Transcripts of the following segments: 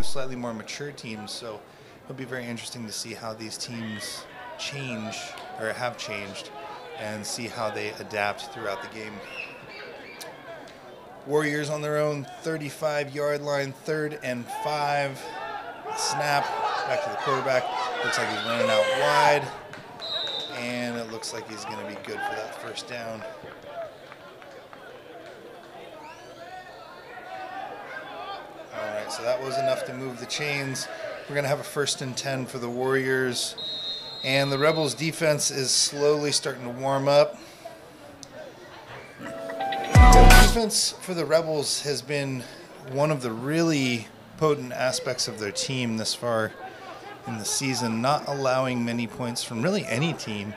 Slightly more mature teams, so it'll be very interesting to see how these teams change or have changed and see how they adapt throughout the game. Warriors on their own 35-yard line, 3rd and 5. Snap back to the quarterback. Looks like he's running out wide, and it looks like he's going to be good for that first down. All right, so that was enough to move the chains. We're going to have a 1st and 10 for the Warriors. And the Rebels defense is slowly starting to warm up. The defense for the Rebels has been one of the really potent aspects of their team this far in the season, not allowing many points from really any team.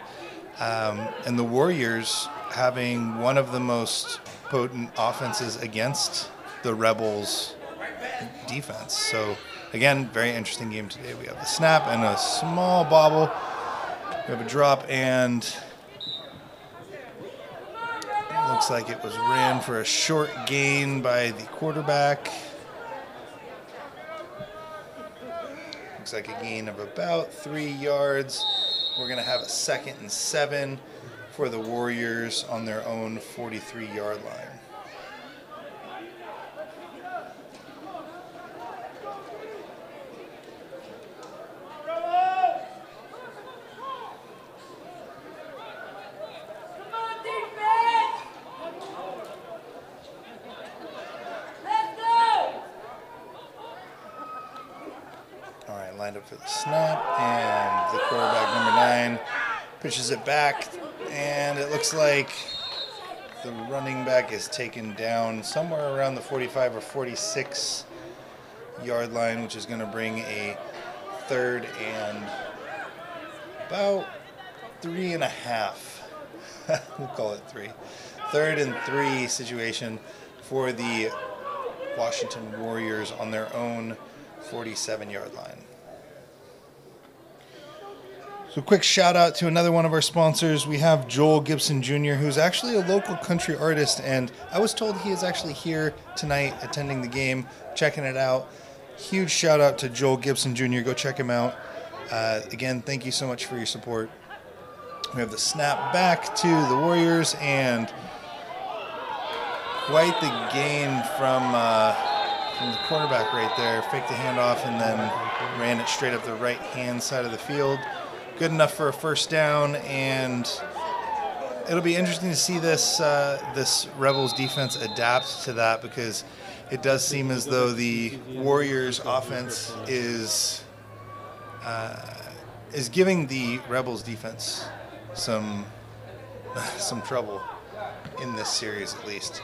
And the Warriors having one of the most potent offenses against the Rebels defense. So again, very interesting game today. We have a snap and a small bobble. We have a drop, and it looks like it was ran for a short gain by the quarterback. Looks like a gain of about 3 yards. We're going to have a 2nd and 7 for the Warriors on their own 43-yard line. Lined up for the snap, and the quarterback, number 9, pitches it back, and it looks like the running back is taken down somewhere around the 45 or 46 yard line, which is going to bring a 3rd and about 3.5. We'll call it 3. 3rd and 3 situation for the Washington Warriors on their own 47-yard line. So quick shout out to another one of our sponsors. We have Joel Gibson Jr., who's actually a local country artist, and I was told he is actually here tonight attending the game, checking it out. huge shout out to Joel Gibson Jr. Go check him out. Again, thank you so much for your support. We have the snap back to the Warriors, and quite the gain from the quarterback right there. Faked the handoff and then ran it straight up the right-hand side of the field. Good enough for a first down, and it'll be interesting to see this Rebels defense adapt to that, because it does seem as though the Warriors offense is giving the Rebels defense some trouble in this series, at least.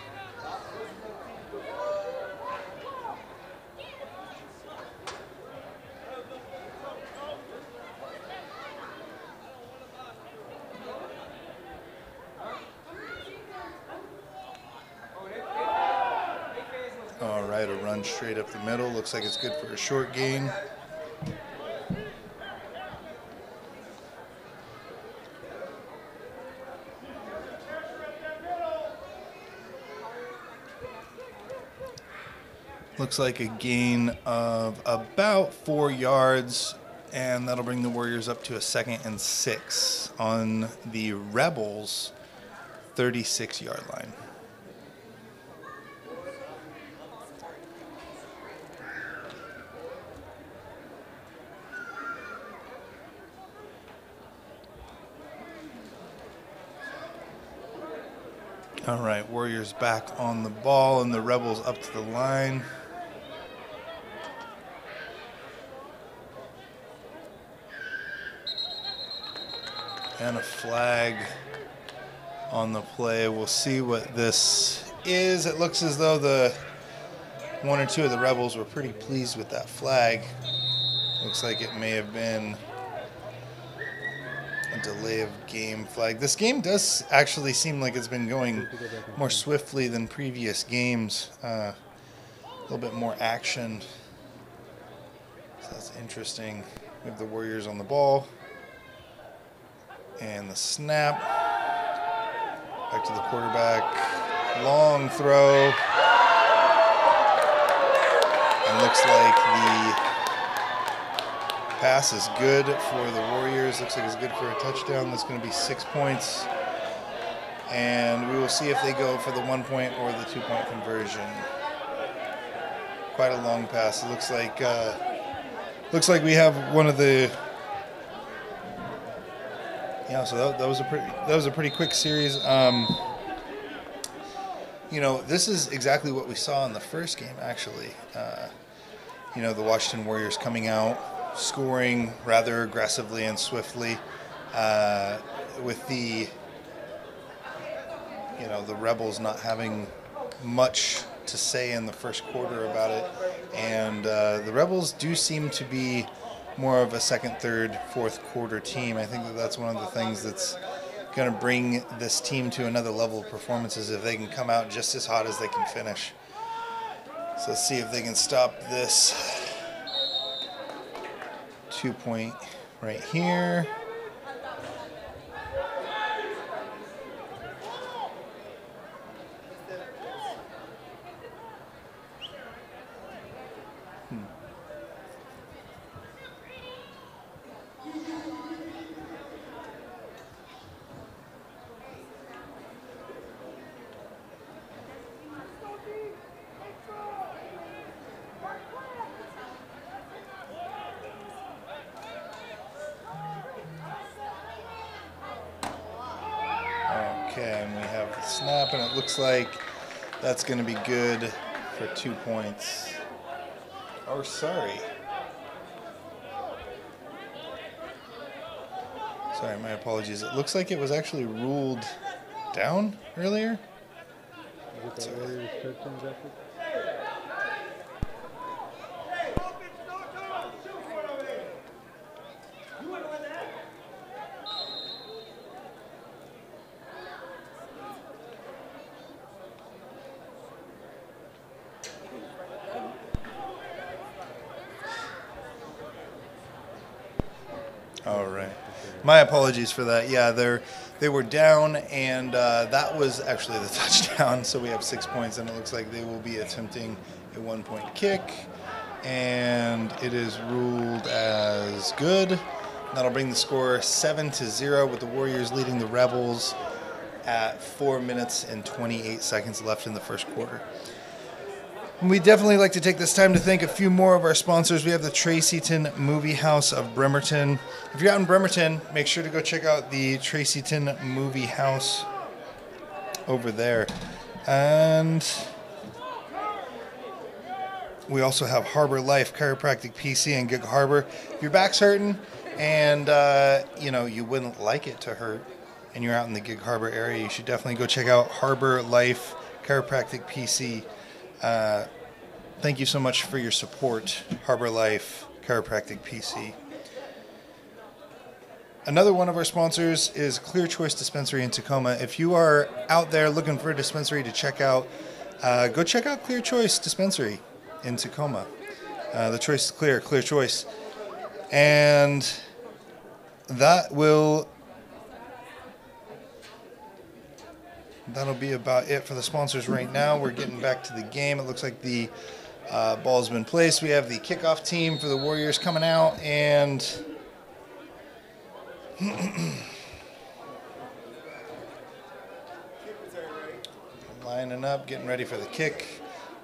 All right, a run straight up the middle. Looks like it's good for a short gain. Looks like a gain of about 4 yards, and that'll bring the Warriors up to a 2nd and 6 on the Rebels' 36-yard line. All right, Warriors back on the ball, and the Rebels up to the line. And a flag on the play. We'll see what this is. It looks as though the 1 or 2 of the Rebels were pretty pleased with that flag. Looks like it may have been a delay of game flag. This game does actually seem like it's been going more swiftly than previous games. A little bit more action. So that's interesting. We have the Warriors on the ball. And the snap. Back to the quarterback. Long throw. And looks like the pass is good for the Warriors. Looks like it's good for a touchdown. That's going to be 6 points. And we will see if they go for the 1-point or the 2-point conversion. Quite a long pass. It looks like we have one of the. Yeah, so that was a pretty quick series. You know, this is exactly what we saw in the first game, actually. You know, the Washington Warriors coming out, scoring rather aggressively and swiftly, with the Rebels not having much to say in the first quarter about it, and the Rebels do seem to be more of a second, third, fourth quarter team. I think that's one of the things that's going to bring this team to another level of performances, if they can come out just as hot as they can finish. So let's see if they can stop this 2-point right here. Okay, and we have the snap, and it looks like that's going to be good for 2 points. Oh, sorry. Sorry, my apologies. It looks like it was actually ruled down earlier. Sorry. All right. My apologies for that. Yeah, they were down, and that was actually the touchdown. So we have 6 points, and it looks like they will be attempting a 1-point kick. and it is ruled as good. That'll bring the score 7-0 with the Warriors leading the Rebels at 4 minutes and 28 seconds left in the first quarter. We definitely like to take this time to thank a few more of our sponsors. We have the Tracyton Movie House of Bremerton. If you're out in Bremerton, make sure to go check out the Tracyton Movie House over there. And we also have Harbor Life Chiropractic PC in Gig Harbor. If your back's hurting and you wouldn't like it to hurt and you're out in the Gig Harbor area, you should definitely go check out Harbor Life Chiropractic PC. Thank you so much for your support, Harbor Life Chiropractic PC. Another one of our sponsors is Clear Choice Dispensary in Tacoma. If you are out there looking for a dispensary to check out, go check out Clear Choice Dispensary in Tacoma. The choice is clear, Clear Choice. And that'll be about it for the sponsors right now. We're getting back to the game. It looks like the ball's been placed. We have the kickoff team for the Warriors coming out and lining up, getting ready for the kick.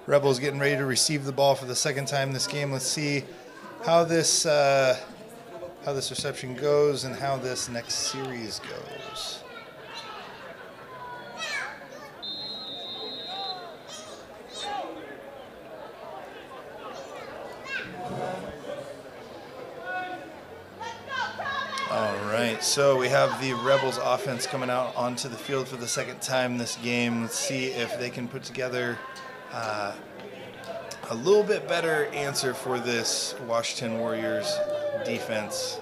Rebels getting ready to receive the ball for the second time this game. Let's see how this reception goes and how this next series goes. All right, so we have the Rebels offense coming out onto the field for the second time this game. Let's see if they can put together a little bit better answer for this Washington Warriors defense.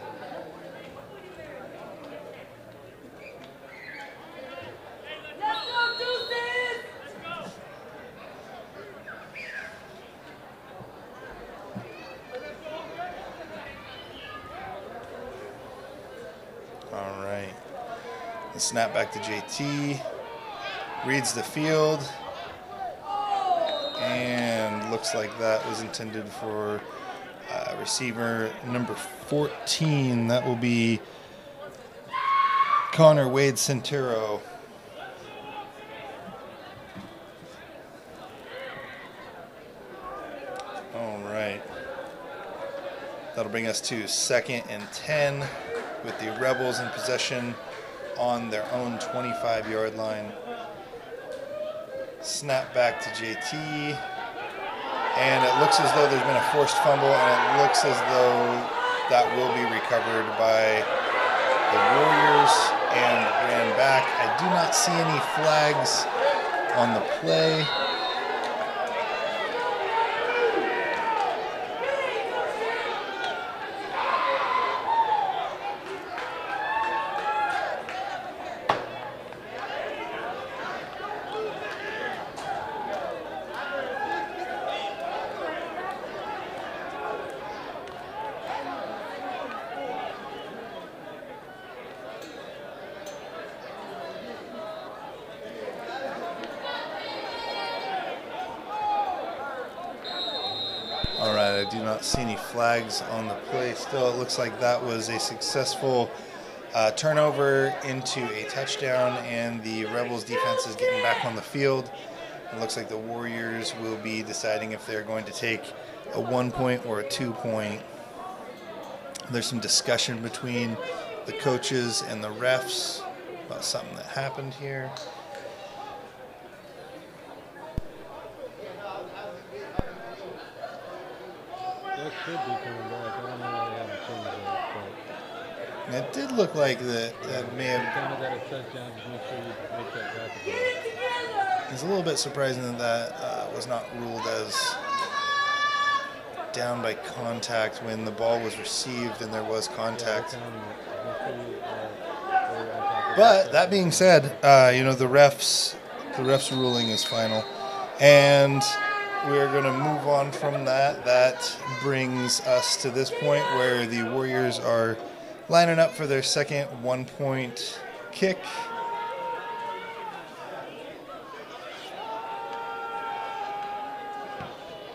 All right, the snap back to JT, reads the field, and looks like that was intended for receiver number 14. That will be Connor Wade Centero. All right, that'll bring us to 2nd and 10 with the Rebels in possession on their own 25-yard line. Snap back to JT, and it looks as though there's been a forced fumble, and it looks as though that will be recovered by the Warriors and ran back. I do not see any flags on the play. All right, I do not see any flags on the play. Still, it looks like that was a successful turnover into a touchdown, and the Rebels defense is getting back on the field. It looks like the Warriors will be deciding if they're going to take a 1-point or a 2-point. There's some discussion between the coaches and the refs about something that happened here. Should be coming back. I don't know why they haven't changed that. It did look like that may have. That a touchdown, just make sure you make that graphic. It's a little bit surprising that was not ruled as down by contact when the ball was received and there was contact. But that being said, the refs ruling is final, and we're going to move on from that. That brings us to this point where the Warriors are lining up for their second 1-point kick.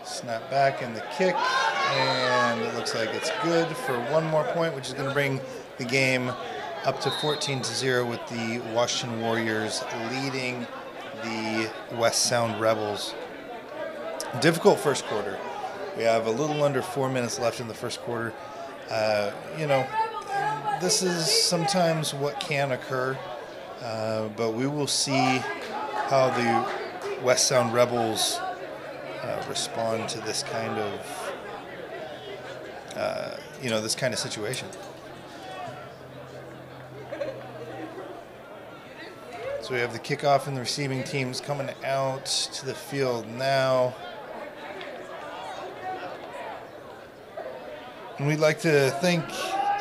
Snap back and the kick. and it looks like it's good for one more point, which is going to bring the game up to 14-0 with the Washington Warriors leading the West Sound Rebels. Difficult first quarter. We have a little under 4 minutes left in the first quarter. You know, this is sometimes what can occur, but we will see how the West Sound Rebels respond to this kind of, this kind of situation. So we have the kickoff and the receiving teams coming out to the field now. And we'd like to thank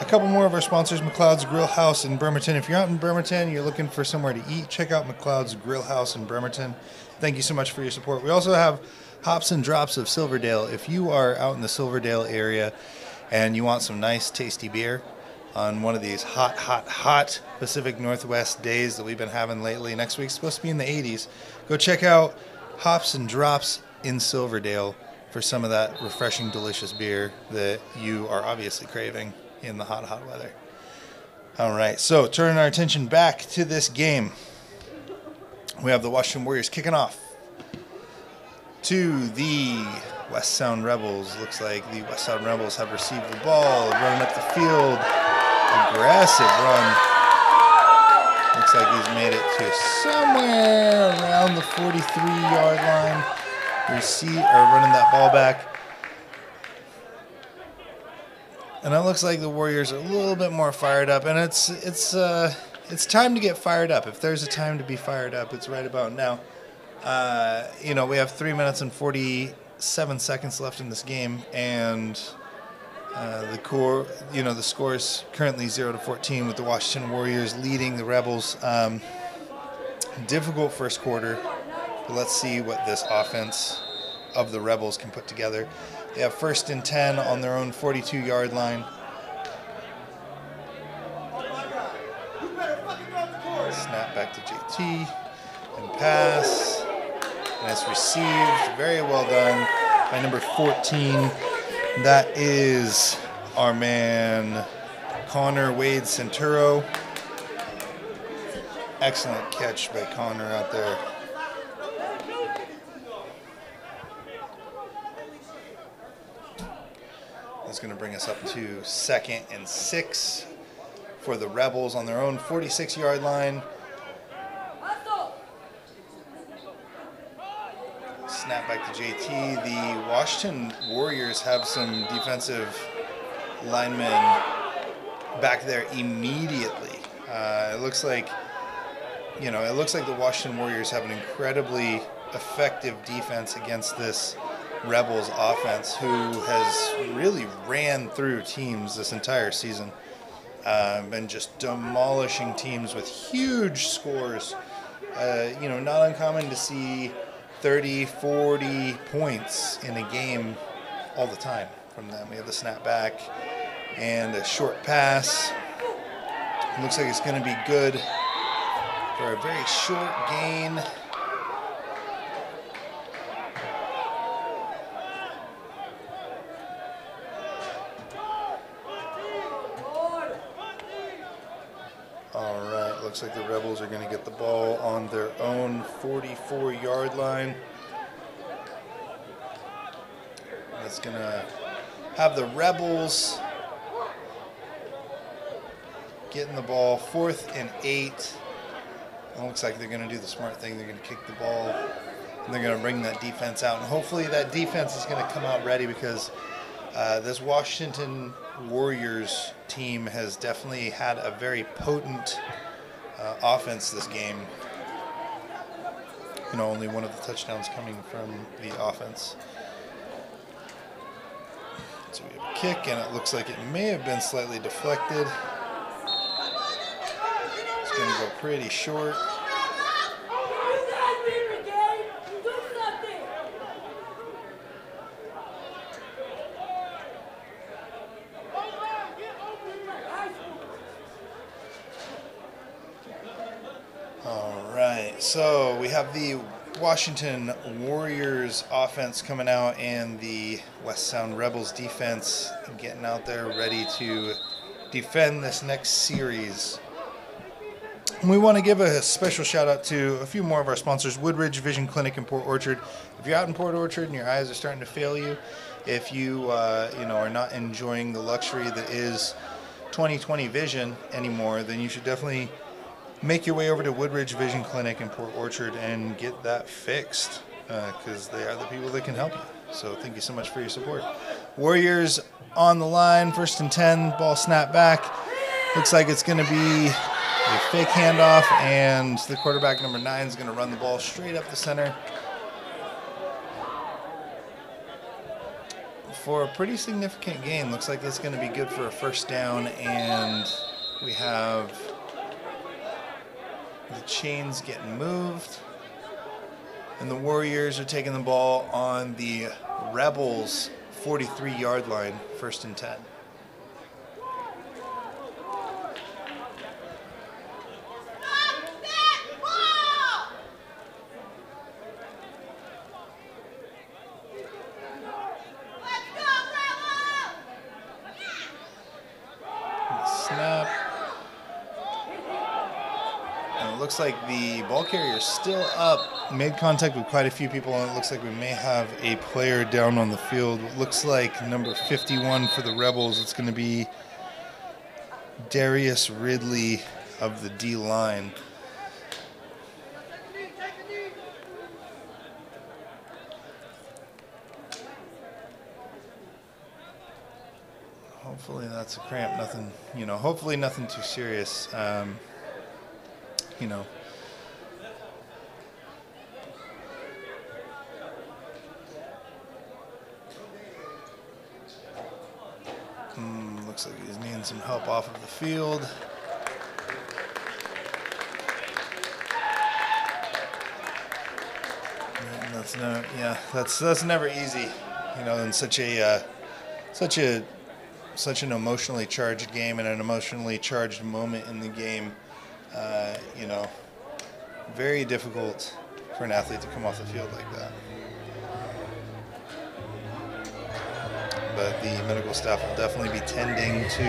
a couple more of our sponsors, McLeod's Grill House in Bremerton. If you're out in Bremerton, you're looking for somewhere to eat, check out McLeod's Grill House in Bremerton. Thank you so much for your support. We also have Hops and Drops of Silverdale. If you are out in the Silverdale area and you want some nice, tasty beer on one of these hot Pacific Northwest days that we've been having lately, next week's supposed to be in the 80s, go check out Hops and Drops in Silverdale for some of that refreshing, delicious beer that you are obviously craving in the hot weather. All right, so turning our attention back to this game, we have the Washington Warriors kicking off to the West Sound Rebels. Looks like the West Sound Rebels have received the ball, running up the field, aggressive run. Looks like he's made it to somewhere around the 43-yard line. Running that ball back. And it looks like the Warriors are a little bit more fired up, and it's time to get fired up. If there's a time to be fired up, it's right about now. We have 3 minutes and 47 seconds left in this game, and the score is currently 0-14 with the Washington Warriors leading the Rebels. Difficult first quarter. Let's see what this offense of the Rebels can put together. They have 1st and 10 on their own 42-yard line. Snap back to JT and pass. And it's received. Very well done by number 14. That is our man Connor Wade Centuro. Excellent catch by Connor out there. That's going to bring us up to 2nd and 6 for the Rebels on their own 46-yard line. Snap back to JT. The Washington Warriors have some defensive linemen back there immediately. It looks like the Washington Warriors have an incredibly effective defense against this Rebels offense, who has really ran through teams this entire season, and just demolishing teams with huge scores. Not uncommon to see 30, 40 points in a game all the time from them. We have the snap back and a short pass. It looks like it's going to be good for a very short gain. Looks like the Rebels are going to get the ball on their own 44-yard line. That's going to have the Rebels getting the ball 4th and 8. It looks like they're going to do the smart thing. They're going to kick the ball, and they're going to bring that defense out. And hopefully that defense is going to come out ready, because this Washington Warriors team has definitely had a very potent offense this game. Only one of the touchdowns coming from the offense. So we have a kick, and it looks like it may have been slightly deflected. It's going to go pretty short. So we have the Washington Warriors offense coming out and the West Sound Rebels defense getting out there ready to defend this next series. And we want to give a special shout out to a few more of our sponsors, Woodridge Vision Clinic in Port Orchard. If you're out in Port Orchard and your eyes are starting to fail you, if you are not enjoying the luxury that is 20/20 vision anymore, then you should definitely make your way over to Woodridge Vision Clinic in Port Orchard and get that fixed, because they are the people that can help you. So thank you so much for your support. Warriors on the line, 1st and 10, ball snap back. Looks like it's going to be a fake handoff, and the quarterback number 9 is going to run the ball straight up the center for a pretty significant gain. Looks like that's going to be good for a 1st down, and we have the chains getting moved, and the Warriors are taking the ball on the Rebels' 43-yard line, 1st and 10. Snap. And it looks like the ball carrier is still up, made contact with quite a few people, and it looks like we may have a player down on the field. It looks like number 51 for the Rebels, it's going to be Darius Ridley of the D-line. Hopefully that's a cramp, nothing, hopefully nothing too serious. Looks like he's needing some help off of the field. And that's never easy, in such an emotionally charged game and an emotionally charged moment in the game. Very difficult for an athlete to come off the field like that. But the medical staff will definitely be tending to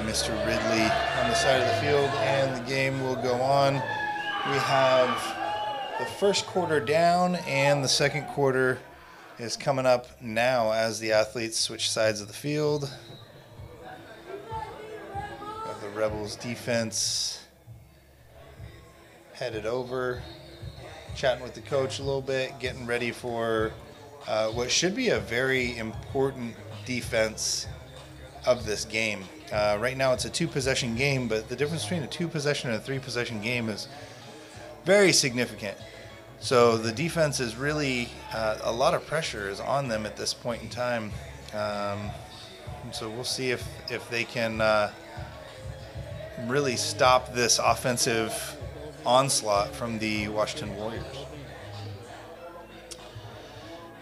Mr. Ridley on the side of the field, and the game will go on. We have the first quarter down, and the second quarter is coming up now as the athletes switch sides of the field. Got the Rebels defense headed over, chatting with the coach a little bit, getting ready for what should be a very important defense of this game. Right now it's a 2-possession game, but the difference between a 2-possession and a 3-possession game is very significant. So the defense is really, a lot of pressure is on them at this point in time. So we'll see if they can really stop this offensive onslaught from the Washington Warriors.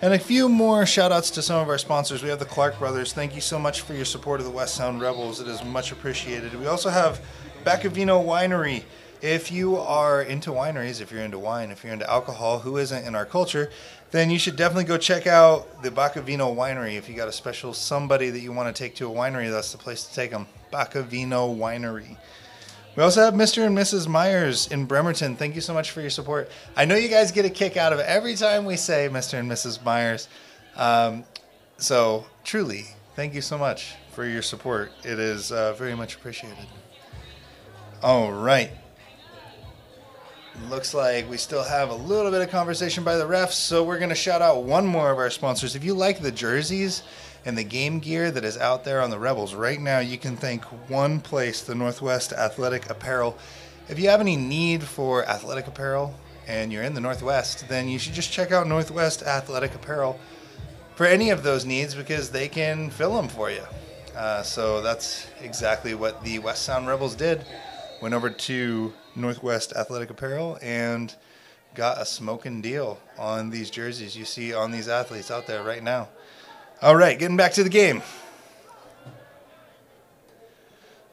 And a few more shout-outs to some of our sponsors. We have the Clark Brothers. Thank you so much for your support of the West Sound Rebels. It is much appreciated. We also have Bacavino Winery. If you are into wineries, if you're into wine, if you're into alcohol, who isn't in our culture, then you should definitely go check out the Bacavino Winery. If you got a special somebody that you want to take to a winery, that's the place to take them. Bacavino Winery. We also have Mr. and Mrs. Myers in Bremerton. Thank you so much for your support. I know you guys get a kick out of it every time we say Mr. and Mrs. Myers. So truly, thank you so much for your support. It is very much appreciated. All right. Looks like we still have a little bit of conversation by the refs, so we're going to shout out one more of our sponsors. If you like the jerseys and the game gear that is out there on the Rebels right now, you can thank one place, the Northwest Athletic Apparel. If you have any need for athletic apparel and you're in the Northwest, then you should just check out Northwest Athletic Apparel for any of those needs, because they can fill them for you. So that's exactly what the West Sound Rebels did. Went over to Northwest Athletic Apparel and got a smoking deal on these jerseys you see on these athletes out there right now. All right, getting back to the game.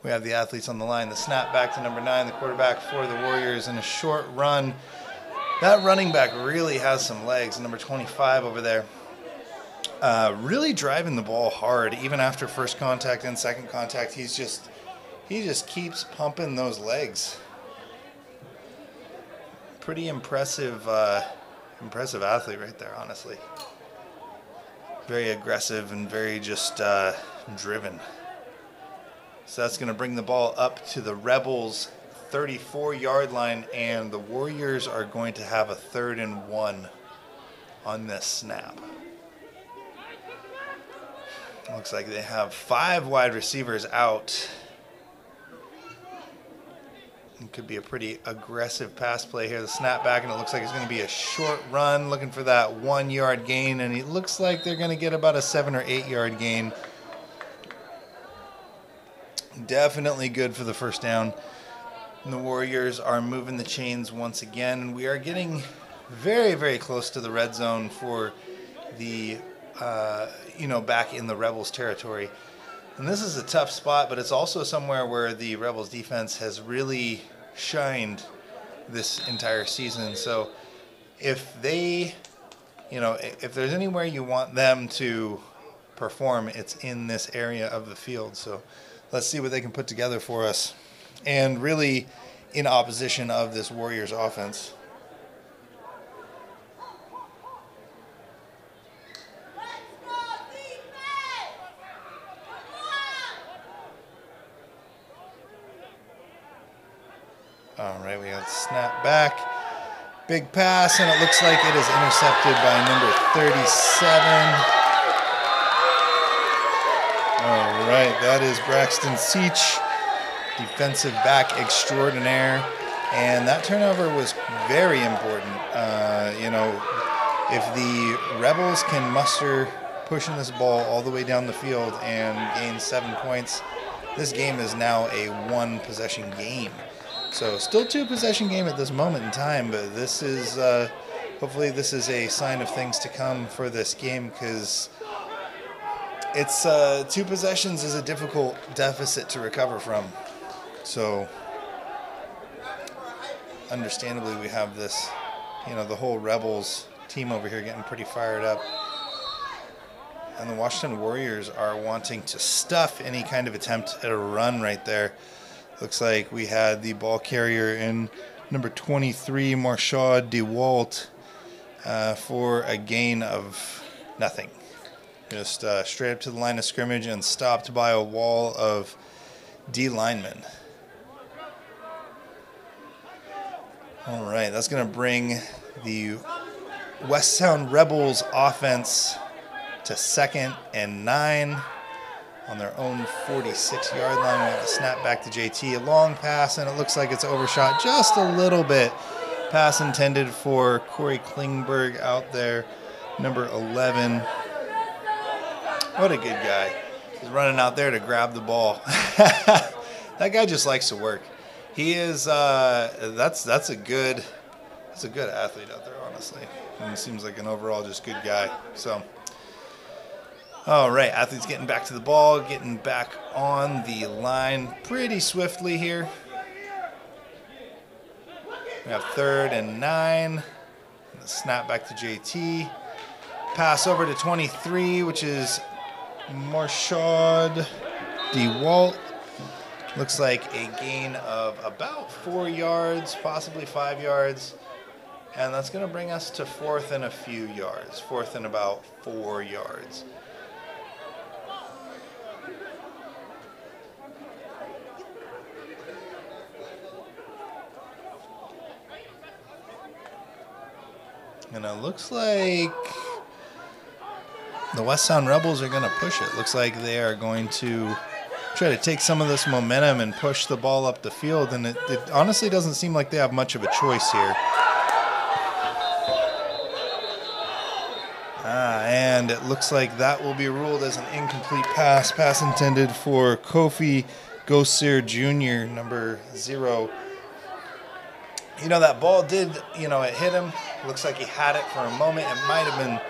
We have the athletes on the line. The snap back to number 9, the quarterback for the Warriors, in a short run. That running back really has some legs, number 25 over there. Really driving the ball hard, even after first contact and second contact. He just keeps pumping those legs. Pretty impressive athlete right there, honestly. Very aggressive and very just driven. So that's going to bring the ball up to the Rebels' 34-yard line, and the Warriors are going to have a 3rd and 1 on this snap. Looks like they have 5 wide receivers out. It could be a pretty aggressive pass play here. The snap back, and it looks like it's going to be a short run, looking for that 1-yard gain, and it looks like they're going to get about a 7 or 8-yard gain. Definitely good for the first down. And the Warriors are moving the chains once again. We are getting very, very close to the red zone for the, back in the Rebels territory. And this is a tough spot, but it's also somewhere where the Rebels defense has really shined this entire season. So if they, if there's anywhere you want them to perform, it's in this area of the field. So let's see what they can put together for us. And really in opposition of this Warriors offense. All right, we got snap back. Big pass, and it looks like it is intercepted by number 37. All right, that is Braxton Seach, defensive back extraordinaire. And that turnover was very important. If the Rebels can muster pushing this ball all the way down the field and gain 7 points, this game is now a 1-possession game. So still 2-possession game at this moment in time, but this is hopefully this is a sign of things to come for this game, because it's 2 possessions is a difficult deficit to recover from. So understandably we have this, the whole Rebels team over here getting pretty fired up. And the Washington Warriors are wanting to stuff any kind of attempt at a run right there. Looks like we had the ball carrier in number 23, Marshawn Dewalt, for a gain of nothing. Just straight up to the line of scrimmage and stopped by a wall of D linemen. All right, that's going to bring the West Sound Rebels offense to 2nd and 9 on their own 46-yard line. We have a snap back to JT, a long pass, and it looks like it's overshot just a little bit. Pass intended for Corey Klingberg out there, number 11. What a good guy. He's running out there to grab the ball. That guy just likes to work. He is that's a good athlete out there, honestly. And he seems like an overall just good guy. So all right, athletes getting back to the ball, getting back on the line pretty swiftly here. We have 3rd and 9. The snap back to JT. Pass over to 23, which is Marshawn Dewalt. Looks like a gain of about 4 yards, possibly 5 yards. And that's going to bring us to 4th and a few yards. 4th and about 4 yards. And it looks like the West Sound Rebels are going to push it. Looks like they are going to try to take some of this momentum and push the ball up the field. And it honestly doesn't seem like they have much of a choice here. And it looks like that will be ruled as an incomplete pass. Pass intended for Kofi Gosir Jr., number 0. That ball did, it hit him. Looks like he had it for a moment. It might have been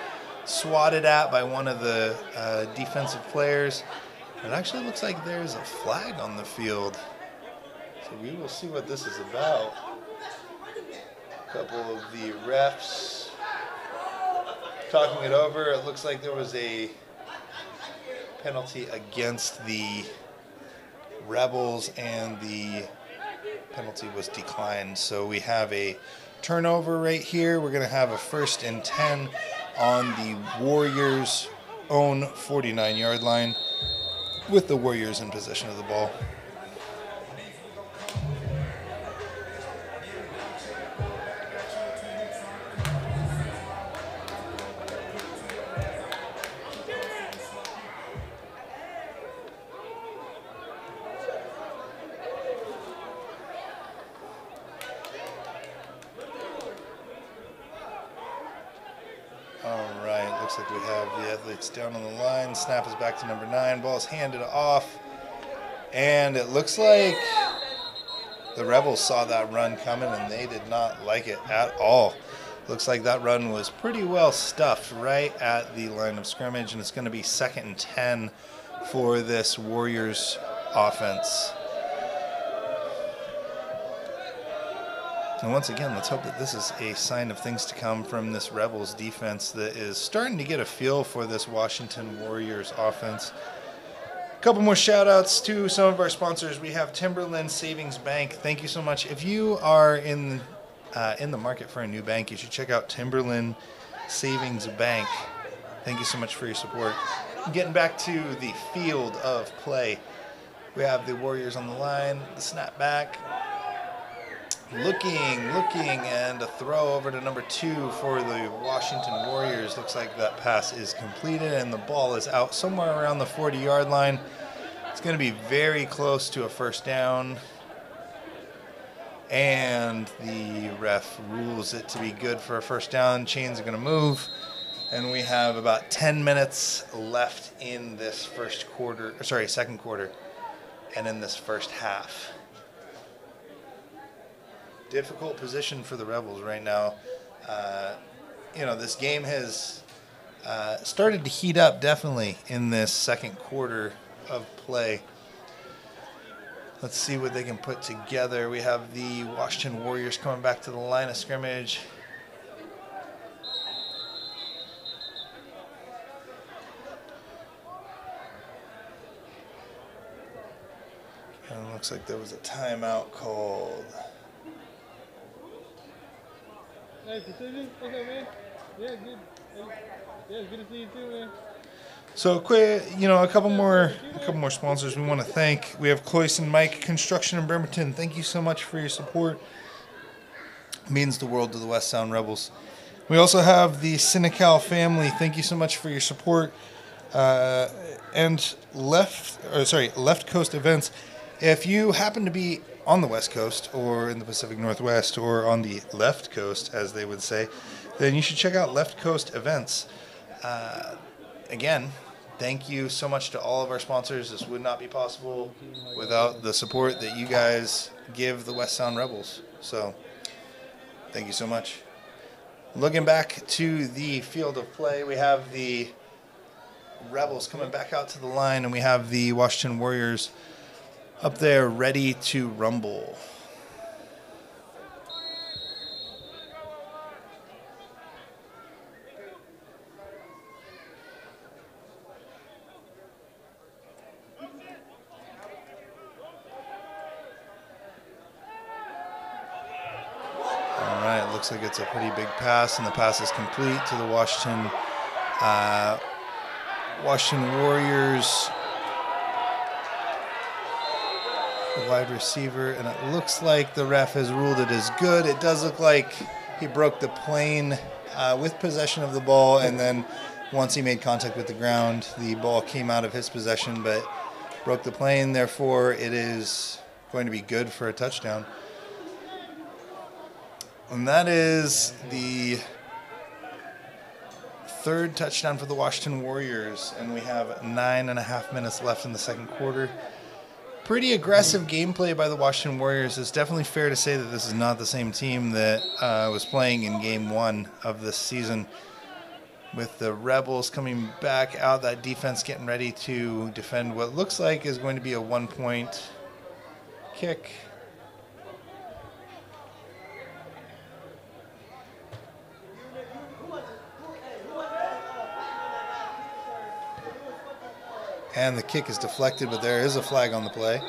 swatted at by one of the defensive players. It actually looks like there's a flag on the field. So we will see what this is about. couple of the refs talking it over. It looks like there was a penalty against the Rebels, and the penalty was declined. So we have a turnover right here. We're going to have a 1st and 10 on the Warriors' own 49-yard line with the Warriors in possession of the ball. Looks like we have the athletes down on the line. Snap is back to number 9. Ball is handed off. And it looks like the Rebels saw that run coming and they did not like it at all. Looks like that run was pretty well stuffed right at the line of scrimmage, and it's going to be 2nd and 10 for this Warriors offense. And once again, let's hope that this is a sign of things to come from this Rebels defense that is starting to get a feel for this Washington Warriors offense. A couple more shout outs to some of our sponsors. We have Timberland Savings Bank. Thank you so much. If you are in the market for a new bank, you should check out Timberland Savings Bank. Thank you so much for your support. Getting back to the field of play, we have the Warriors on the line. The snap back. Looking, and a throw over to number 2 for the Washington Warriors. Looks like that pass is completed, and the ball is out somewhere around the 40-yard line. It's going to be very close to a 1st down, and the ref rules it to be good for a 1st down. Chains are going to move, and we have about 10 minutes left in this second quarter, and in this first half. Difficult position for the Rebels right now. This game has started to heat up definitely in this second quarter of play. Let's see what they can put together. We have the Washington Warriors coming back to the line of scrimmage. And it looks like there was a timeout called. Nice decision. What's up, man? Yeah, good. Yeah, it's good to see you too, man. So quick, a couple more sponsors we want to thank. We have Cloyce & Mike Construction in Bremerton. Thank you so much for your support. It means the world to the West Sound Rebels. We also have the Senecal family. Thank you so much for your support. And Left Coast Events. If you happen to be on the West Coast or in the Pacific Northwest or on the left coast, as they would say, then you should check out Left Coast Events. Again, thank you so much to all of our sponsors. This would not be possible without the support that you guys give the West Sound Rebels. So, thank you so much. Looking back to the field of play, we have the Rebels coming back out to the line, and we have the Washington Warriors up there ready to rumble. All right, looks like it's a pretty big pass, and the pass is complete to the Washington Warriors wide receiver, and it looks like the ref has ruled it as good. It does look like he broke the plane with possession of the ball, and then once he made contact with the ground, the ball came out of his possession, but broke the plane. Therefore, it is going to be good for a touchdown. And that is the third touchdown for the Washington Warriors, and we have 9.5 minutes left in the second quarter. Pretty aggressive gameplay by the Washington Warriors. It's definitely fair to say that this is not the same team that was playing in Game 1 of this season. With the Rebels coming back out, that defense getting ready to defend what looks like is going to be a 1-point kick. And the kick is deflected, but there is a flag on the play.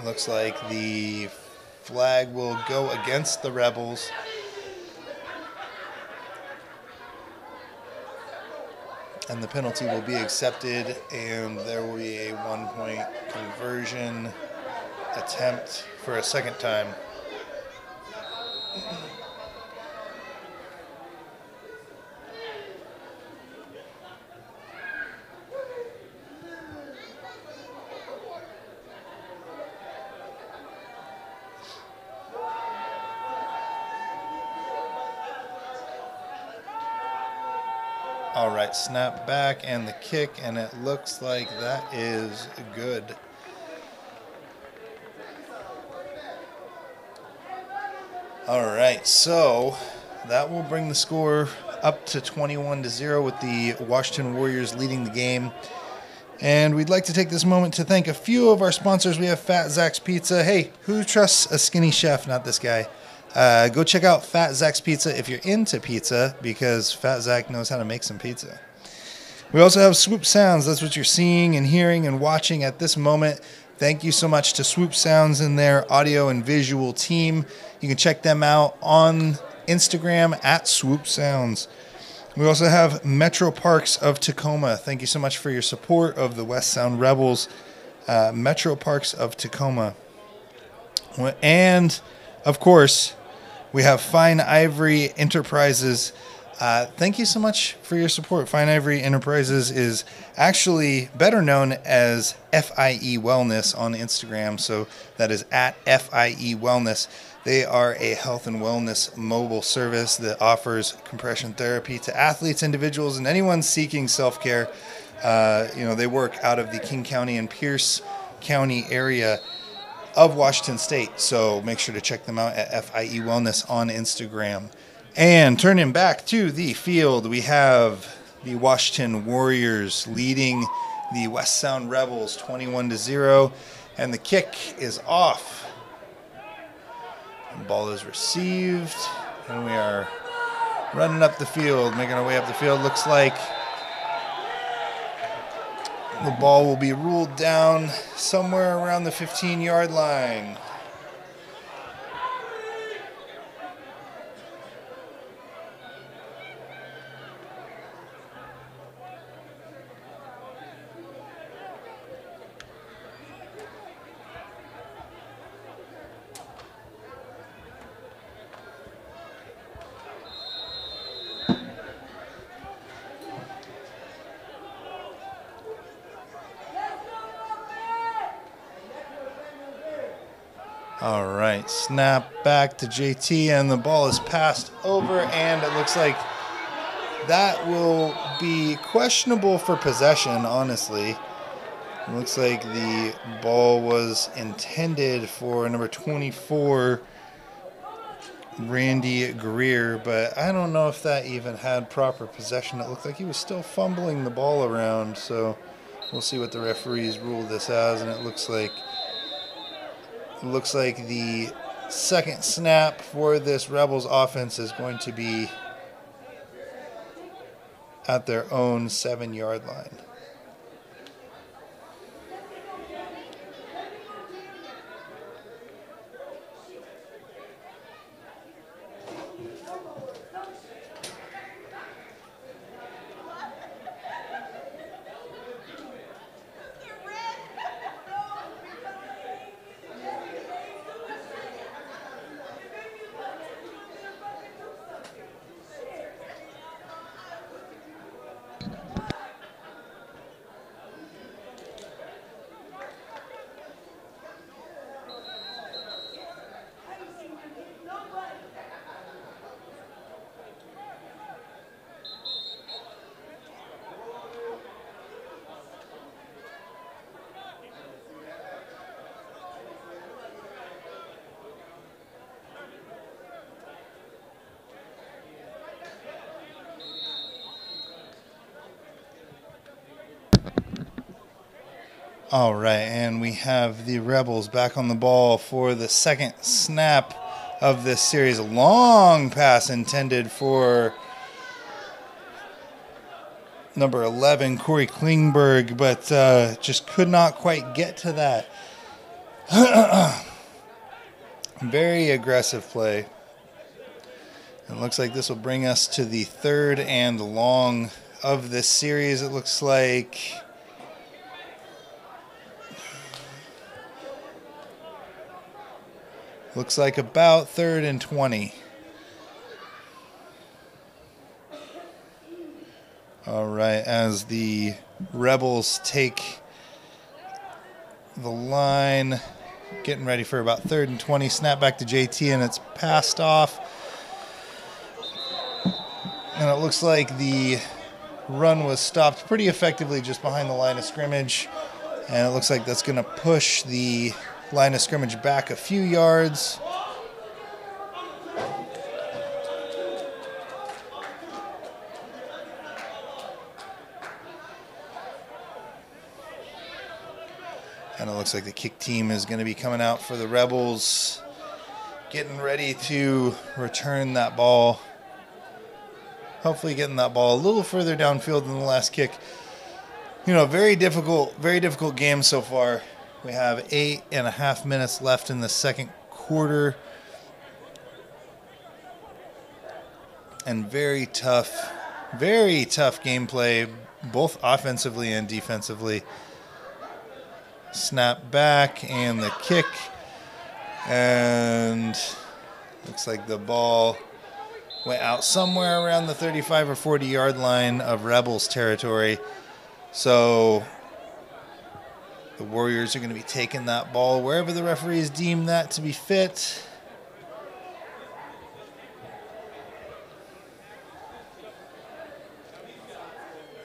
Looks like the flag will go against the Rebels. And the penalty will be accepted, and there will be a 1-point conversion attempt for a second time. All right, snap back and the kick, and it looks like that is good. All right, so that will bring the score up to 21-0 with the Washington Warriors leading the game. And we'd like to take this moment to thank a few of our sponsors. We have Fat Zach's Pizza. Hey, who trusts a skinny chef? Not this guy. Go check out Fat Zach's Pizza if you're into pizza, because Fat Zach knows how to make some pizza. We also have Swoop Sounds. That's what you're seeing and hearing and watching at this moment. Thank you so much to Swoop Sounds and their audio and visual team. You can check them out on Instagram at Swoop Sounds. We also have Metro Parks of Tacoma. Thank you so much for your support of the West Sound Rebels. Metro Parks of Tacoma. And, of course, we have Fine Ivory Enterprises. Thank you so much for your support. Fine Ivory Enterprises is actually better known as FIE Wellness on Instagram. So that is at FIE Wellness. They are a health and wellness mobile service that offers compression therapy to athletes, individuals, and anyone seeking self-care. They work out of the King County and Pierce County area of Washington State. So make sure to check them out at FIE Wellness on Instagram. And turning back to the field, we have the Washington Warriors leading the West Sound Rebels 21-0. And the kick is off. The ball is received. And we are running up the field, making our way up the field. Looks like the ball will be ruled down somewhere around the 15-yard line. All right, snap back to JT, and the ball is passed over, and it looks like that will be questionable for possession, honestly. It looks like the ball was intended for number 24, Randy Greer, but I don't know if that even had proper possession. It looked like he was still fumbling the ball around, so we'll see what the referees rule this as, and it looks like the second snap for this Rebels offense is going to be at their own 7-yard line. All right, and we have the Rebels back on the ball for the second snap of this series. A long pass intended for number 11, Corey Klingberg, but just could not quite get to that. Very aggressive play. It looks like this will bring us to the third and long of this series. It looks like about 3rd and 20. All right, as the Rebels take the line, getting ready for about 3rd and 20. Snap back to JT, and it's passed off. And it looks like the run was stopped pretty effectively just behind the line of scrimmage. And it looks like that's going to push the line of scrimmage back a few yards. And it looks like the kick team is going to be coming out for the Rebels, getting ready to return that ball. Hopefully getting that ball a little further downfield than the last kick. You know, very difficult game so far. We have 8.5 minutes left in the second quarter. And very tough gameplay, both offensively and defensively. Snap back and the kick. And looks like the ball went out somewhere around the 35 or 40 yard line of Rebels territory. So the Warriors are going to be taking that ball wherever the referees deem that to be fit.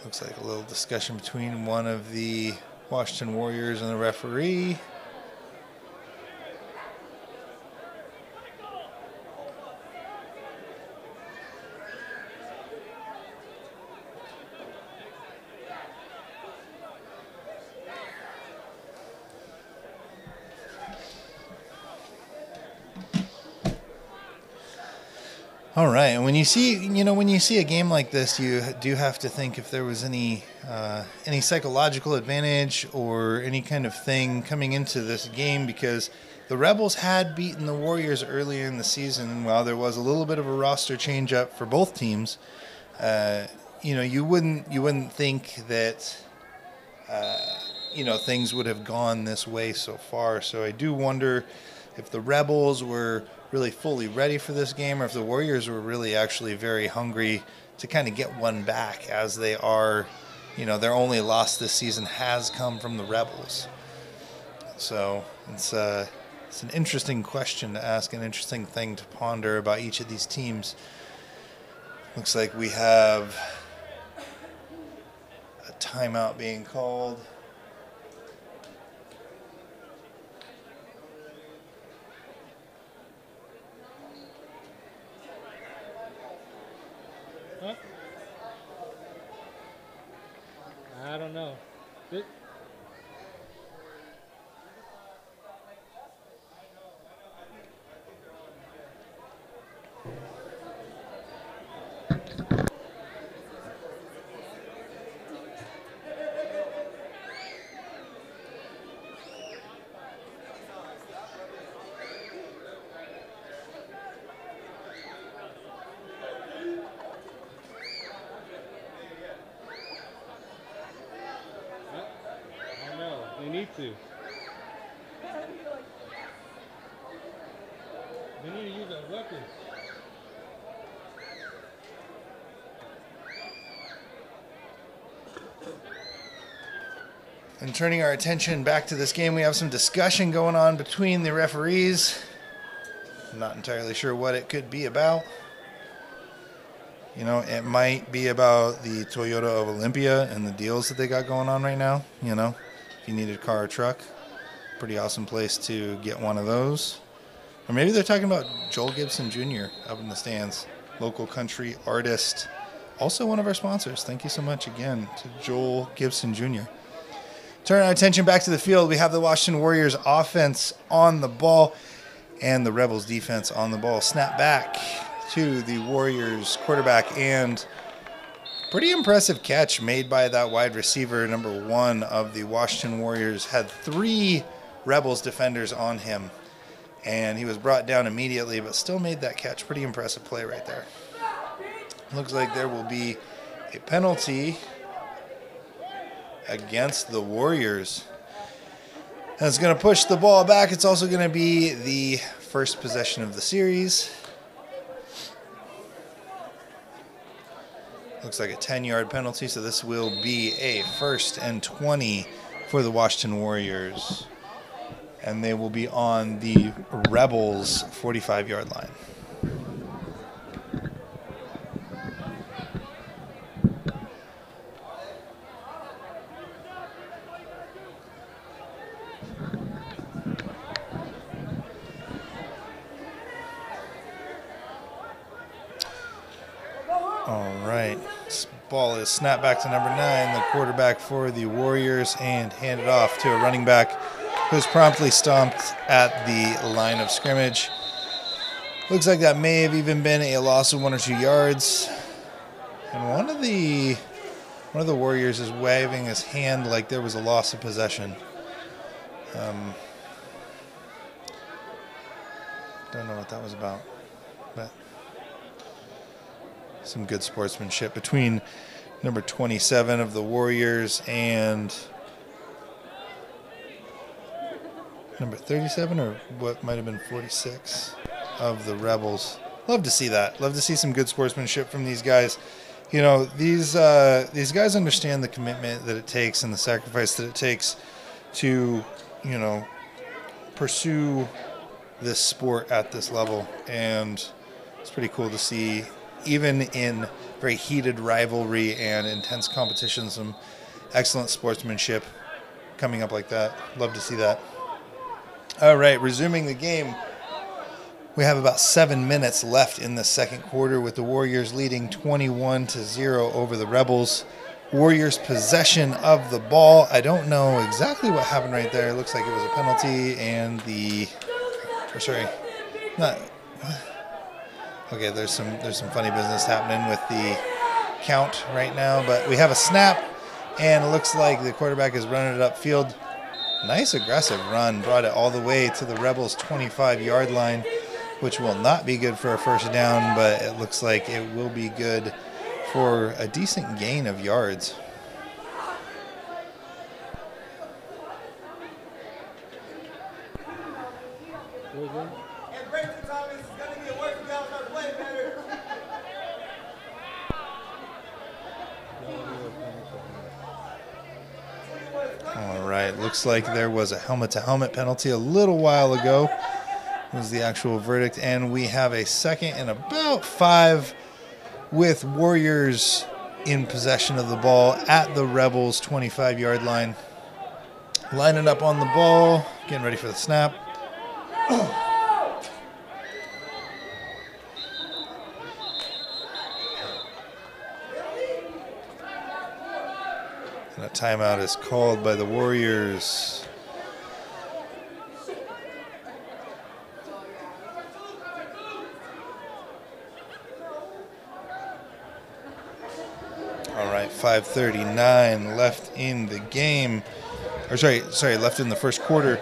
Looks like a little discussion between one of the Washington Warriors and the referee. All right, and when you see a game like this, you do have to think if there was any psychological advantage or any kind of thing coming into this game, because the Rebels had beaten the Warriors earlier in the season, and while there was a little bit of a roster change up for both teams, you wouldn't think that things would have gone this way so far. So I do wonder if the Rebels were really fully ready for this game, or if the Warriors were really actually very hungry to kind of get one back, as they are, their only loss this season has come from the Rebels. So it's an interesting question to ask, an interesting thing to ponder about each of these teams. Looks like we have a timeout being called. Huh? I don't know. They need to. They need to use our weapons. And turning our attention back to this game, we have some discussion going on between the referees. I'm not entirely sure what it could be about. It might be about the Toyota of Olympia and the deals that they got going on right now. If you need a car or truck, pretty awesome place to get one of those. Or maybe they're talking about Joel Gibson Jr. up in the stands, local country artist, also one of our sponsors. Thank you so much again to Joel Gibson Jr. Turn our attention back to the field. We have the Washington Warriors offense on the ball. and the Rebels defense on the ball. Snap back to the Warriors quarterback, and pretty impressive catch made by that wide receiver, number 1 of the Washington Warriors. Had 3 Rebels defenders on him, and he was brought down immediately, but still made that catch. Pretty impressive play right there. Looks like there will be a penalty against the Warriors. And it's going to push the ball back. It's also going to be the first possession of the series. Looks like a 10-yard penalty, so this will be a 1st and 20 for the Washington Warriors. And they will be on the Rebels' 45-yard line. All right, this ball is snapped back to number 9, the quarterback for the Warriors, and handed off to a running back who's promptly stomped at the line of scrimmage. Looks like that may have even been a loss of 1 or 2 yards. And one of the Warriors is waving his hand like there was a loss of possession. Don't know what that was about, but some good sportsmanship between number 27 of the Warriors and number 37, or what might have been 46 of the Rebels. Love to see that. Love to see some good sportsmanship from these guys. You know, these guys understand the commitment that it takes and the sacrifice that it takes to, you know, pursue this sport at this level. And it's pretty cool to see, even in very heated rivalry and intense competition, some excellent sportsmanship coming up like that. Love to see that. All right, resuming the game. We have about 7 minutes left in the second quarter, with the Warriors leading 21-0 over the Rebels. Warriors possession of the ball. I don't know exactly what happened right there. It looks like it was a penalty, and okay, there's some funny business happening with the count right now, but we have a snap, and it looks like the quarterback is running it upfield. Nice aggressive run, brought it all the way to the Rebels' 25-yard line, which will not be good for a first down, but it looks like it will be good for a decent gain of yards. All right, looks like there was a helmet-to-helmet penalty a little while ago. Was the actual verdict, and we have a 2nd and about 5 with Warriors in possession of the ball at the Rebels' 25-yard line. Lining up on the ball, getting ready for the snap. And a timeout is called by the Warriors. All right, 5:39 left in the game. Or sorry, left in the first quarter.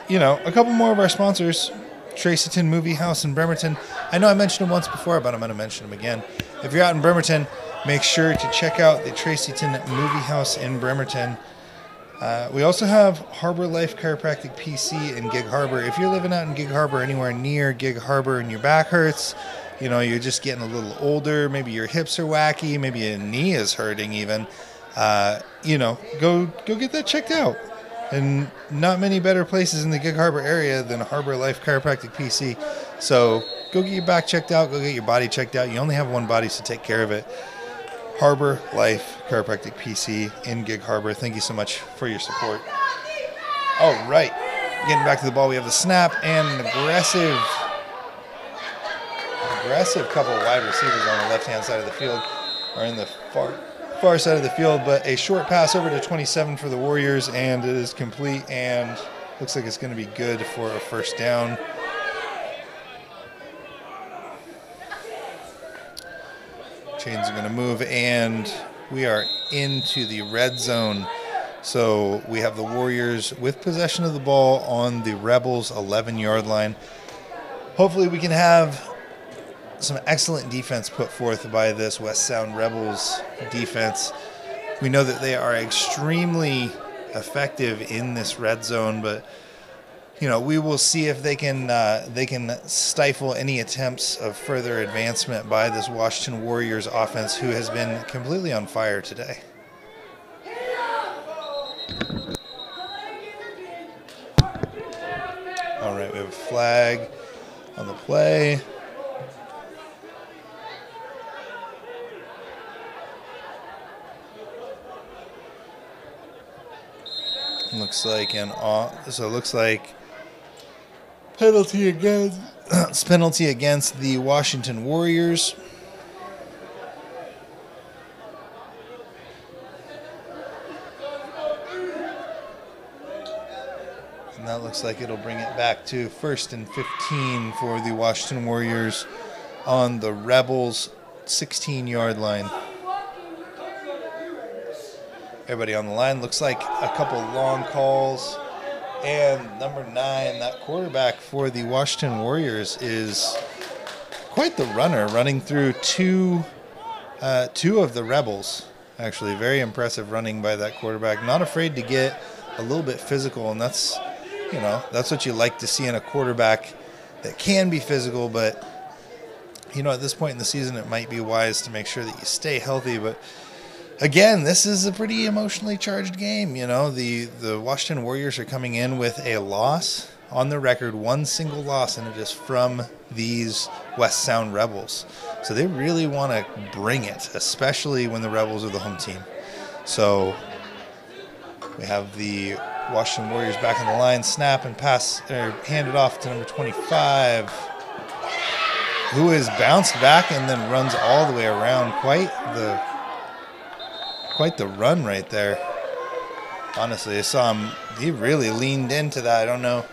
You know, a couple more of our sponsors. Tracyton Movie House in Bremerton. I know I mentioned them once before, but I'm going to mention them again. If you're out in Bremerton, make sure to check out the Tracyton Movie House in Bremerton. We also have Harbor Life Chiropractic PC in Gig Harbor. If you're living out in Gig Harbor, anywhere near Gig Harbor, and your back hurts, you know, you're just getting a little older, maybe your hips are wacky, maybe your knee is hurting even, you know, go get that checked out. And not many better places in the Gig Harbor area than Harbor Life Chiropractic PC. So go get your back checked out, go get your body checked out. You only have one body, so take care of it. Harbor Life Chiropractic PC in Gig Harbor. Thank you so much for your support. All right, getting back to the ball, we have the snap and an aggressive couple of wide receivers on the left-hand side of the field, or in the far side of the field, but a short pass over to 27 for the Warriors, and it is complete, and Looks like it's going to be good for a first down. Chains are going to move, and we are into the red zone. So we have the Warriors with possession of the ball on the Rebels' 11-yard line. Hopefully we can have some excellent defense put forth by this West Sound Rebels defense. We know that they are extremely effective in this red zone, but we will see if they can stifle any attempts of further advancement by this Washington Warriors offense, who has been completely on fire today. All right, we have a flag on the play. Looks like penalty against the Washington Warriors. And that looks like it'll bring it back to 1st and 15 for the Washington Warriors on the Rebels' 16-yard line. Everybody on the line. Looks like a couple long calls. And number 9, that quarterback for the Washington Warriors, is quite the runner, running through two of the Rebels. Actually, very impressive running by that quarterback. Not afraid to get a little bit physical, and that's what you like to see in a quarterback that can be physical. But at this point in the season, it might be wise to make sure that you stay healthy. But again, this is a pretty emotionally charged game. The Washington Warriors are coming in with a loss on the record, one single loss, and it is from these West Sound Rebels. So they really want to bring it, especially when the Rebels are the home team. So we have the Washington Warriors back on the line, snap and pass, or hand it off to number 25, who has bounced back and then runs all the way around. Quite the run right there. Honestly, I saw him. He really leaned into that. I don't know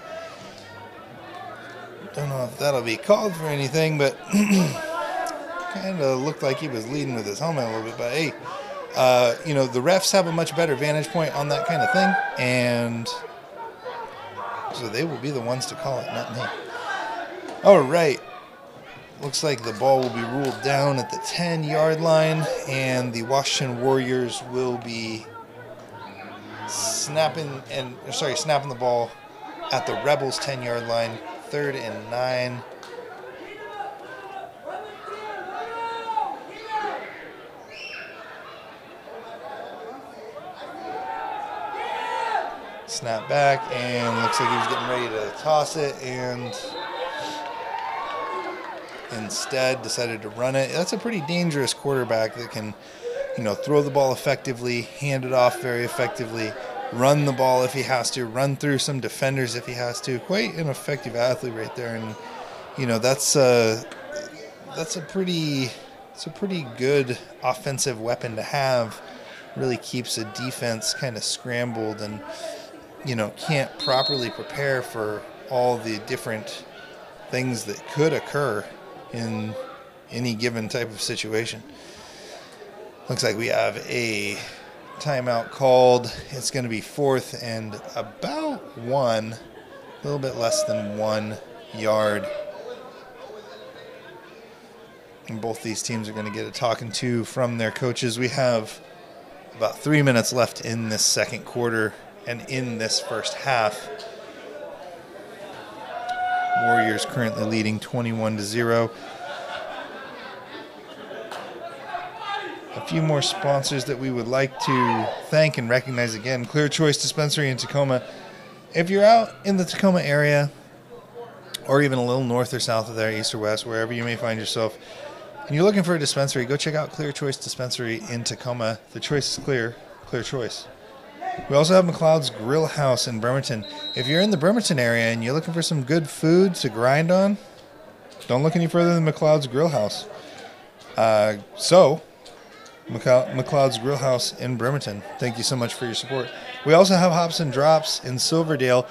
if that'll be called for anything, but kind of looked like he was leading with his helmet a little bit. But hey, the refs have a much better vantage point on that kind of thing, and so they will be the ones to call it, not me. All right. Looks like the ball will be ruled down at the 10-yard line, and the Washington Warriors will be snapping the ball at the Rebels' 10-yard line, 3rd and 9. Snap back, and looks like he was getting ready to toss it, and instead decided to run it. That's a pretty dangerous quarterback that can, throw the ball effectively, hand it off very effectively, run the ball if he has to, run through some defenders if he has to. Quite an effective athlete right there, and that's a pretty good offensive weapon to have. Really keeps a defense kind of scrambled and can't properly prepare for all the different things that could occur in any given type of situation. Looks like we have a timeout called. It's going to be 4th and about 1, a little bit less than 1 yard. And both these teams are going to get a talking to from their coaches. We have about 3 minutes left in this second quarter and in this first half. Warriors currently leading 21-0. A few more sponsors that we would like to thank and recognize again. Clear Choice Dispensary in Tacoma. If you're out in the Tacoma area, or even a little north or south of there, east or west, wherever you may find yourself, and you're looking for a dispensary, go check out Clear Choice Dispensary in Tacoma. The choice is clear. Clear choice. We also have McLeod's Grill House in Bremerton. If you're in the Bremerton area and you're looking for some good food to grind on, don't look any further than McLeod's Grill House. McLeod's Grill House in Bremerton. Thank you so much for your support. We also have Hops and Drops in Silverdale.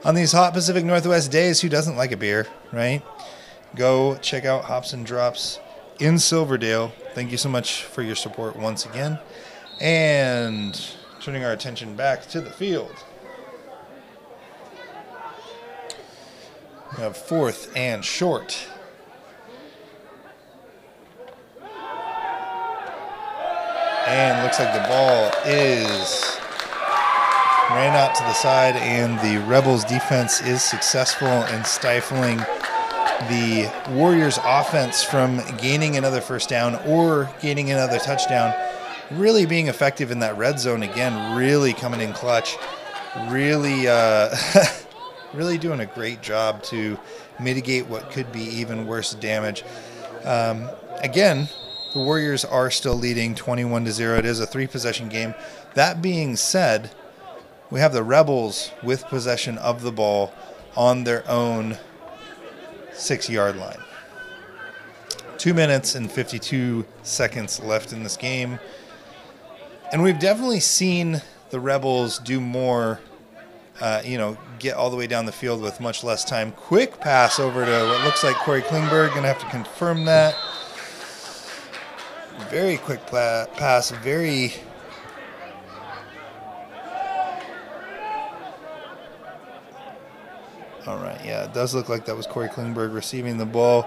On these hot Pacific Northwest days, who doesn't like a beer, right? Go check out Hops and Drops in Silverdale. Thank you so much for your support once again. And turning our attention back to the field. We have 4th and short. And looks like the ball is ran out to the side, and the Rebels defense is successful in stifling the Warriors offense from gaining another first down or gaining another touchdown. Really being effective in that red zone again, really coming in clutch, really really doing a great job to mitigate what could be even worse damage. Again, the Warriors are still leading 21-0. It is a 3-possession game. That being said, we have the Rebels with possession of the ball on their own 6-yard line. 2 minutes and 52 seconds left in this game. And we've definitely seen the Rebels do more, get all the way down the field with much less time. Quick pass over to what looks like Corey Klingberg. Going to have to confirm that. Very quick pass. Very... All right, yeah, it does look like that was Corey Klingberg receiving the ball.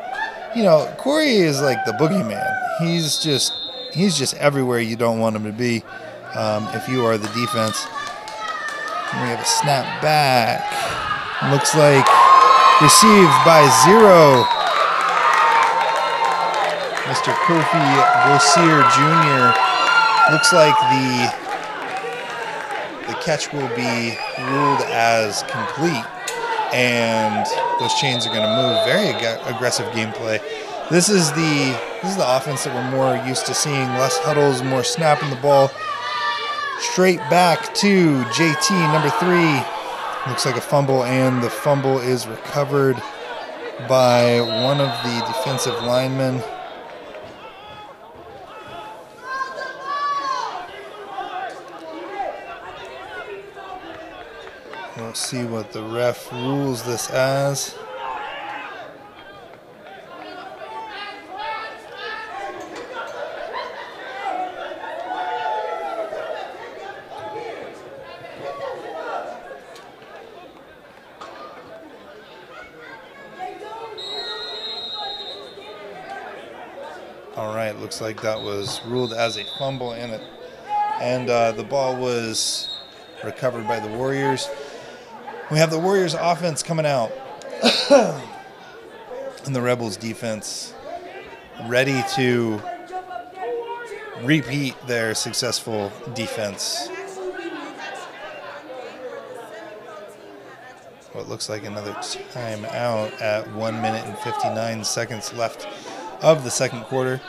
You know, Corey is like the boogeyman. He's just everywhere you don't want him to be if you are the defense. And we have a snap back. Looks like received by 0. Mr. Kofi Bossier Jr. Looks like the catch will be ruled as complete, and those chains are going to move. Very aggressive gameplay. This is the offense that we're more used to seeing. Less huddles, more snapping the ball. Straight back to JT, number 3. Looks like a fumble, and the fumble is recovered by one of the defensive linemen. We'll see what the ref rules this as. All right, looks like that was ruled as a fumble, and the ball was recovered by the Warriors. We have the Warriors offense coming out and the Rebels defense ready to repeat their successful defense. What looks like another timeout at 1 minute and 59 seconds left of the second quarter.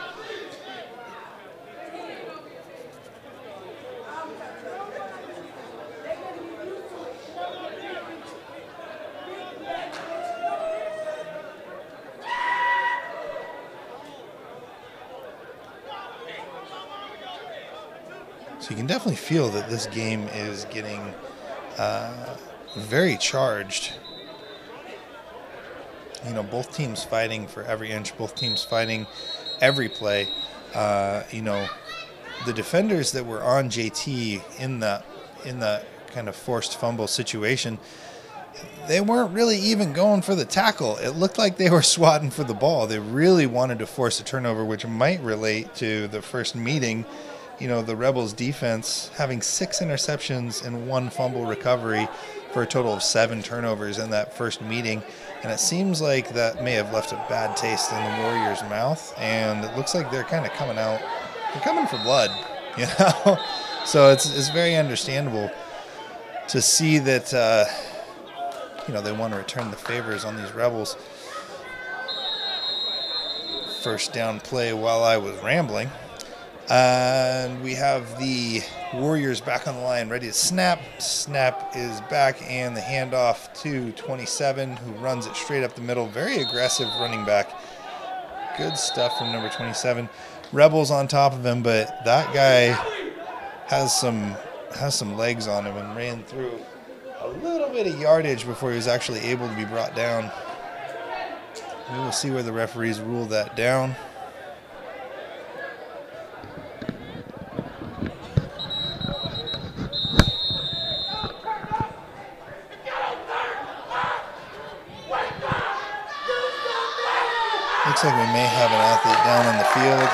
So you can definitely feel that this game is getting very charged. You know, both teams fighting for every inch, both teams fighting every play. You know, the defenders that were on JT in that kind of forced fumble situation, they weren't really even going for the tackle. It looked like they were swatting for the ball. They really wanted to force a turnover, which might relate to the first meeting. You know, the Rebels defense having 6 interceptions and 1 fumble recovery for a total of 7 turnovers in that first meeting. And it seems like that may have left a bad taste in the Warriors' mouth. And it looks like they're kind of coming out. They're coming for blood, you know? So it's very understandable to see that, you know, they want to return the favors on these Rebels. First down play while I was rambling. And we have the Warriors back on the line, ready to snap. Snap is back, and the handoff to 27, who runs it straight up the middle. Very aggressive running back. Good stuff from number 27. Rebels on top of him, but that guy has some legs on him and ran through a little bit of yardage before he was actually able to be brought down. We will see where the referees rule that down. Looks like we may have an athlete down on the field.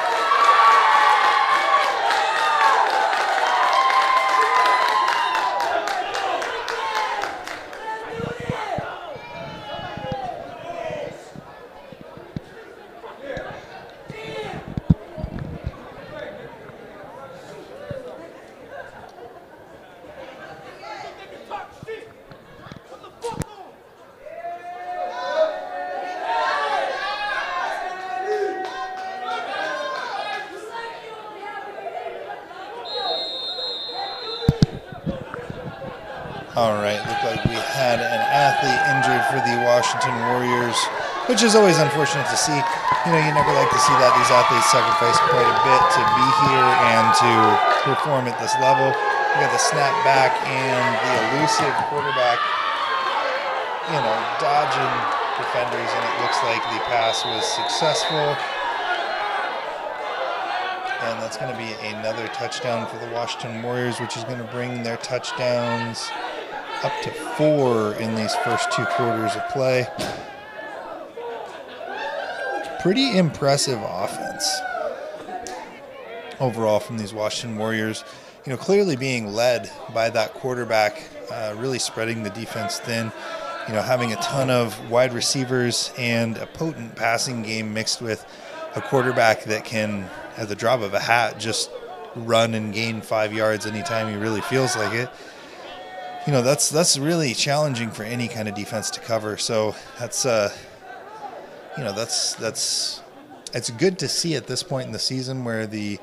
All right, looked like we had an athlete injured for the Washington Warriors, which is always unfortunate to see. You know, you never like to see that. These athletes sacrifice quite a bit to be here and to perform at this level. We got the snap back and the elusive quarterback, you know, dodging defenders, and it looks like the pass was successful. And that's going to be another touchdown for the Washington Warriors, which is going to bring their touchdowns up to 4 in these first 2 quarters of play. Pretty impressive offense overall from these Washington Warriors. You know, clearly being led by that quarterback, really spreading the defense thin. You know, having a ton of wide receivers and a potent passing game mixed with a quarterback that can, at the drop of a hat, just run and gain 5 yards anytime he really feels like it. You know, that's really challenging for any kind of defense to cover. So that's you know, it's good to see at this point in the season where the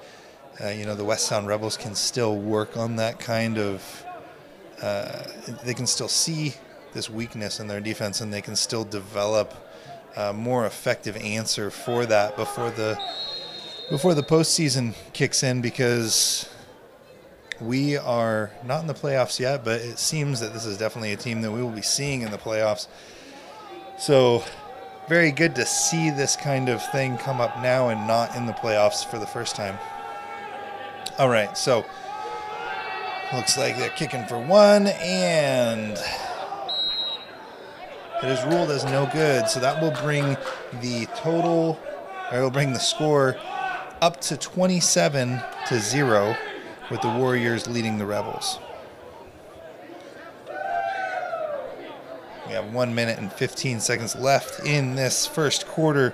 you know, the West Sound Rebels can still work on that kind of they can still see this weakness in their defense, and they can still develop a more effective answer for that before the postseason kicks in, because we are not in the playoffs yet, but it seems that this is definitely a team that we will be seeing in the playoffs. So very good to see this kind of thing come up now and not in the playoffs for the first time. All right, so looks like they're kicking for 1, and it is ruled as no good. So that will bring the total, or it will bring the score up to 27-0, with the Warriors leading the Rebels. We have 1 minute and 15 seconds left in this first quarter.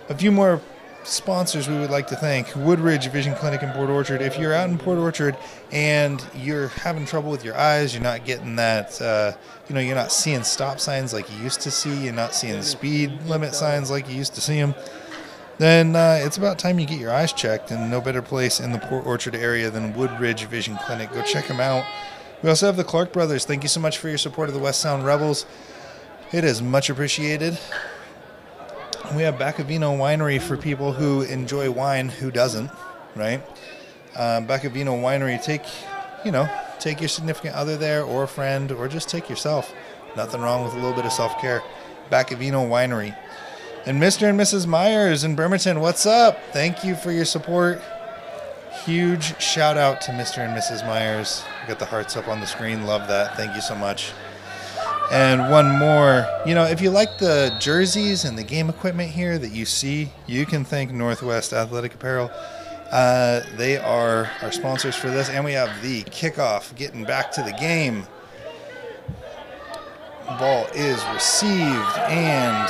A few more sponsors we would like to thank. Woodridge Vision Clinic in Port Orchard. If you're out in Port Orchard and you're having trouble with your eyes, you're not getting that, you know, you're not seeing stop signs like you used to see, you're not seeing speed limit signs like you used to see them, then it's about time you get your eyes checked, and no better place in the Port Orchard area than Woodridge Vision Clinic. Go check them out. We also have the Clark brothers. Thank you so much for your support of the West Sound Rebels. It is much appreciated. We have Bacavino Winery for people who enjoy wine, who doesn't, right? Bacavino Winery, take your significant other there, or a friend, or just take yourself. Nothing wrong with a little bit of self-care. Bacavino Winery. And Mr. and Mrs. Myers in Bremerton, what's up? Thank you for your support. Huge shout out to Mr. and Mrs. Myers. Got the hearts up on the screen. Love that. Thank you so much. And one more. You know, if you like the jerseys and the game equipment here that you see, you can thank Northwest Athletic Apparel. They are our sponsors for this. And we have the Kickoff getting back to the game. Ball is received, and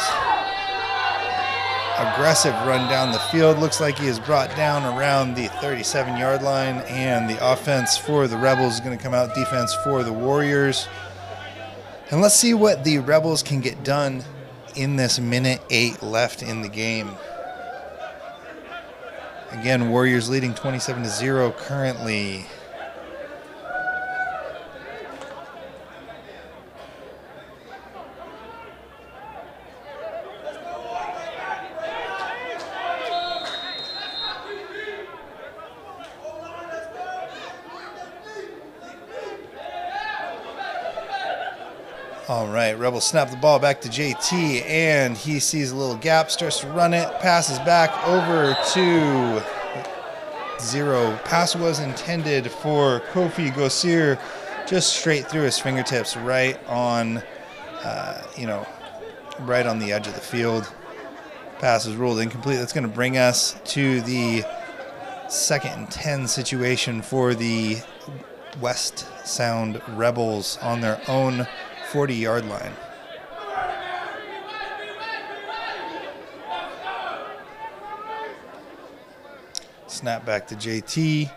aggressive run down the field. Looks like he is brought down around the 37-yard line, and the offense for the Rebels is going to come out, defense for the Warriors. And let's see what the Rebels can get done in this minute 8 left in the game. Again, Warriors leading 27-0 currently. All right, Rebels snap the ball back to JT, and he sees a little gap, starts to run it, passes back over to Zero. Pass was intended for Kofi Gosir, just straight through his fingertips, right on, right on the edge of the field. Pass is ruled incomplete. That's going to bring us to the 2nd and 10 situation for the West Sound Rebels on their own 40-yard line. Snap back to JT.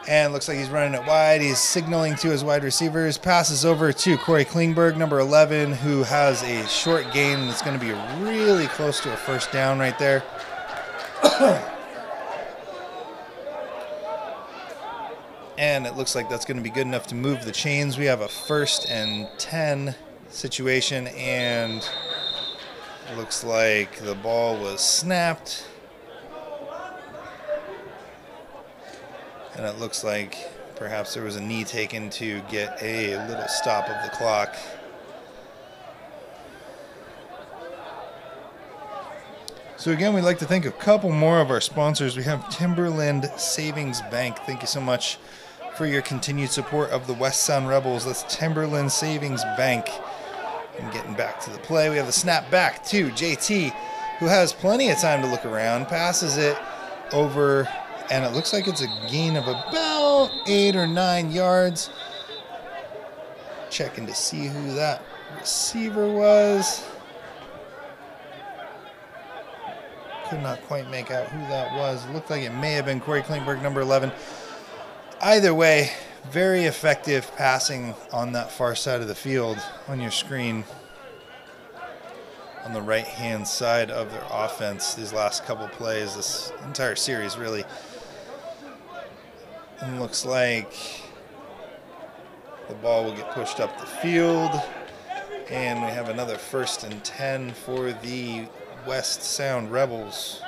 And looks like he's running it wide. He's signaling to his wide receivers. Passes over to Corey Klingberg, number 11, who has a short gain. That's going to be really close to a first down right there. And it looks like that's going to be good enough to move the chains. We have a 1st and 10 situation, and it looks like the ball was snapped. And it looks like perhaps there was a knee taken to get a little stop of the clock. So again, we'd like to thank a couple more of our sponsors. We have Timberland Savings Bank. Thank you so much for your continued support of the West Sound Rebels. That's Timberland Savings Bank. And getting back to the play, we have the snap back to JT, who has plenty of time to look around, passes it over, and it looks like it's a gain of about 8 or 9 yards. Checking to see who that receiver was. Could not quite make out who that was. It looked like it may have been Corey Klingberg, number 11. Either way, very effective passing on that far side of the field on your screen. On the right-hand side of their offense, these last couple plays, this entire series really. And looks like the ball will get pushed up the field. And we have another 1st and 10 for the West Sound Rebels.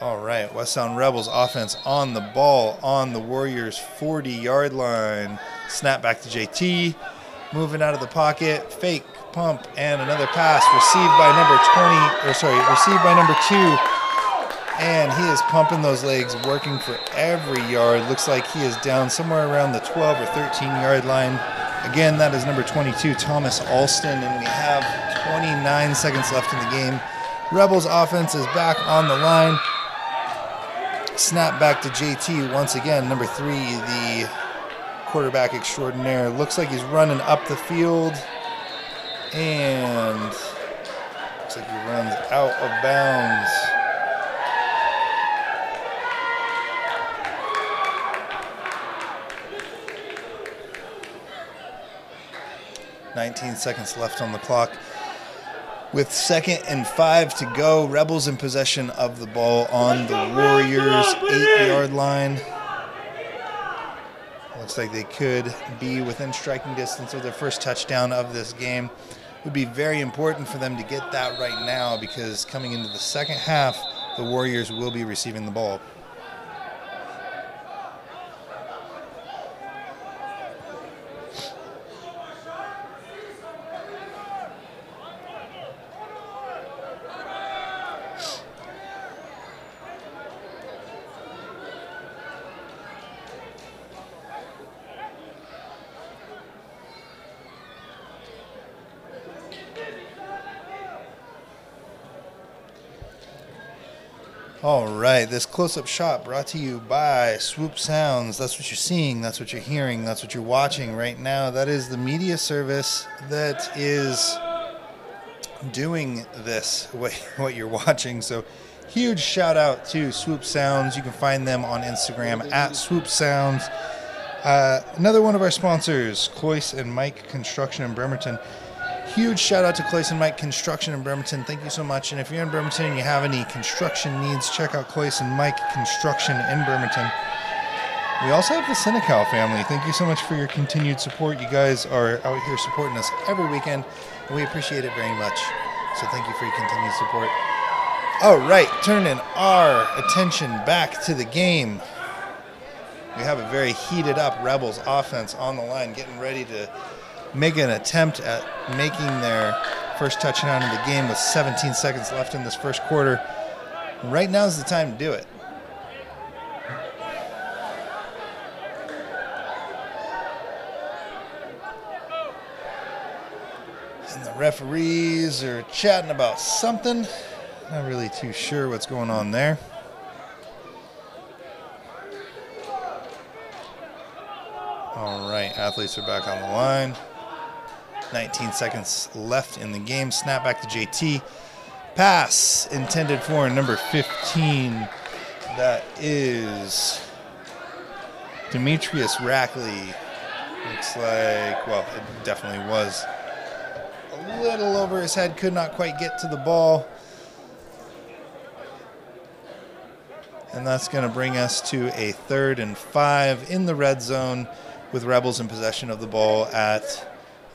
All right, West Sound Rebels offense on the ball on the Warriors' 40-yard line. Snap back to JT, moving out of the pocket, fake pump, and another pass received by number 2. And he is pumping those legs, working for every yard. Looks like he is down somewhere around the 12 or 13-yard line. Again, that is number 22, Thomas Alston, and we have 29 seconds left in the game. Rebels offense is back on the line. Snap back to JT once again, number 3, the quarterback extraordinaire. Looks like he's running up the field, and looks like he runs out of bounds. "19 seconds left on the clock. With 2nd and 5 to go, Rebels in possession of the ball on the Warriors' 8-yard line. Looks like they could be within striking distance of their first touchdown of this game. It would be very important for them to get that right now, because coming into the second half, the Warriors will be receiving the ball. All right, this close-up shot brought to you by Swoop Sounds. That's what you're seeing, that's what you're hearing, that's what you're watching right now. That is the media service that is doing this, what you're watching. So huge shout out to Swoop Sounds. You can find them on Instagram at Swoop Sounds. Another one of our sponsors, Cloyce and Mike Construction in Bremerton. Huge shout out to Cloyce and Mike Construction in Bremerton. Thank you so much. And if you're in Bremerton and you have any construction needs, check out Cloyce and Mike Construction in Bremerton. We also have the Senecal family. Thank you so much for your continued support. You guys are out here supporting us every weekend, and we appreciate it very much. So thank you for your continued support. All right, turning our attention back to the game. We have a very heated up Rebels offense on the line, getting ready to make an attempt at making their first touchdown of the game with 17 seconds left in this first quarter. Right now is the time to do it. And the referees are chatting about something. Not really too sure what's going on there. All right, athletes are back on the line. 19 seconds left in the game. Snap back to JT. Pass intended for number 15. That is Demetrius Rackley. Looks like, well, it definitely was a little over his head. Could not quite get to the ball. And that's going to bring us to a 3rd and 5 in the red zone with Rebels in possession of the ball at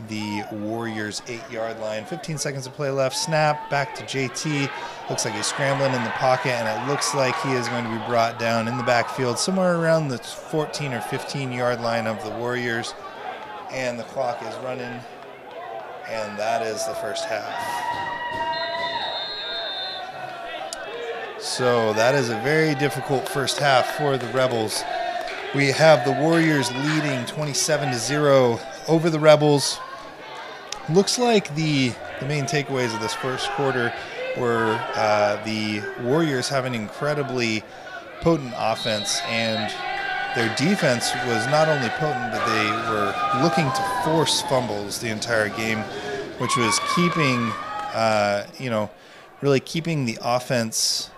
the Warriors' 8-yard line. 15 seconds of play left. Snap back to JT. Looks like he's scrambling in the pocket, and it looks like he is going to be brought down in the backfield somewhere around the 14 or 15-yard line of the Warriors. And the clock is running, and that is the first half. So that is a very difficult first half for the Rebels. We have the Warriors leading 27-0 over the Rebels. Looks like the main takeaways of this first quarter were the Warriors have an incredibly potent offense, and their defense was not only potent, but they were looking to force fumbles the entire game, which was keeping, really keeping the offense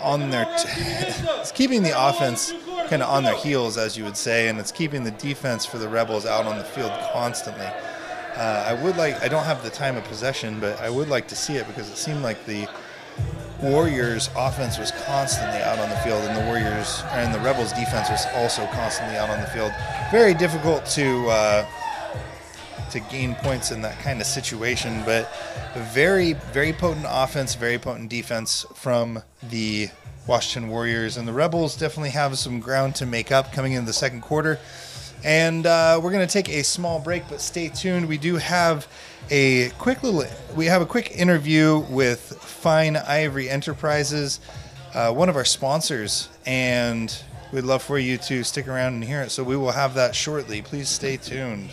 on their it's keeping the offense kind of on their heels, as you would say, and it's keeping the defense for the Rebels out on the field constantly. I don't have the time of possession, but I would like to see it because it seemed like the Warriors offense was constantly out on the field, and the Rebels defense was also constantly out on the field. Very difficult to gain points in that kind of situation, but a very, very potent offense, very potent defense from the Washington Warriors, and the Rebels definitely have some ground to make up coming into the second quarter. And we're going to take a small break, but stay tuned. We do have a quick interview with Fine Ivory Enterprises, one of our sponsors, and we'd love for you to stick around and hear it. So we will have that shortly. Please stay tuned.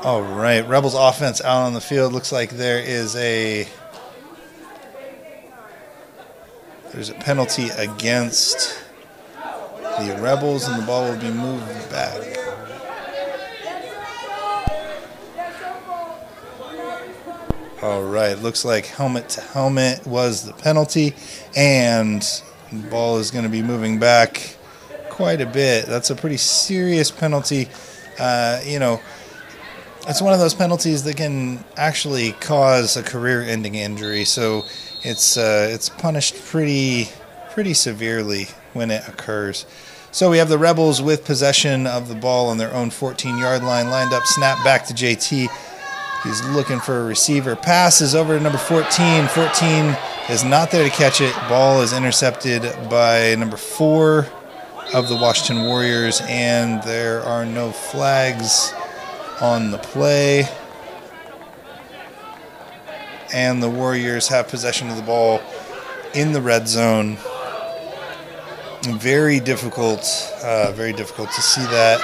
All right, Rebels offense out on the field. Looks like there's a penalty against the Rebels, and the ball will be moved back. All right, looks like helmet to helmet was the penalty, and the ball is going to be moving back quite a bit. That's a pretty serious penalty. It's one of those penalties that can actually cause a career-ending injury, so it's punished pretty severely when it occurs. So we have the Rebels with possession of the ball on their own 14-yard line, lined up, snap back to JT. He's looking for a receiver. Passes over to number 14. 14 is not there to catch it. Ball is intercepted by number 4 of the Washington Warriors, and there are no flags on the play. And the Warriors have possession of the ball in the red zone. Very difficult to see that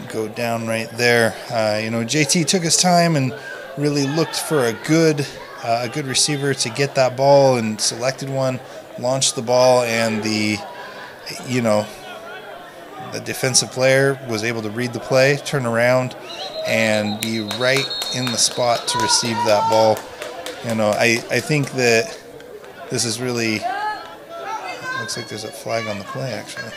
go down right there. JT took his time and really looked for a good receiver to get that ball, and selected one, launched the ball, and the defensive player was able to read the play, turn around, and be right in the spot to receive that ball. I think that this is really, looks like there's a flag on the play, actually.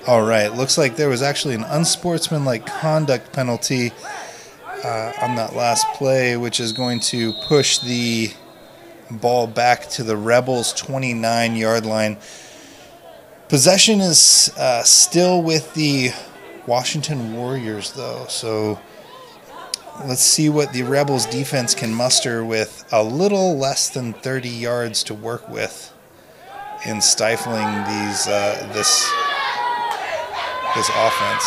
All right, looks like there was actually an unsportsmanlike conduct penalty on that last play, which is going to push the ball back to the Rebels' 29-yard line. Possession is still with the Washington Warriors, though, so let's see what the Rebels' defense can muster with a little less than 30 yards to work with in stifling this offense.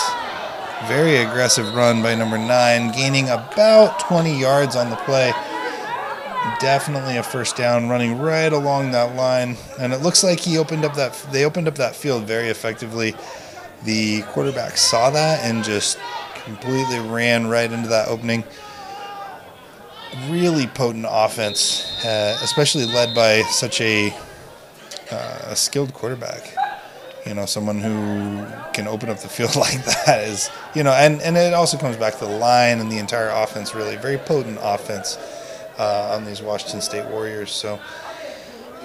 Very aggressive run by number 9, gaining about 20 yards on the play. Definitely a first down, running right along that line, and it looks like they opened up that field very effectively. The quarterback saw that and just completely ran right into that opening. Really potent offense, especially led by such a skilled quarterback. Someone who can open up the field like that is, and it also comes back to the line and the entire offense, really. Very potent offense on these Washington State Warriors. So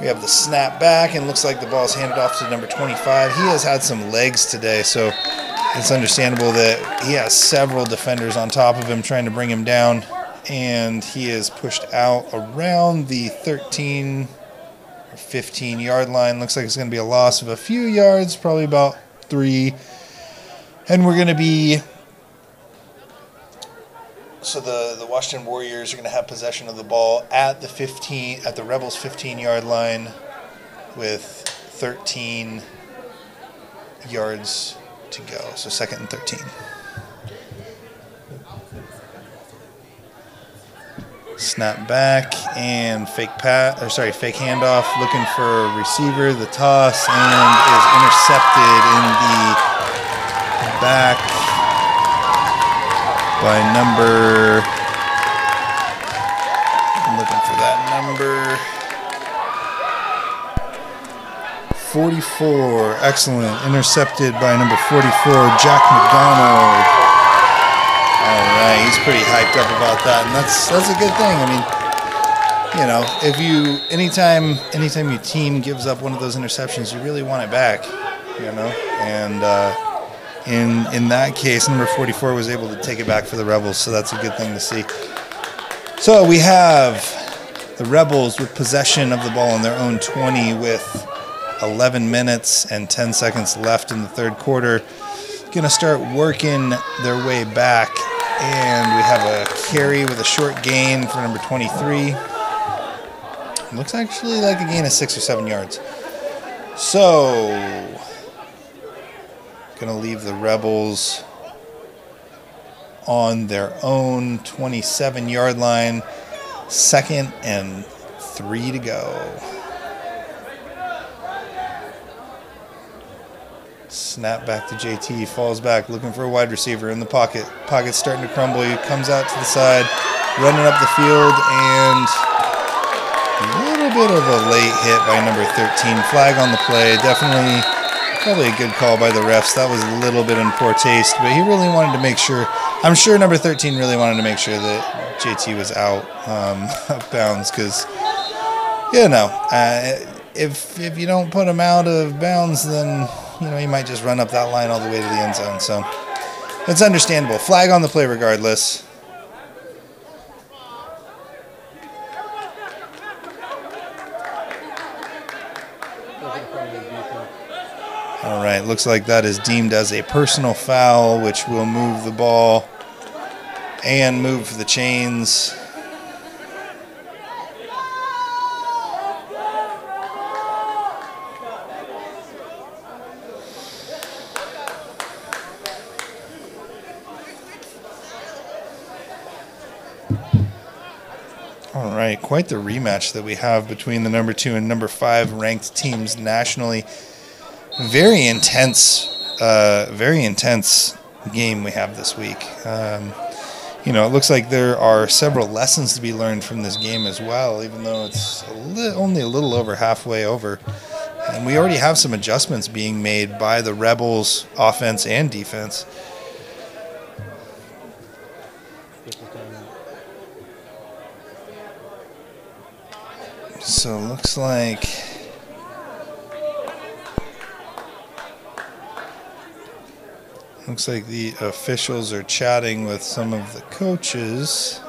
we have the snap back, and looks like the ball is handed off to number 25. He has had some legs today, so it's understandable that he has several defenders on top of him trying to bring him down, and he is pushed out around the 13 or 15-yard line. Looks like it's going to be a loss of a few yards, probably about 3. And we're going to be, so the Washington Warriors are going to have possession of the ball at the Rebels' 15-yard line with 13 yards to go. So 2nd and 13. Snap back and fake handoff, looking for a receiver. The toss and is intercepted in the back by number. I'm looking for that number. 44. Excellent. Intercepted by number 44, Jack McDonald. All right, he's pretty hyped up about that, and that's a good thing. If anytime your team gives up one of those interceptions, you really want it back, And in that case, number 44 was able to take it back for the Rebels, so that's a good thing to see. So we have the Rebels with possession of the ball on their own 20 with 11 minutes and 10 seconds left in the third quarter. Going to start working their way back And we have a carry with a short gain for number 23. Looks actually like a gain of 6 or 7 yards. So, gonna leave the Rebels on their own 27-yard line. 2nd and 3 to go. Snap back to JT, falls back, looking for a wide receiver in the pocket. Pocket's starting to crumble. He comes out to the side, running up the field, and a little bit of a late hit by number 13. Flag on the play. Definitely, probably a good call by the refs. That was a little bit in poor taste, but he really wanted to make sure. I'm sure number 13 really wanted to make sure that JT was out of bounds because, you know, if you don't put him out of bounds, then he might just run up that line all the way to the end zone. So it's understandable. Flag on the play regardless. All right, looks like that is deemed as a personal foul, which will move the ball and move the chains. All right, quite the rematch that we have between the number 2 and number 5 ranked teams nationally. Very intense game we have this week. It looks like there are several lessons to be learned from this game as well, even though it's only a little over halfway over. And we already have some adjustments being made by the Rebels offense and defense. So looks like the officials are chatting with some of the coaches.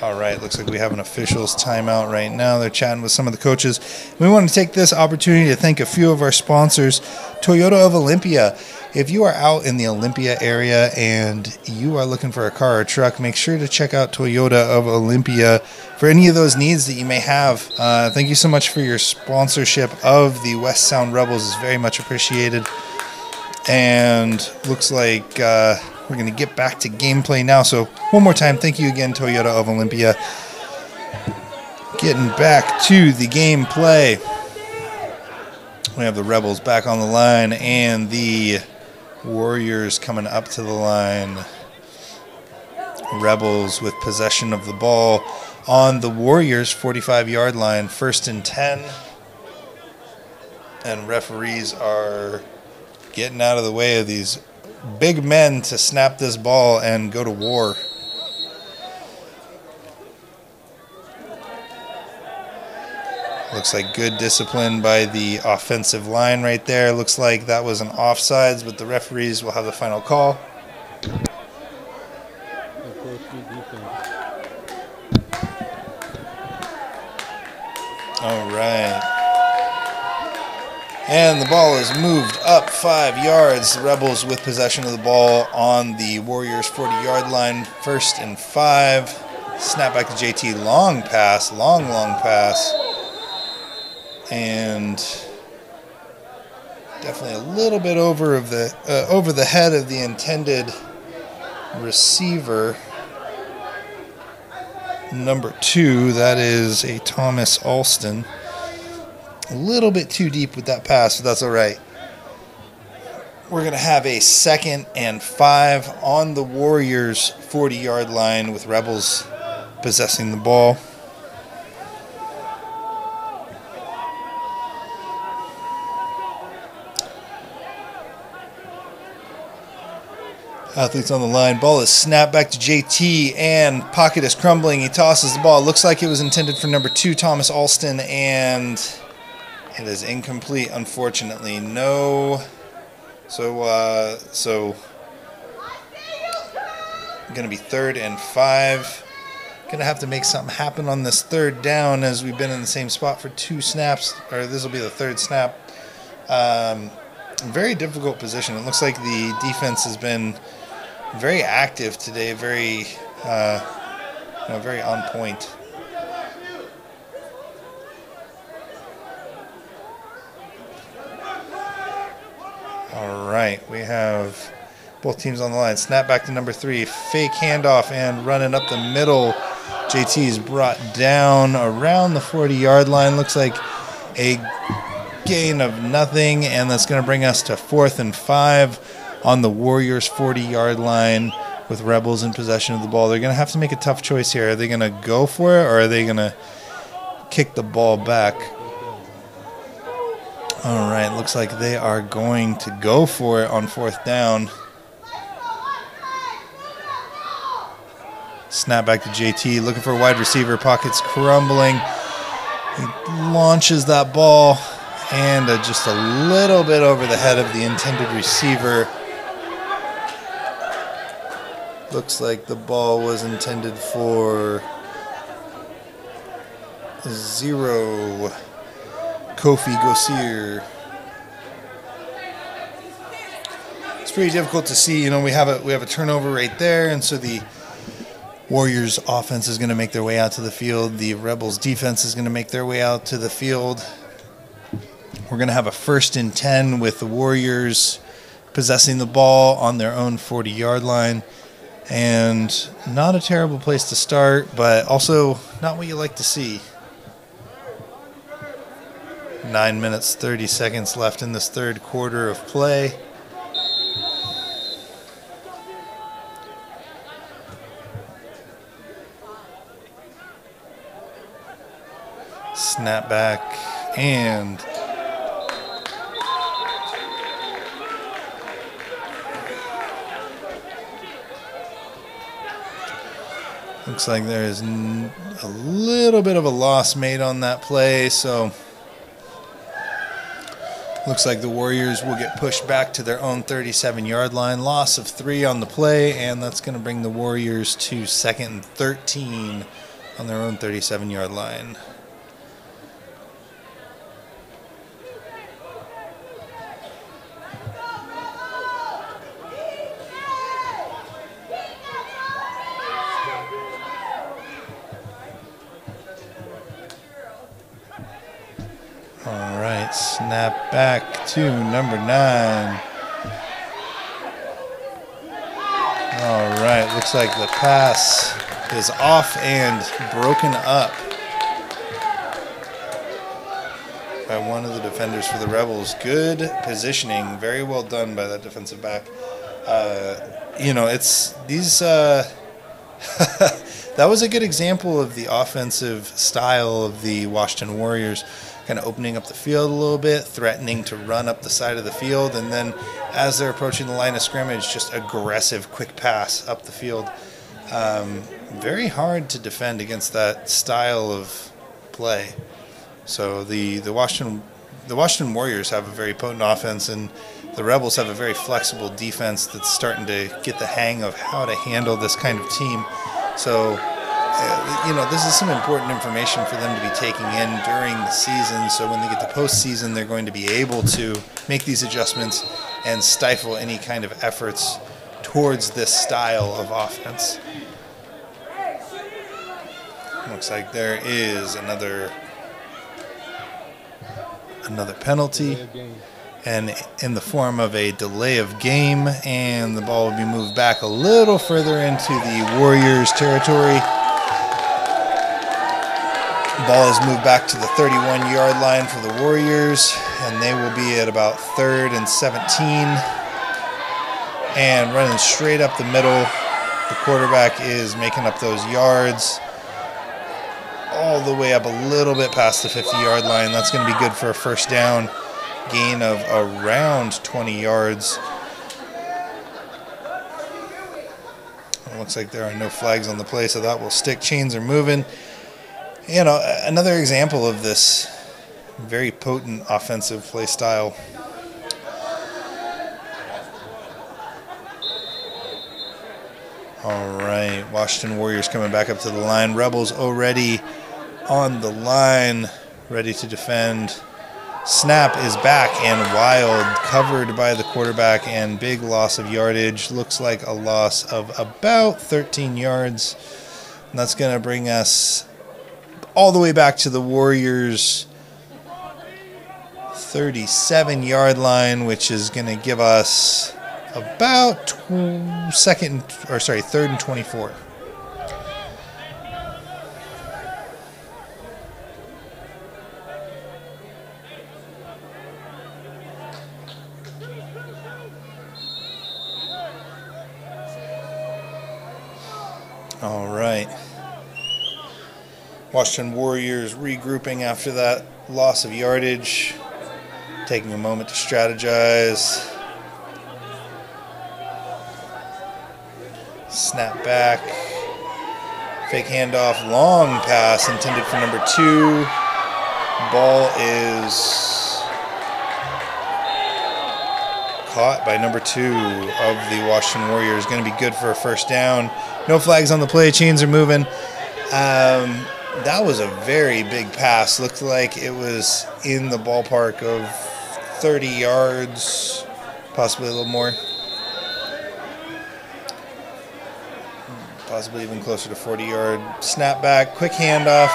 All right, looks like we have an officials timeout right now. They're chatting with some of the coaches. We want to take this opportunity to thank a few of our sponsors. Toyota of Olympia. If you are out in the Olympia area and you are looking for a car or truck, make sure to check out Toyota of Olympia for any of those needs that you may have. Thank you so much for your sponsorship of the West Sound Rebels. It's very much appreciated. And looks like we're going to get back to gameplay now. So one more time, thank you again, Toyota of Olympia. Getting back to the gameplay. We have the Rebels back on the line and the Warriors coming up to the line. Rebels with possession of the ball on the Warriors' 45-yard line, 1st and 10. And referees are getting out of the way of these big men to snap this ball and go to war. Looks like good discipline by the offensive line right there. Looks like that was an offsides, but the referees will have the final call. All right. And the ball is moved up 5 yards. The Rebels with possession of the ball on the Warriors' 40-yard line, 1st and 5. Snap back to JT. Long pass, long pass. And definitely a little bit over the head of the intended receiver. Number 2, that is a Thomas Alston. A little bit too deep with that pass, but that's all right. We're going to have a 2nd and 5 on the Warriors' 40-yard line with Rebels possessing the ball. Athletes on the line. Ball is snapped back to JT, and pocket is crumbling. He tosses the ball. Looks like it was intended for number 2, Thomas Alston, and it is incomplete, unfortunately. No. So going to be 3rd and 5. Gonna have to make something happen on this third down, as we've been in the same spot for 2 snaps, or this will be the 3rd snap. Very difficult position. It looks like the defense has been very active today, very very on point. All right, we have both teams on the line. Snap back to number 3. Fake handoff and running up the middle. JT is brought down around the 40-yard line. Looks like a gain of nothing, and that's going to bring us to 4th and 5 on the Warriors' 40-yard line with Rebels in possession of the ball. They're going to have to make a tough choice here. Are they going to go for it, or are they going to kick the ball back? All right, looks like they are going to go for it on 4th down. Snap back to JT, looking for a wide receiver. Pockets crumbling. He launches that ball, and just a little bit over the head of the intended receiver. Looks like the ball was intended for 0. Kofi Gosir. It's pretty difficult to see. We have a turnover right there, and so the Warriors offense is going to make their way out to the field. The Rebels defense is going to make their way out to the field. We're going to have a 1st and 10 with the Warriors possessing the ball on their own 40-yard line. And not a terrible place to start, but also not what you like to see. 9 minutes, 30 seconds left in this 3rd quarter of play. Snap back, and looks like there is a little bit of a loss made on that play, so looks like the Warriors will get pushed back to their own 37-yard line. Loss of 3 on the play, and that's going to bring the Warriors to 2nd and 13 on their own 37-yard line. All right, snap back to number 9. All right, looks like the pass is off and broken up by one of the defenders for the Rebels. Good positioning, very well done by that defensive back. It's these. That was a good example of the offensive style of the Washington Warriors. Kind of opening up the field a little bit, threatening to run up the side of the field, and then as they're approaching the line of scrimmage, just aggressive, quick pass up the field. Very hard to defend against that style of play. So the Washington Warriors have a very potent offense, and the Rebels have a very flexible defense that's starting to get the hang of how to handle this kind of team. So this is some important information for them to be taking in during the season, so when they get to postseason, they're going to be able to make these adjustments and stifle any kind of efforts towards this style of offense. Looks like there is another penalty, and in the form of a delay of game, and the ball will be moved back a little further into the Warriors' territory. Ball is moved back to the 31-yard line for the Warriors, and they will be at about 3rd and 17. And running straight up the middle, the quarterback is making up those yards all the way up a little bit past the 50-yard line. That's going to be good for a 1st down, gain of around 20 yards. It looks like there are no flags on the play, so that will stick. Chains are moving. Another example of this very potent offensive play style. All right, Washington Warriors coming back up to the line. Rebels already on the line, ready to defend. Snap is back and wild, covered by the quarterback, and big loss of yardage. Looks like a loss of about 13 yards. And that's going to bring us all the way back to the Warriors' 37-yard line, which is going to give us about third and 24. All right. Washington Warriors regrouping after that loss of yardage, taking a moment to strategize. Snap back. Fake handoff. Long pass intended for number 2. Ball is caught by number 2 of the Washington Warriors. Going to be good for a first down. No flags on the play. Chains are moving. That was a very big pass. Looked like it was in the ballpark of 30 yards, possibly a little more. Possibly even closer to 40-yard. Snap back, quick handoff.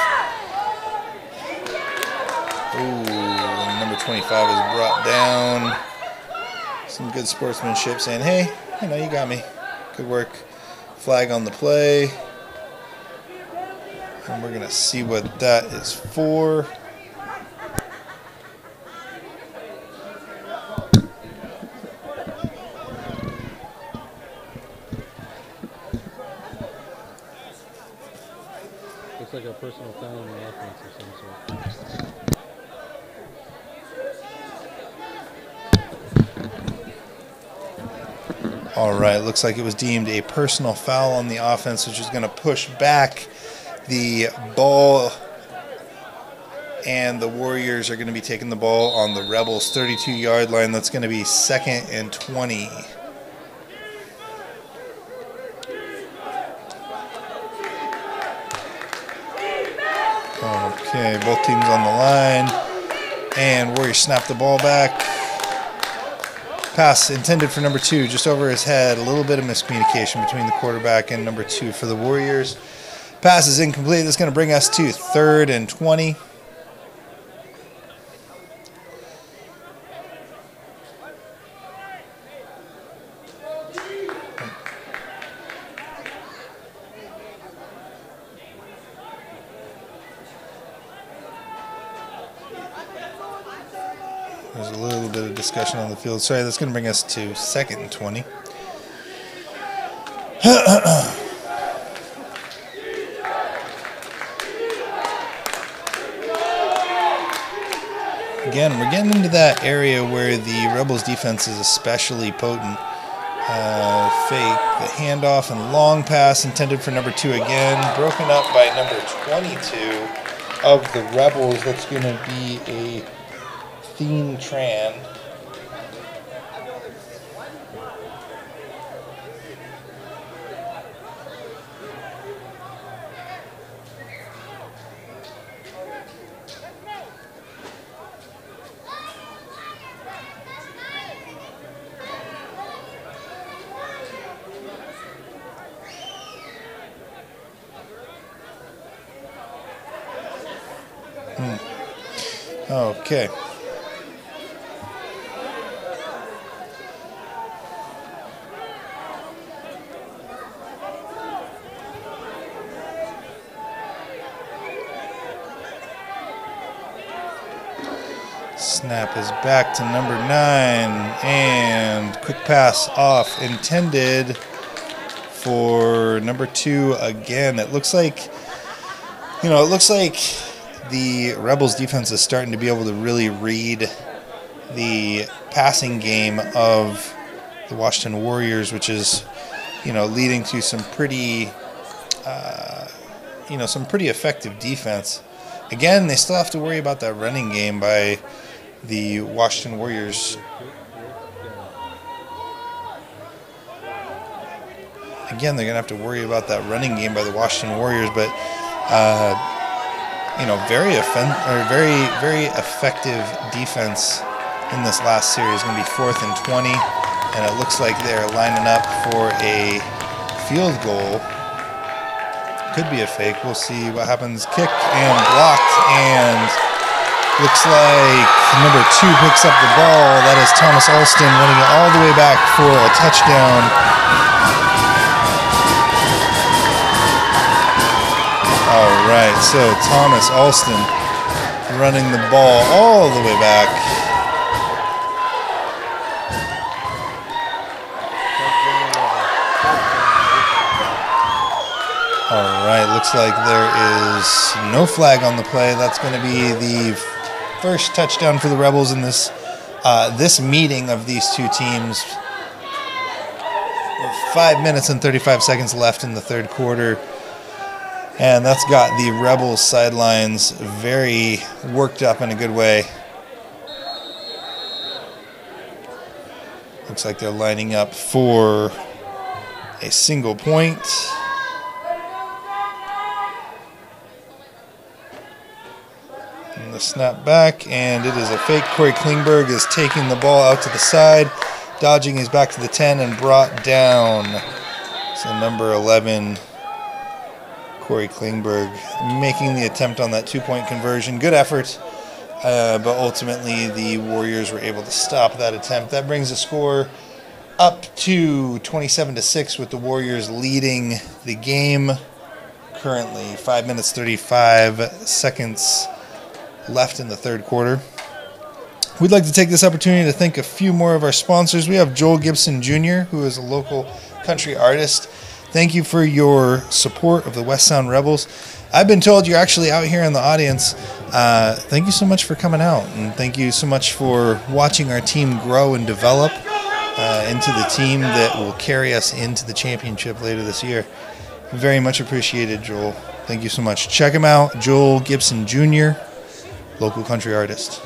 Ooh, number 25 is brought down. Some good sportsmanship saying, hey, you got me. Good work. Flag on the play. And we're going to see what that is for. Looks like a personal foul on the offense of some sort. All right, looks like it was deemed a personal foul on the offense, which is going to push back the ball, and the Warriors are going to be taking the ball on the Rebels' 32-yard line. That's going to be 2nd and 20. Okay, both teams on the line, and Warriors snap the ball back. Pass intended for number 2, just over his head. A little bit of miscommunication between the quarterback and number 2 for the Warriors. Pass is incomplete. That's going to bring us to 3rd and 20. There's a little bit of discussion on the field. Sorry, that's going to bring us to 2nd and 20. Again, we're getting into that area where the Rebels defense is especially potent. Fake, the handoff and long pass intended for number 2 again. Broken up by number 22 of the Rebels. That's going to be a Theme Tran. Okay. Snap is back to number 9, and quick pass off intended for number 2 again. It looks like, the Rebels defense is starting to be able to really read the passing game of the Washington Warriors, which is, leading to some pretty effective defense. Again, they still have to worry about that running game by the Washington Warriors. again, they're going to have to worry about that running game by the Washington Warriors, but you know, very effective defense in this last series. Going to be 4th and 20, and it looks like they're lining up for a field goal. Could be a fake. We'll see what happens. Kick and blocked, and looks like number 2 picks up the ball. That is Thomas Alston running it all the way back for a touchdown. All right, so Thomas Alston running the ball all the way back. All right, looks like there is no flag on the play. That's going to be the first touchdown for the Rebels in this this meeting of these two teams. 5 minutes and 35 seconds left in the third quarter. And that's got the Rebels sidelines very worked up in a good way. Looks like they're lining up for a single point. And the snap back, and it is a fake. Corey Klingberg is taking the ball out to the side, dodging his back to the 10 and brought down. So number 11, Corey Klingberg, making the attempt on that 2-point conversion. Good effort, but ultimately the Warriors were able to stop that attempt. That brings the score up to 27-6 with the Warriors leading the game. Currently 5 minutes 35 seconds left in the third quarter. We'd like to take this opportunity to thank a few more of our sponsors. We have Joel Gibson Jr., who is a local country artist. Thank you for your support of the West Sound Rebels. I've been told you're actually out here in the audience. Thank you so much for coming out, and thank you so much for watching our team grow and develop into the team that will carry us into the championship later this year. Very much appreciated, Joel. Thank you so much. Check him out, Joel Gibson Jr., local country artist.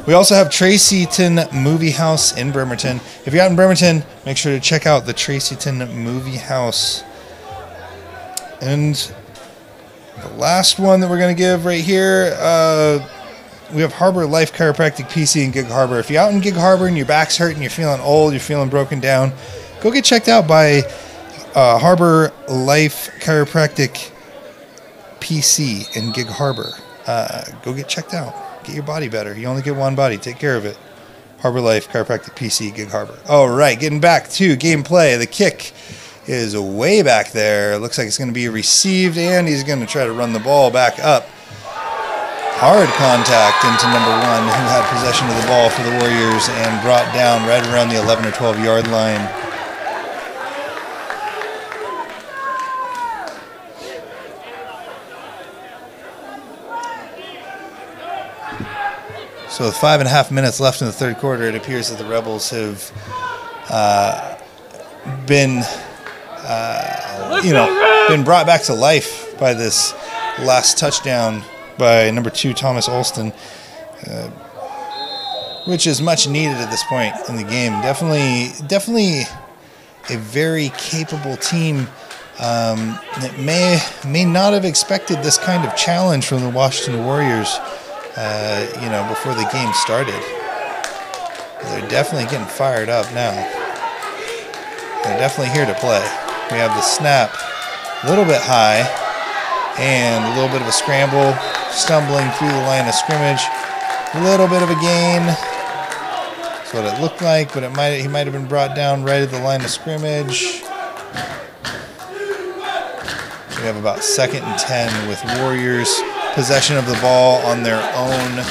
We also have Tracyton Movie House in Bremerton. If you're out in Bremerton, make sure to check out the Tracyton Movie House. And the last one that we're going to give right here, we have Harbor Life Chiropractic PC in Gig Harbor. If you're out in Gig Harbor and your back's hurting, you're feeling old, you're feeling broken down, go get checked out by Harbor Life Chiropractic PC in Gig Harbor. Go get checked out. Get your body better. You only get one body. Take care of it. Harbor Life Chiropractic PC, Gig Harbor. All right, getting back to gameplay. The kick is way back there. Looks like it's going to be received, and he's going to try to run the ball back up. Hard contact into number 1, who had possession of the ball for the Warriors and brought down right around the 11 or 12 yard line. So with 5.5 minutes left in the third quarter, it appears that the Rebels have been brought back to life by this last touchdown by number 2, Thomas Alston, which is much needed at this point in the game. Definitely a very capable team that may not have expected this kind of challenge from the Washington Warriors. Before the game started. They're definitely getting fired up now. They're definitely here to play. We have the snap a little bit high and a little bit of a scramble, stumbling through the line of scrimmage. A little bit of a gain. That's what it looked like, but he might have been brought down right at the line of scrimmage. We have about 2nd and 10 with Warriors possession of the ball on their own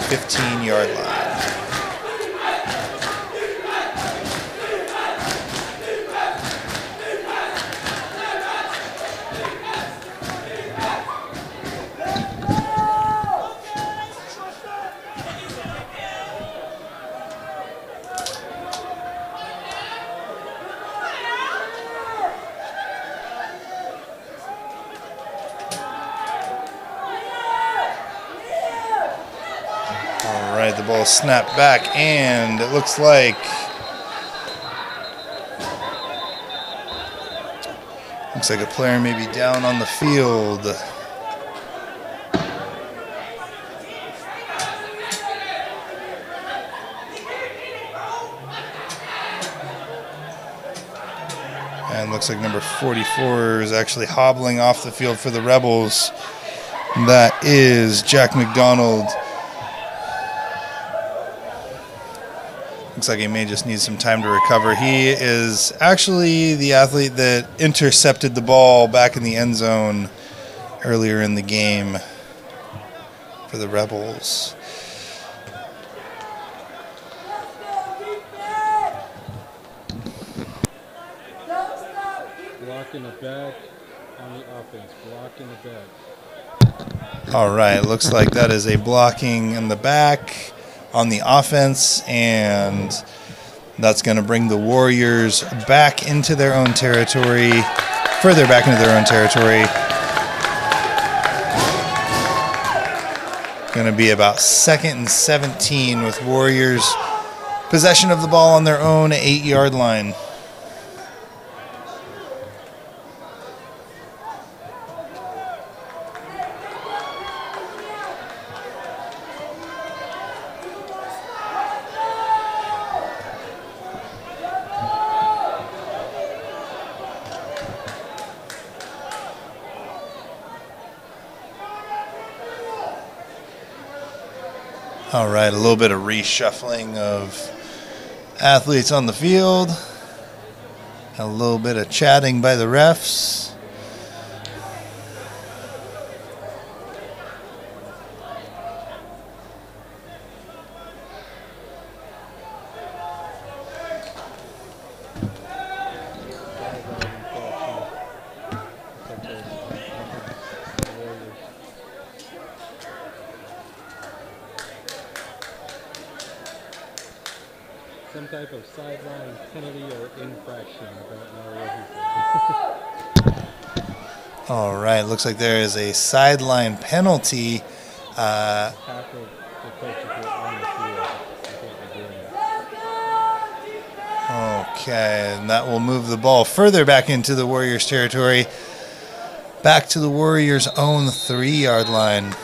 15-yard line. The ball snapped back, and it looks like Looks like a player may be down on the field. And looks like number 44 is actually hobbling off the field for the Rebels. That is Jack McDonald. Looks like he may just need some time to recover. He is actually the athlete that intercepted the ball back in the end zone earlier in the game for the Rebels. Block in the back on the offense. Block in the back. All right, looks like that is a blocking in the back on the offense, and that's going to bring the Warriors back into their own territory, further back into their own territory. Going to be about 2nd and 17 with Warriors possession of the ball on their own 8-yard line. All right, a little bit of reshuffling of athletes on the field. A little bit of chatting by the refs. Some type of sideline penalty or infraction. I don't know what he said. All right, looks like there is a sideline penalty. Half of the coaches were on the field. I think they're doing that. Okay, and that will move the ball further back into the Warriors' territory. Back to the Warriors' own 3-yard line.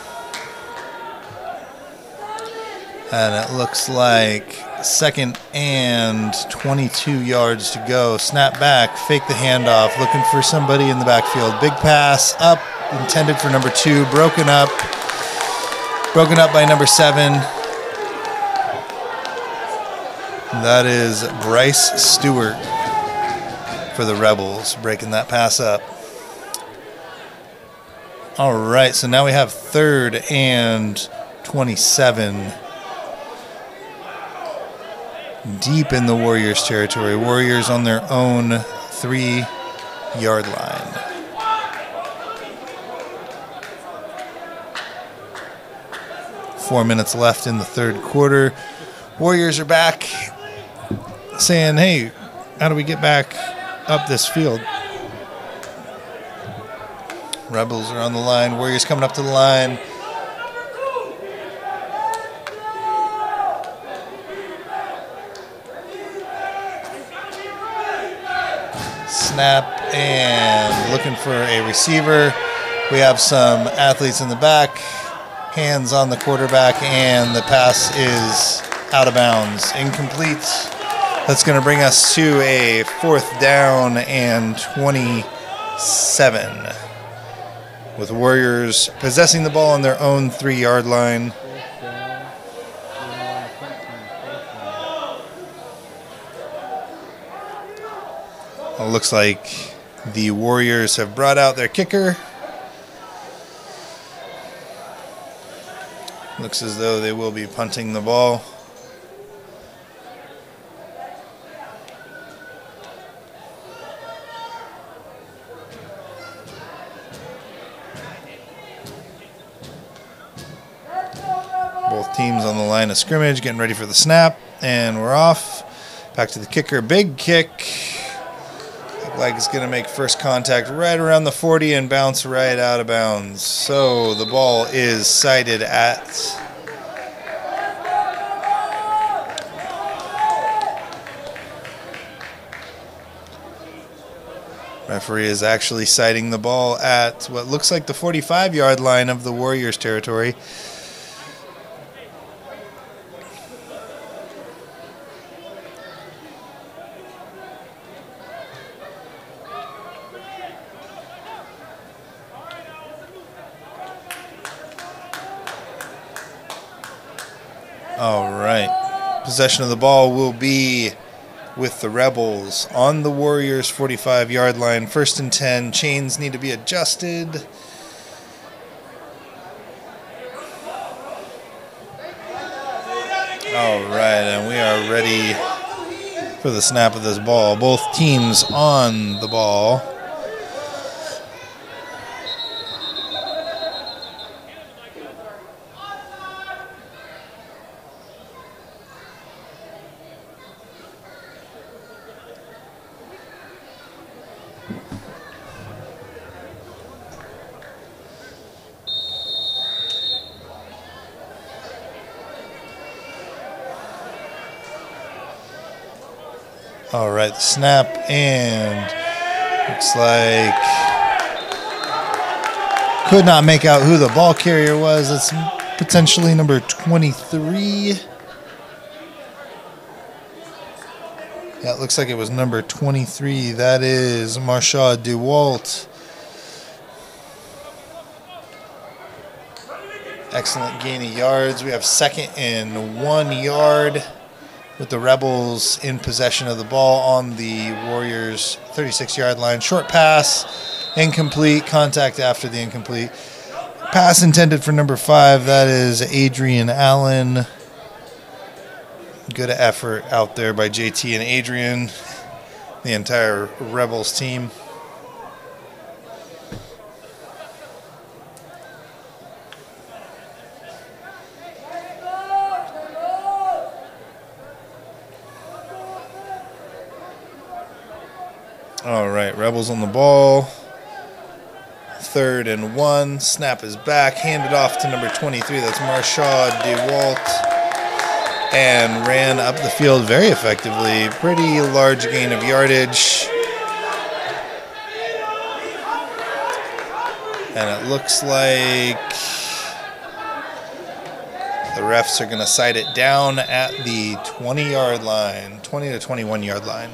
And it looks like 2nd and 22 yards to go. Snap back, fake the handoff, looking for somebody in the backfield. Big pass up, intended for number 2, broken up by number 7. That is Bryce Stewart for the Rebels, breaking that pass up. All right, so now we have 3rd and 27. Deep in the Warriors' territory. Warriors on their own 3-yard line. Four minutes left in the third quarter. Warriors are back saying, hey, how do we get back up this field? Rebels are on the line. Warriors coming up to the line. Snap and looking for a receiver. We have some athletes in the back. Hands on the quarterback, and the pass is out of bounds. Incomplete. That's going to bring us to a 4th down and 27. With Warriors possessing the ball on their own 3-yard line. It looks like the Warriors have brought out their kicker. Looks as though they will be punting the ball. Both teams on the line of scrimmage getting ready for the snap, and we're off. Back to the kicker, big kick. Look like it's going to make first contact right around the 40 and bounce right out of bounds. So the ball is sighted at Referee is actually sighting the ball at what looks like the 45-yard line of the Warriors territory. All right. Possession of the ball will be with the Rebels on the Warriors' 45-yard line. 1st and 10. Chains need to be adjusted. All right, and we are ready for the snap of this ball. Both teams on the ball. All right, snap, and looks like could not make out who the ball carrier was. It's potentially number 23. Yeah, it looks like it was number 23. That is Marshawn Dewalt. Excellent gain of yards. We have 2nd and 1 yard. With the Rebels in possession of the ball on the Warriors' 36-yard line. Short pass, incomplete, contact after the incomplete. Pass intended for number 5, that is Adrian Allen. Good effort out there by JT and Adrian, the entire Rebels team. All right, Rebels on the ball. 3rd and 1. Snap is back. Handed off to number 23. That's Marshawn Dewalt. And ran up the field very effectively. Pretty large gain of yardage. And it looks like the refs are going to sight it down at the 20-yard line. 20 to 21-yard line.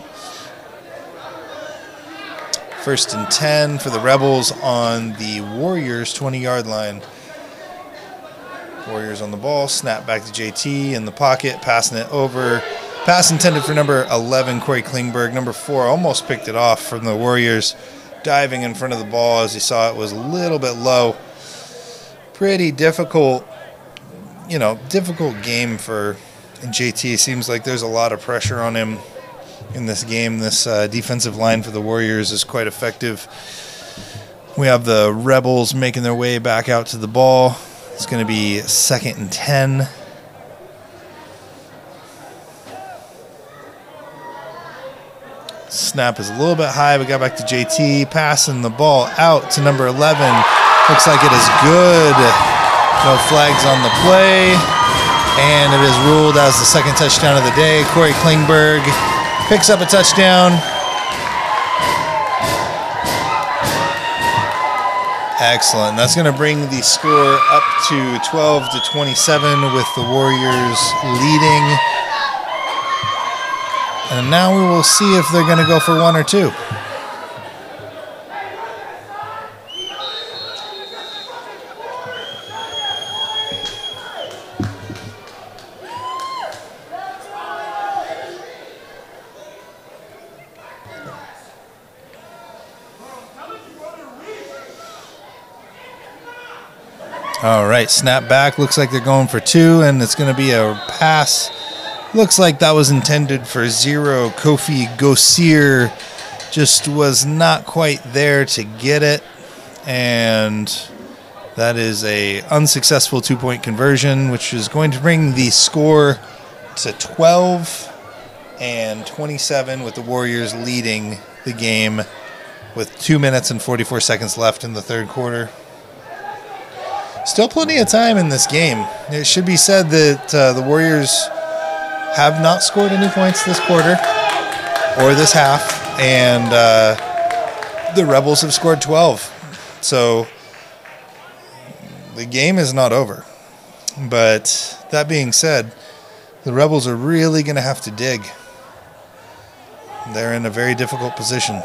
1st and 10 for the Rebels on the Warriors' 20-yard line. Warriors on the ball. Snap back to JT in the pocket. Passing it over. Pass intended for number 11, Corey Klingberg. Number 4 almost picked it off from the Warriors. Diving in front of the ball as he saw it was a little bit low. Pretty difficult, difficult game for JT. Seems like there's a lot of pressure on him in this game. This defensive line for the Warriors is quite effective. We have the Rebels making their way back out to the ball. It's going to be 2nd and 10. Snap is a little bit high. We got back to JT. Passing the ball out to number 11. Looks like it is good. No flags on the play. And it is ruled as the 2nd touchdown of the day. Corey Klingberg picks up a touchdown. Excellent. That's going to bring the score up to 12 to 27 with the Warriors leading. And now we will see if they're going to go for 1 or 2. All right, snap back. Looks like they're going for 2, and it's going to be a pass. Looks like that was intended for 0. Kofi Gosir just was not quite there to get it, and that is a unsuccessful 2-point conversion, which is going to bring the score to 12 and 27 with the Warriors leading the game with 2 minutes and 44 seconds left in the 3rd quarter. Still plenty of time in this game. It should be said that the Warriors have not scored any points this quarter or this half, and the Rebels have scored 12. So the game is not over. But that being said, the Rebels are really going to have to dig. They're in a very difficult position.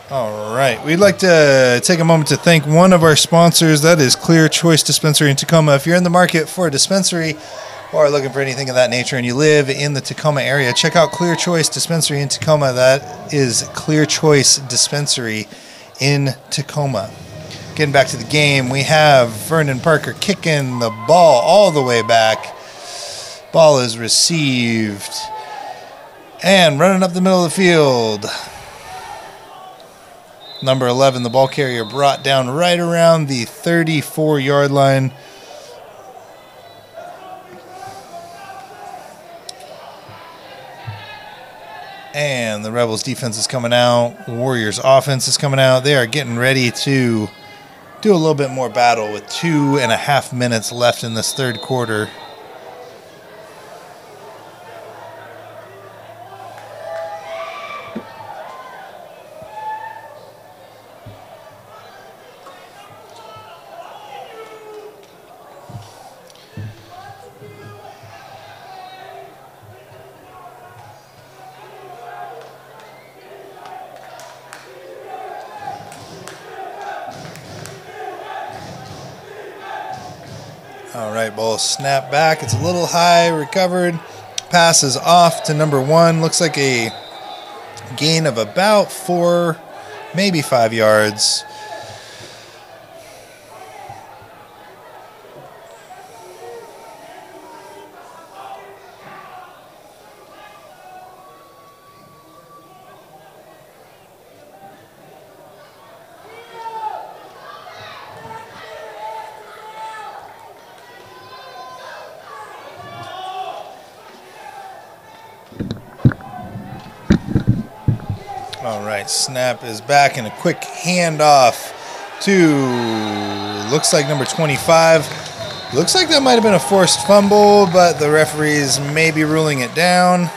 All right, we'd like to take a moment to thank one of our sponsors. That is Clear Choice Dispensary in Tacoma. If you're in the market for a dispensary or looking for anything of that nature and you live in the Tacoma area, check out Clear Choice Dispensary in Tacoma. That is Clear Choice Dispensary in Tacoma. Getting back to the game, we have Vernon Parker kicking the ball all the way back. Ball is received and running up the middle of the field. Number 11, the ball carrier, brought down right around the 34-yard line. And the Rebels defense is coming out. Warriors offense is coming out. They are getting ready to do a little bit more battle with 2.5 minutes left in this third quarter. All right, ball snapped back. It's a little high, recovered. Pass is off to number 1. Looks like a gain of about 4, maybe 5 yards. All right, snap is back and a quick handoff to, looks like number 25. Looks like that might have been a forced fumble, but the referees may be ruling it down.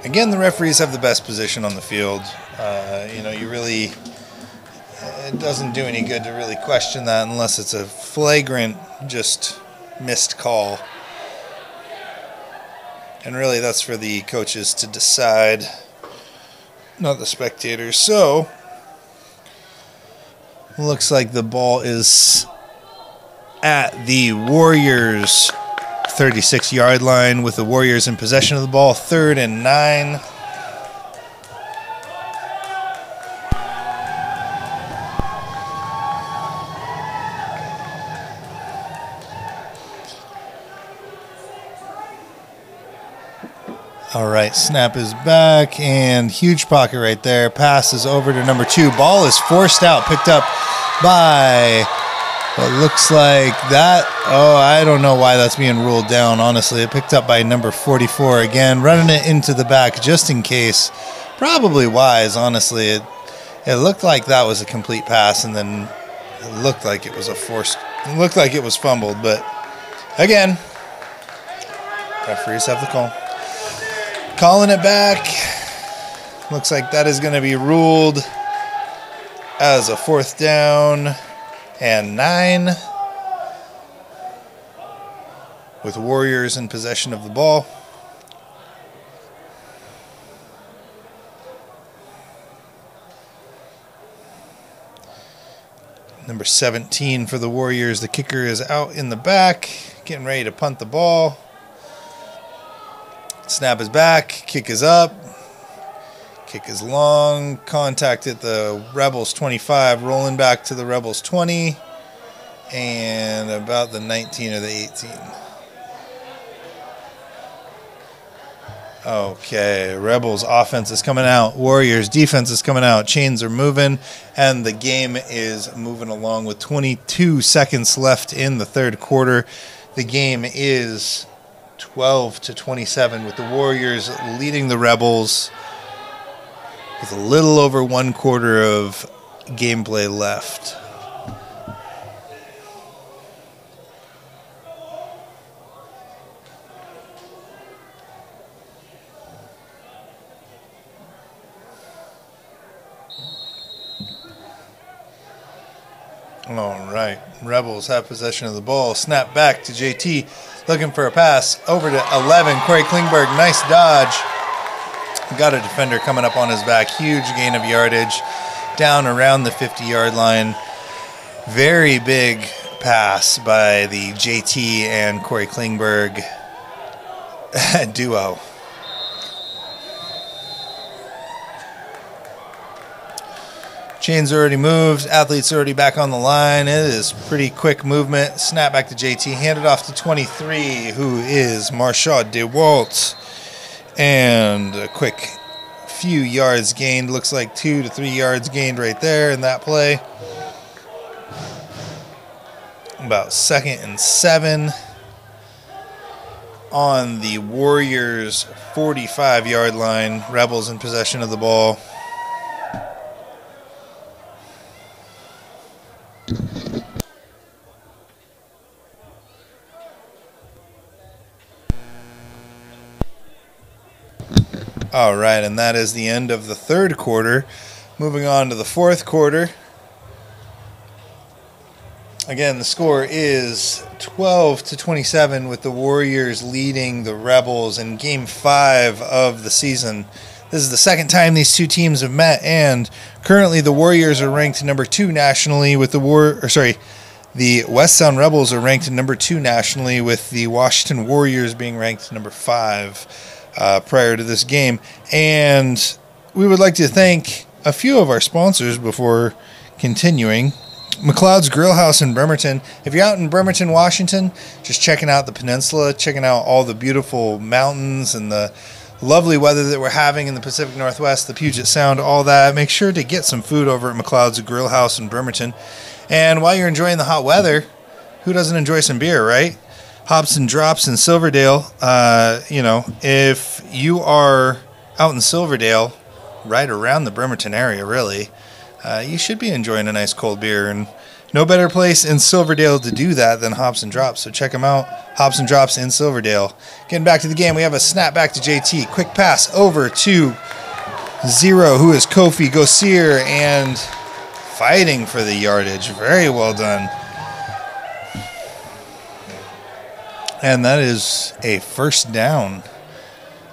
Again, the referees have the best position on the field. It doesn't do any good to really question that unless it's a flagrant, just missed call. And really, that's for the coaches to decide, not the spectators. So, looks like the ball is at the Warriors' 36-yard line with the Warriors in possession of the ball, 3rd and 9. All right, snap is back, and huge pocket right there. Pass is over to number 2. Ball is forced out, picked up by what looks like that. Oh, I don't know why that's being ruled down, honestly. It picked up by number 44. Again, running it into the back just in case. Probably wise, honestly. It looked like that was a complete pass, and then it looked like it was it looked like it was fumbled, but again, referees have the call. Calling it back. Looks like that is going to be ruled as a 4th down and 9 with Warriors in possession of the ball. Number 17 for the Warriors. The kicker is out in the back, getting ready to punt the ball. Snap is back, kick is up, kick is long, contact at the Rebels 25, rolling back to the Rebels 20, and about the 19 or the 18. Okay, Rebels offense is coming out, Warriors defense is coming out, chains are moving, and the game is moving along with 22 seconds left in the third quarter. The game is 12-27 with the Warriors leading the Rebels with a little over 1/4 of gameplay left. All right. Rebels have possession of the ball. Snap back to JT. Looking for a pass. Over to 11. Corey Klingberg. Nice dodge. Got a defender coming up on his back. Huge gain of yardage. Down around the 50-yard line. Very big pass by the JT and Corey Klingberg duo. Chains already moved. Athletes already back on the line. It is pretty quick movement. Snap back to JT. Handed off to 23, who is Marshawn Dewalt. And a quick few yards gained. Looks like 2 to 3 yards gained right there in that play. About 2nd and 7 on the Warriors' 45-yard line. Rebels in possession of the ball. All right, and that is the end of the third quarter. Moving on to the fourth quarter. Again, the score is 12-27 with the Warriors leading the Rebels in Game 5 of the season. This is the second time these two teams have met, and currently the Warriors are ranked number 2 nationally with the West Sound Rebels are ranked number 2 nationally with the Washington Warriors being ranked number 5 prior to this game. And we would like to thank a few of our sponsors before continuing. McLeod's Grill House in Bremerton. If you're out in Bremerton, Washington, just checking out the peninsula, checking out all the beautiful mountains and the lovely weather that we're having in the Pacific Northwest, the Puget Sound, all that, make sure to get some food over at McLeod's Grill House in Bremerton. And while you're enjoying the hot weather, who doesn't enjoy some beer, right? Hops and Drops in Silverdale. If you are out in Silverdale, right around the Bremerton area, really, you should be enjoying a nice cold beer. And no better place in Silverdale to do that than Hops and Drops. So check them out, Hops and Drops in Silverdale. Getting back to the game, we have a snap back to JT. Quick pass over to Zero, who is Kofi Gosir, and fighting for the yardage. Very well done. And that is a first down.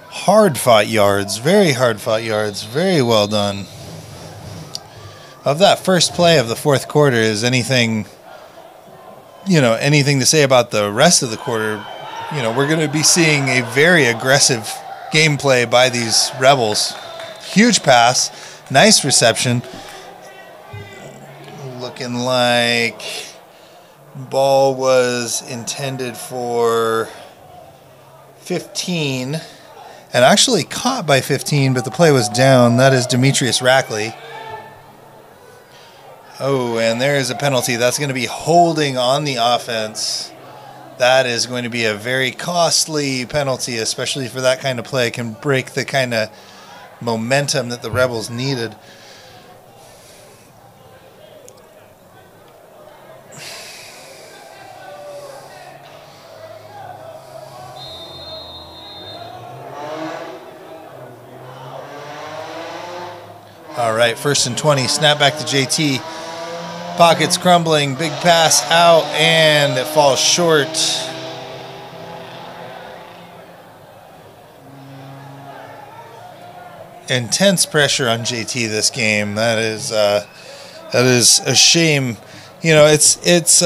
Hard-fought yards. Very hard-fought yards. Very well done. Of that first play of the fourth quarter, is anything to say about the rest of the quarter? We're going to be seeing a very aggressive gameplay by these Rebels. Huge pass. Nice reception. Looking like ball was intended for 15 and actually caught by 15, but the play was down. That is Demetrius Rackley. Oh, and there is a penalty. That's going to be holding on the offense. That is going to be a very costly penalty, especially for that kind of play. It can break the kind of momentum that the Rebels needed. All right, 1st and 20, snap back to JT. Pockets crumbling, big pass out, and it falls short. Intense pressure on JT this game. That is a shame. It's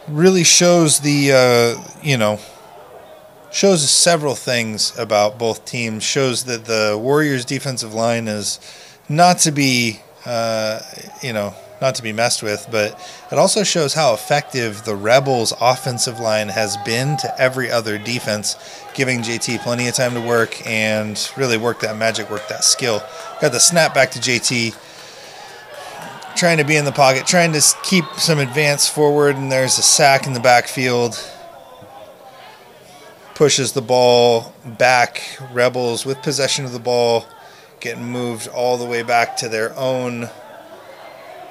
really shows shows several things about both teams. Shows that the Warriors' defensive line is not to be messed with, but it also shows how effective the Rebels' offensive line has been to every other defense, giving JT plenty of time to work and really work that magic, work that skill. Got the snap back to JT, trying to be in the pocket, trying to keep some advance forward, and there's a sack in the backfield. Pushes the ball back. Rebels with possession of the ball, getting moved all the way back to their own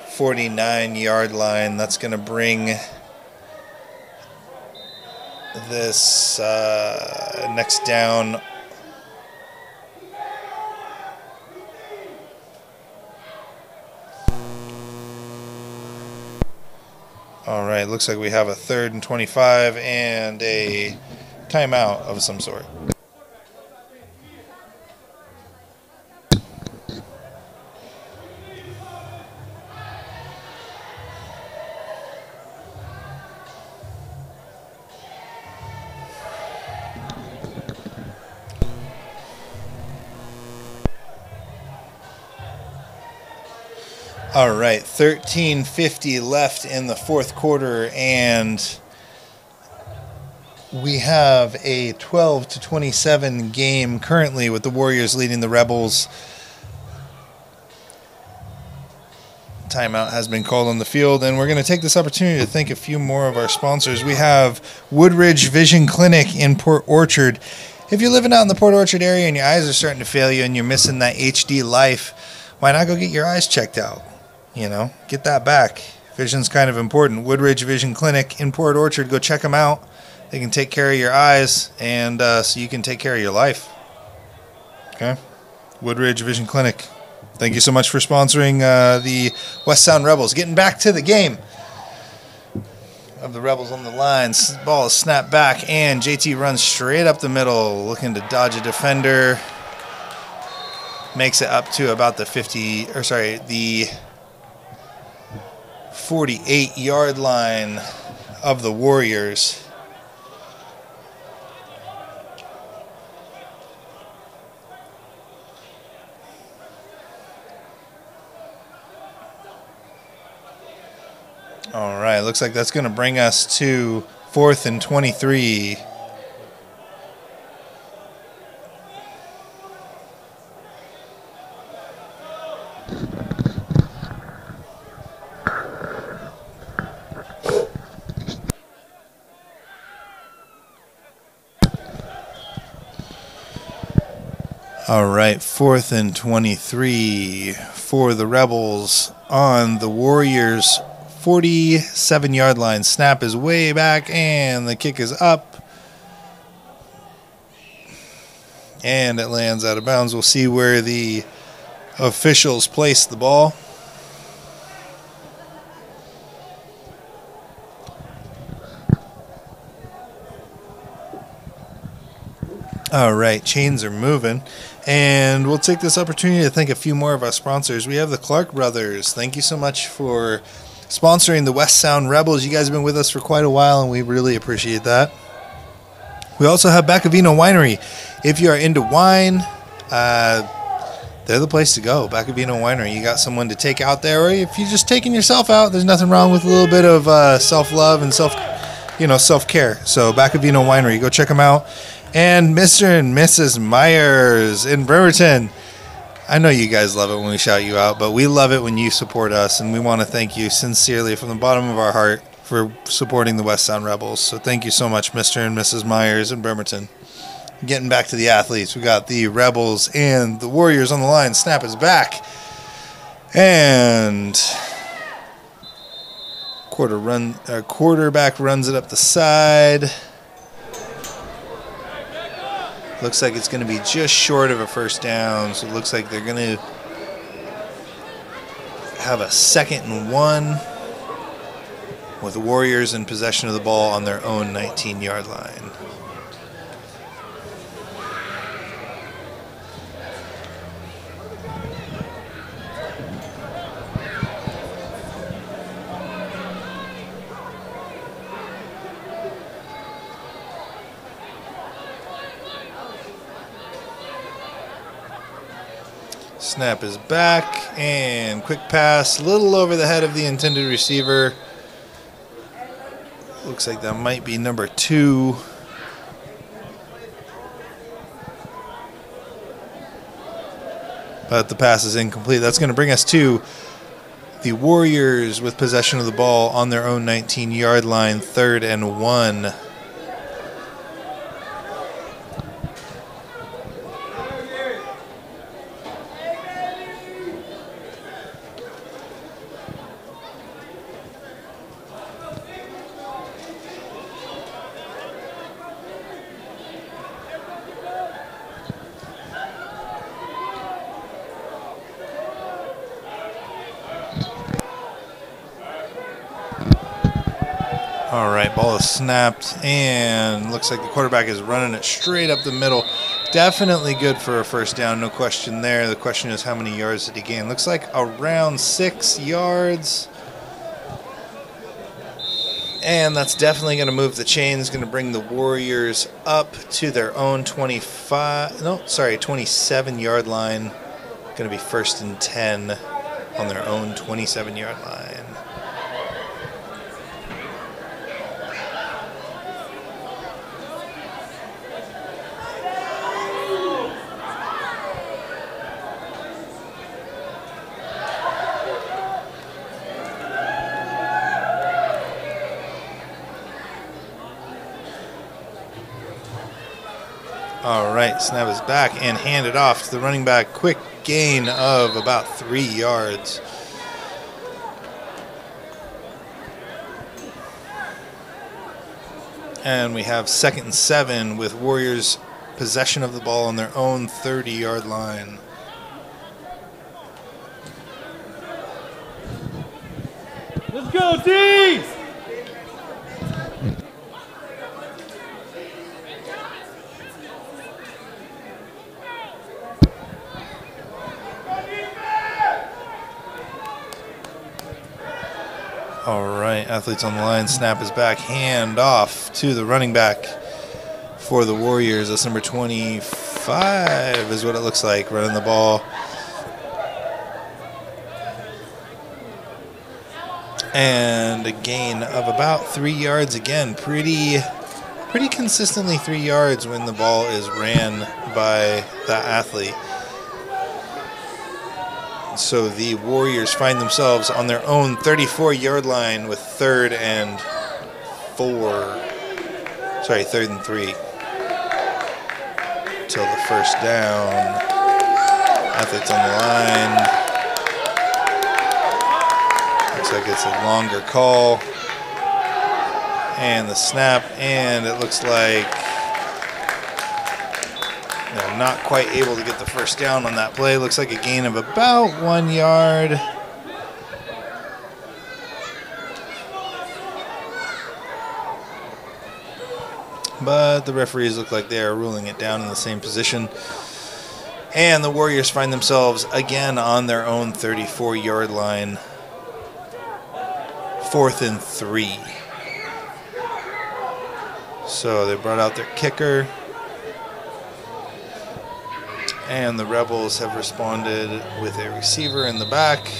49-yard line. That's going to bring this next down All right, looks like we have a 3rd and 25 and a timeout of some sort. All right, 13:50 left in the 4th quarter, and we have a 12-27 game currently with the Warriors leading the Rebels. Timeout has been called on the field, and we're going to take this opportunity to thank a few more of our sponsors. We have Woodridge Vision Clinic in Port Orchard. If you're living out in the Port Orchard area and your eyes are starting to fail you and you're missing that HD life, why not go get your eyes checked out? You know, get that back. Vision's kind of important. Woodridge Vision Clinic in Port Orchard. Go check them out. They can take care of your eyes, and so you can take care of your life. Okay? Woodridge Vision Clinic. Thank you so much for sponsoring the West Sound Rebels. Getting back to the game of the Rebels on the line. Ball is snapped back, and JT runs straight up the middle, looking to dodge a defender. Makes it up to about the 48-yard line of the Warriors. All right, looks like that's going to bring us to 4th and 23. All right, 4th and 23 for the Rebels on the Warriors' 47-yard line. Snap is way back, and the kick is up. And it lands out of bounds. We'll see where the officials place the ball. All right, chains are moving. And we'll take this opportunity to thank a few more of our sponsors. We have the Clark Brothers. Thank you so much for sponsoring the West Sound Rebels. You guys have been with us for quite a while, and we really appreciate that. We also have Bacavino Winery. If you are into wine, they're the place to go. Bacavino Winery. You got someone to take out there, or if you're just taking yourself out, there's nothing wrong with a little bit of self-love and self-care. So Bacavino Winery, go check them out. And Mr. and Mrs. Myers in Bremerton. I know you guys love it when we shout you out, but we love it when you support us, and we want to thank you sincerely from the bottom of our heart for supporting the West Sound Rebels. So thank you so much, Mr. and Mrs. Myers in Bremerton. Getting back to the athletes, we got the Rebels and the Warriors on the line. Snap is back. And quarterback runs it up the side. Looks like it's going to be just short of a first down, so it looks like they're going to have a 2nd and 1 with the Warriors in possession of the ball on their own 19-yard line. Snap is back, and quick pass, a little over the head of the intended receiver. Looks like that might be number 2. But the pass is incomplete. That's going to bring us to the Warriors with possession of the ball on their own 19-yard line, 3rd and 1. All right, ball is snapped, and looks like the quarterback is running it straight up the middle. Definitely good for a first down, no question there. The question is how many yards did he gain? Looks like around 6 yards. And that's definitely going to move the chains, going to bring the Warriors up to their own 27-yard line. Going to be 1st and 10 on their own 27-yard line. All right, snap is back and handed off to the running back. Quick gain of about 3 yards. And we have 2nd and 7 with Warriors possession of the ball on their own 30-yard line. Let's go, D's! All right, athletes on the line. Snap is back. Hand off to the running back for the Warriors. That's number 25 is what it looks like, running the ball. And a gain of about 3 yards again. Pretty consistently 3 yards when the ball is ran by that athlete. So the Warriors find themselves on their own 34-yard line with 3rd and 3 till the first down. Athletes on the line. Looks like it's a longer call. And the snap, and it looks like they're not quite able to get the first down on that play. Looks like a gain of about 1 yard. But the referees look like they are ruling it down in the same position. And the Warriors find themselves again on their own 34-yard line. 4th and 3. So they brought out their kicker. And the Rebels have responded with a receiver in the back.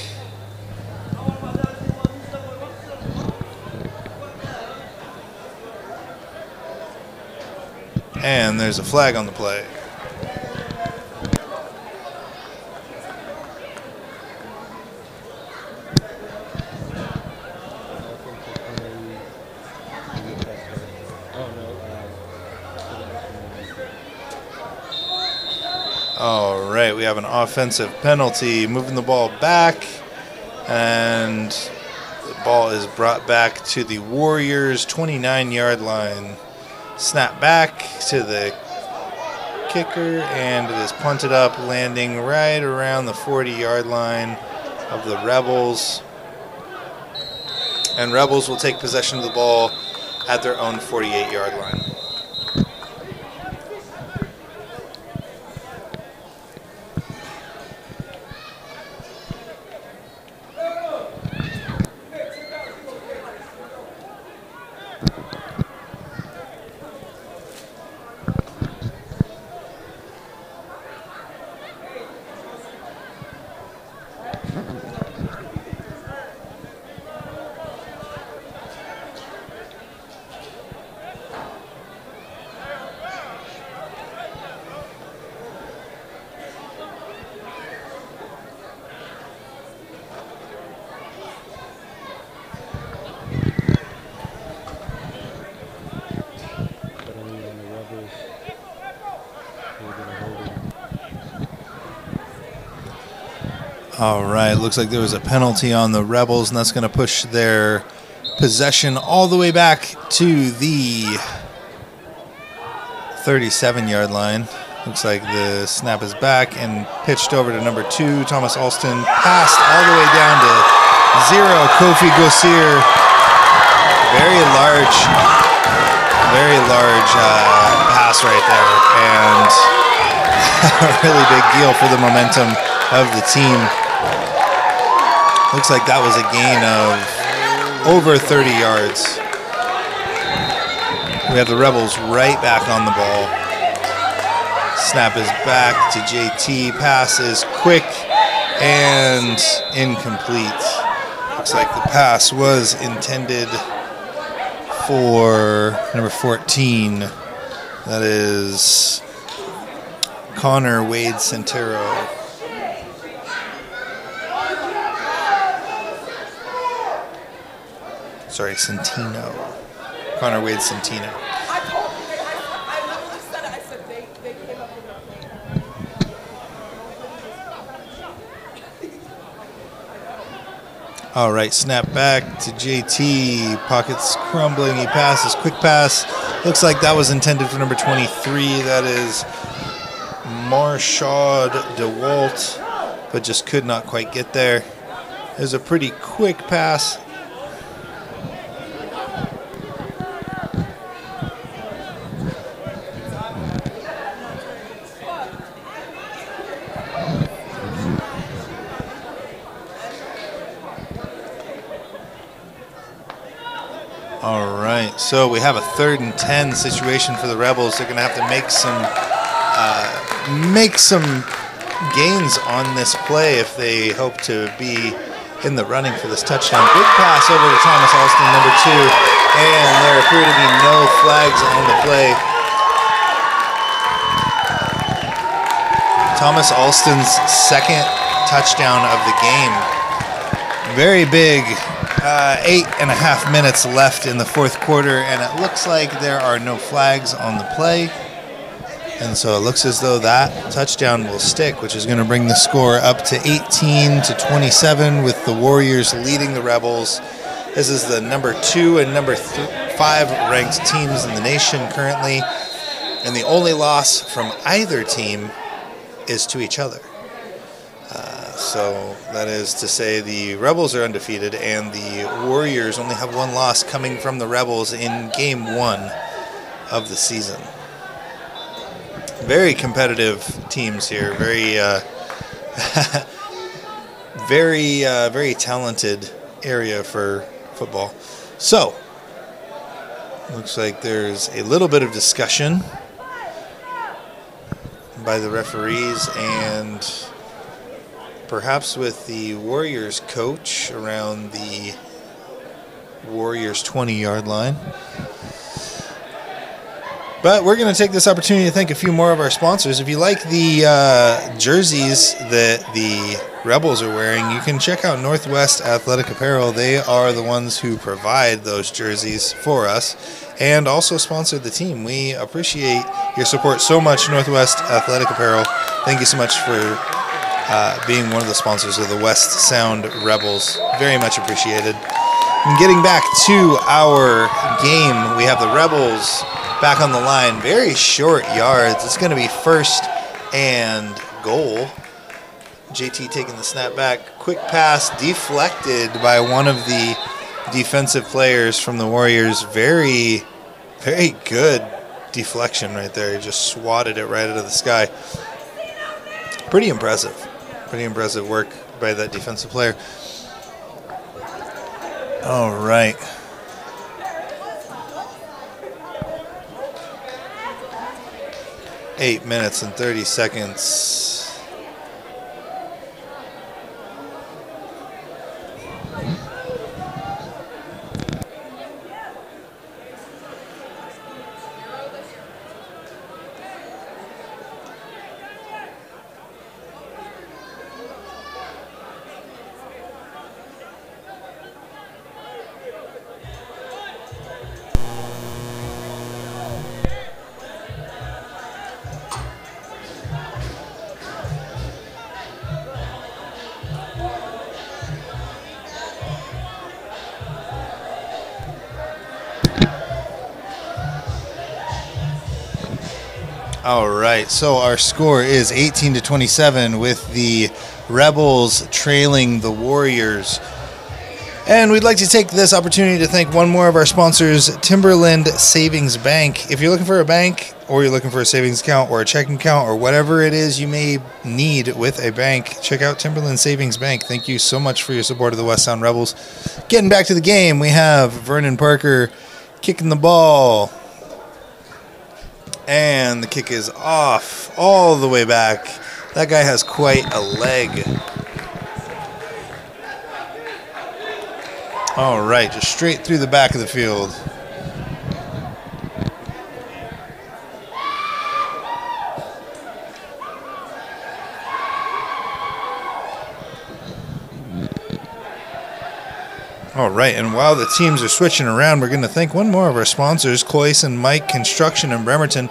And there's a flag on the play. All right, we have an offensive penalty, moving the ball back, and the ball is brought back to the Warriors' 29-yard line. Snap back to the kicker, and it is punted up, landing right around the 40-yard line of the Rebels. And Rebels will take possession of the ball at their own 48-yard line. All right, looks like there was a penalty on the Rebels, and that's going to push their possession all the way back to the 37-yard line. Looks like the snap is back and pitched over to number 2, Thomas Alston. Passed all the way down to 0, Kofi Gosir. Very large pass right there, and a really big deal for the momentum of the team. Looks like that was a gain of over 30 yards. We have the Rebels right back on the ball. Snap is back to JT. Pass is quick and incomplete. Looks like the pass was intended for number 14. That is Connor Wade Centero. Sorry, Centino. Connor Wade Centino. All right, snap back to JT. Pockets crumbling. He passes. Quick pass. Looks like that was intended for number 23. That is Marshawn Dewalt, but just could not quite get there. It was a pretty quick pass. All right, so we have a 3rd and 10 situation for the Rebels. They're going to have to make some gains on this play if they hope to be in the running for this touchdown. Good pass over to Thomas Alston, number 2, and there appear to be no flags on the play. Thomas Alston's 2nd touchdown of the game. Very big. 8.5 minutes left in the 4th quarter, and it looks like there are no flags on the play. And so it looks as though that touchdown will stick, which is going to bring the score up to 18-27, with the Warriors leading the Rebels. This is the number 2 and number 5 ranked teams in the nation currently, and the only loss from either team is to each other. So that is to say the Rebels are undefeated, and the Warriors only have 1 loss coming from the Rebels in game 1 of the season. Very competitive teams here. Very talented area for football. So, looks like there's a little bit of discussion by the referees and perhaps with the Warriors coach around the Warriors 20-yard line. But we're going to take this opportunity to thank a few more of our sponsors. If you like the jerseys that the Rebels are wearing, you can check out Northwest Athletic Apparel. They are the ones who provide those jerseys for us and also sponsor the team. We appreciate your support so much, Northwest Athletic Apparel. Thank you so much for being one of the sponsors of the West Sound Rebels. Very much appreciated. And getting back to our game, we have the Rebels back on the line. Very short yards. It's going to be 1st and goal. JT taking the snap back. Quick pass deflected by one of the defensive players from the Warriors. Very, very good deflection right there. He just swatted it right out of the sky. Pretty impressive. Pretty impressive work by that defensive player. All right. Eight minutes and 30 seconds. All right, so our score is 18-27 with the Rebels trailing the Warriors. And we'd like to take this opportunity to thank one more of our sponsors, Timberland Savings Bank. If you're looking for a bank, or you're looking for a savings account or a checking account or whatever it is you may need with a bank, check out Timberland Savings Bank. Thank you so much for your support of the West Sound Rebels. Getting back to the game, we have Vernon Parker kicking the ball. And the kick is off all the way back. That guy has quite a leg. All right, just straight through the back of the field. All right, and while the teams are switching around, we're going to thank one more of our sponsors, Cloyce and Mike Construction in Bremerton.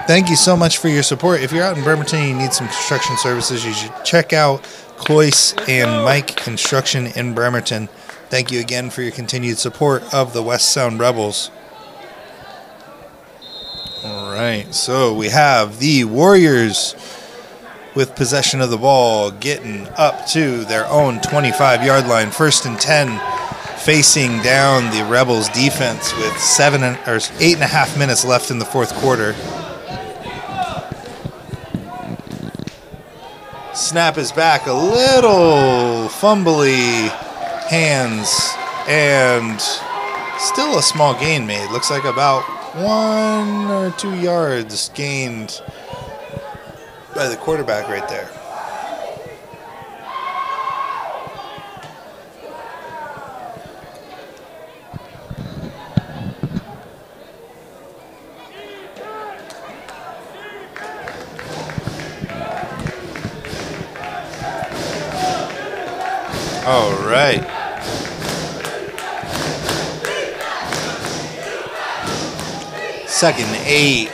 Thank you so much for your support. If you're out in Bremerton and you need some construction services, you should check out Cloyce and Mike Construction in Bremerton. Thank you again for your continued support of the West Sound Rebels. All right, so we have the Warriors with possession of the ball, getting up to their own 25-yard line, 1st and 10, facing down the Rebels defense with 8.5 minutes left in the fourth quarter. Snap is back, a little fumbly hands, and still a small gain made. Looks like about 1 or 2 yards gained by the quarterback right there. All right. Second and 8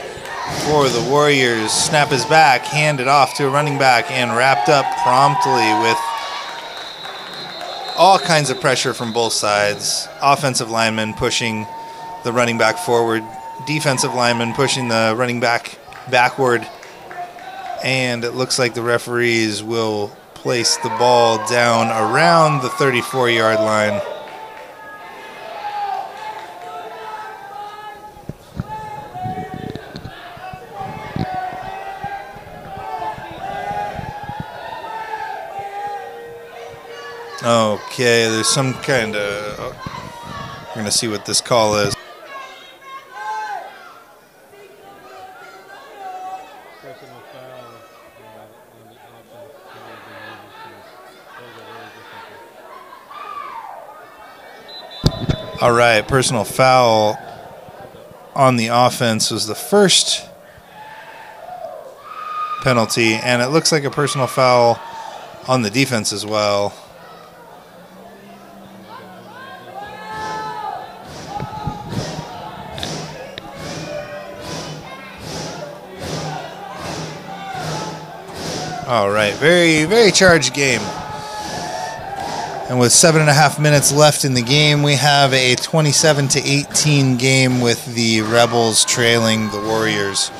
for the Warriors. Snap is back, handed off to a running back, and wrapped up promptly with all kinds of pressure from both sides. Offensive lineman pushing the running back forward, defensive lineman pushing the running back backward, and it looks like the referees will place the ball down around the 34-yard line. Okay, there's some kind of... we're going to see what this call is. All right, personal foul on the offense was the first penalty, and it looks like a personal foul on the defense as well. All right, very, very charged game. And with 7.5 minutes left in the game, we have a 27-18 game with the Rebels trailing the Warriors.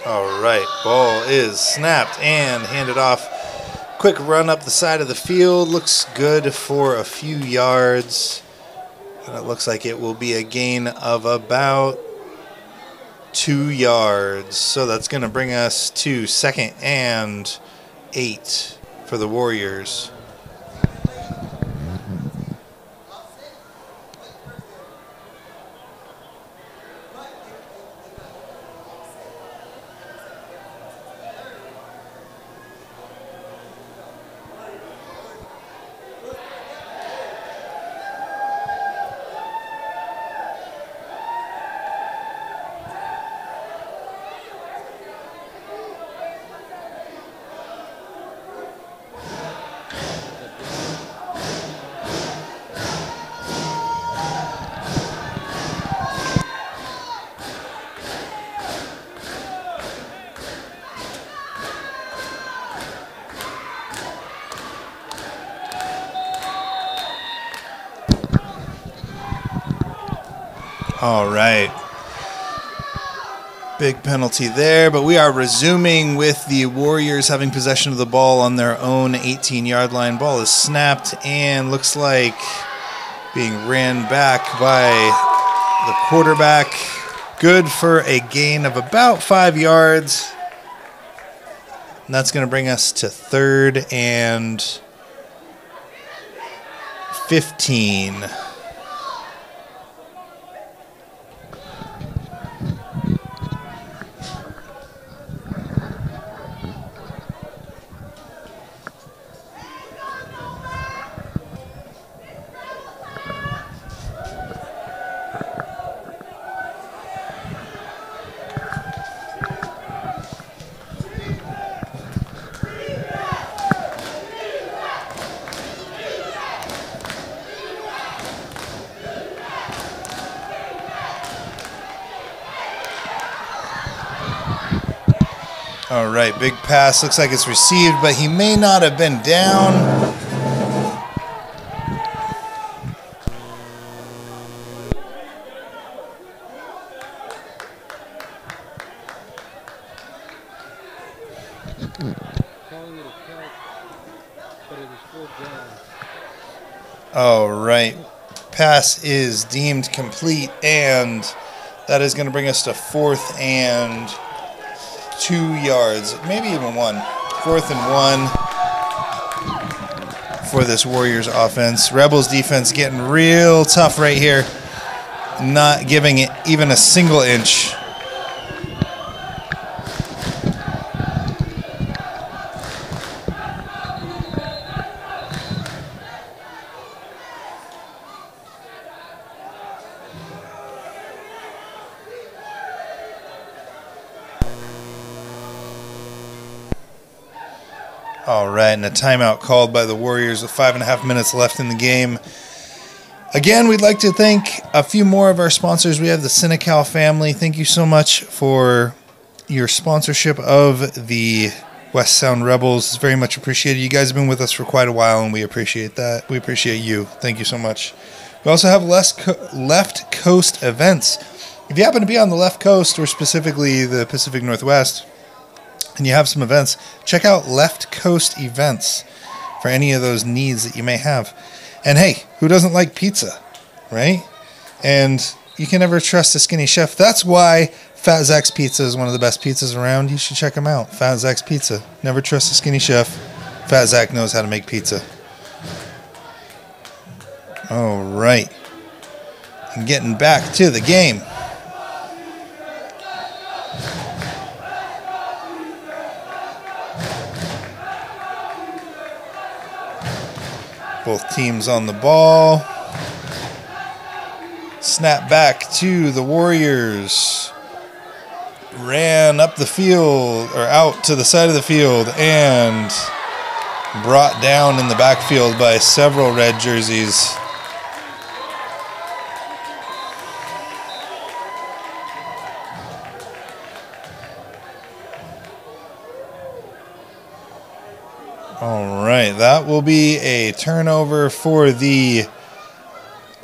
All right, ball is snapped and handed off. Quick run up the side of the field. Looks good for a few yards. And it looks like it will be a gain of about 2 yards. So that's going to bring us to 2nd and 8 for the Warriors. All right. Big penalty there, but we are resuming with the Warriors having possession of the ball on their own 18-yard line. Ball is snapped and looks like being ran back by the quarterback. Good for a gain of about 5 yards. And that's going to bring us to 3rd and 15. All right, big pass. Looks like it's received, but he may not have been down. Calling it a catch, but it is full ground. All right, pass is deemed complete, and that is going to bring us to 4th and 2 yards, maybe even 1. 4th and 1 for this Warriors offense. Rebels defense getting real tough right here, not giving it even a single inch. All right, and a timeout called by the Warriors with 5.5 minutes left in the game. Again, we'd like to thank a few more of our sponsors. We have the Senecal family. Thank you so much for your sponsorship of the West Sound Rebels. It's very much appreciated. You guys have been with us for quite a while, and we appreciate that. We appreciate you. Thank you so much. We also have Left Coast events. If you happen to be on the left coast, or specifically the Pacific Northwest, and you have some events, check out Left Coast Events for any of those needs that you may have. And hey, who doesn't like pizza, right? And you can never trust a skinny chef. That's why Fat Zach's Pizza is one of the best pizzas around. You should check them out. Fat Zach's Pizza. Never trust a skinny chef. Fat Zach knows how to make pizza. All right. And getting back to the game. Both teams on the ball. Snap back to the Warriors. Ran up the field, or out to the side of the field, and brought down in the backfield by several red jerseys. All right, that will be a turnover for the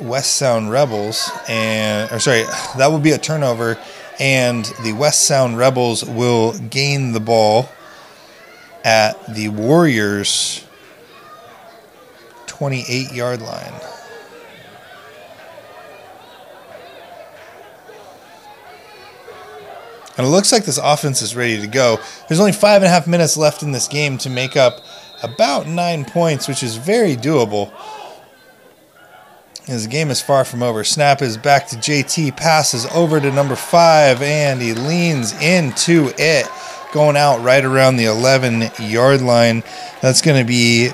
West Sound Rebels, that will be a turnover, and the West Sound Rebels will gain the ball at the Warriors' 28-yard line. And it looks like this offense is ready to go. There's only 5.5 minutes left in this game to make up about 9 points, which is very doable. As the game is far from over. Snap is back to JT. Passes over to number 5, and he leans into it, going out right around the 11-yard line. That's going to be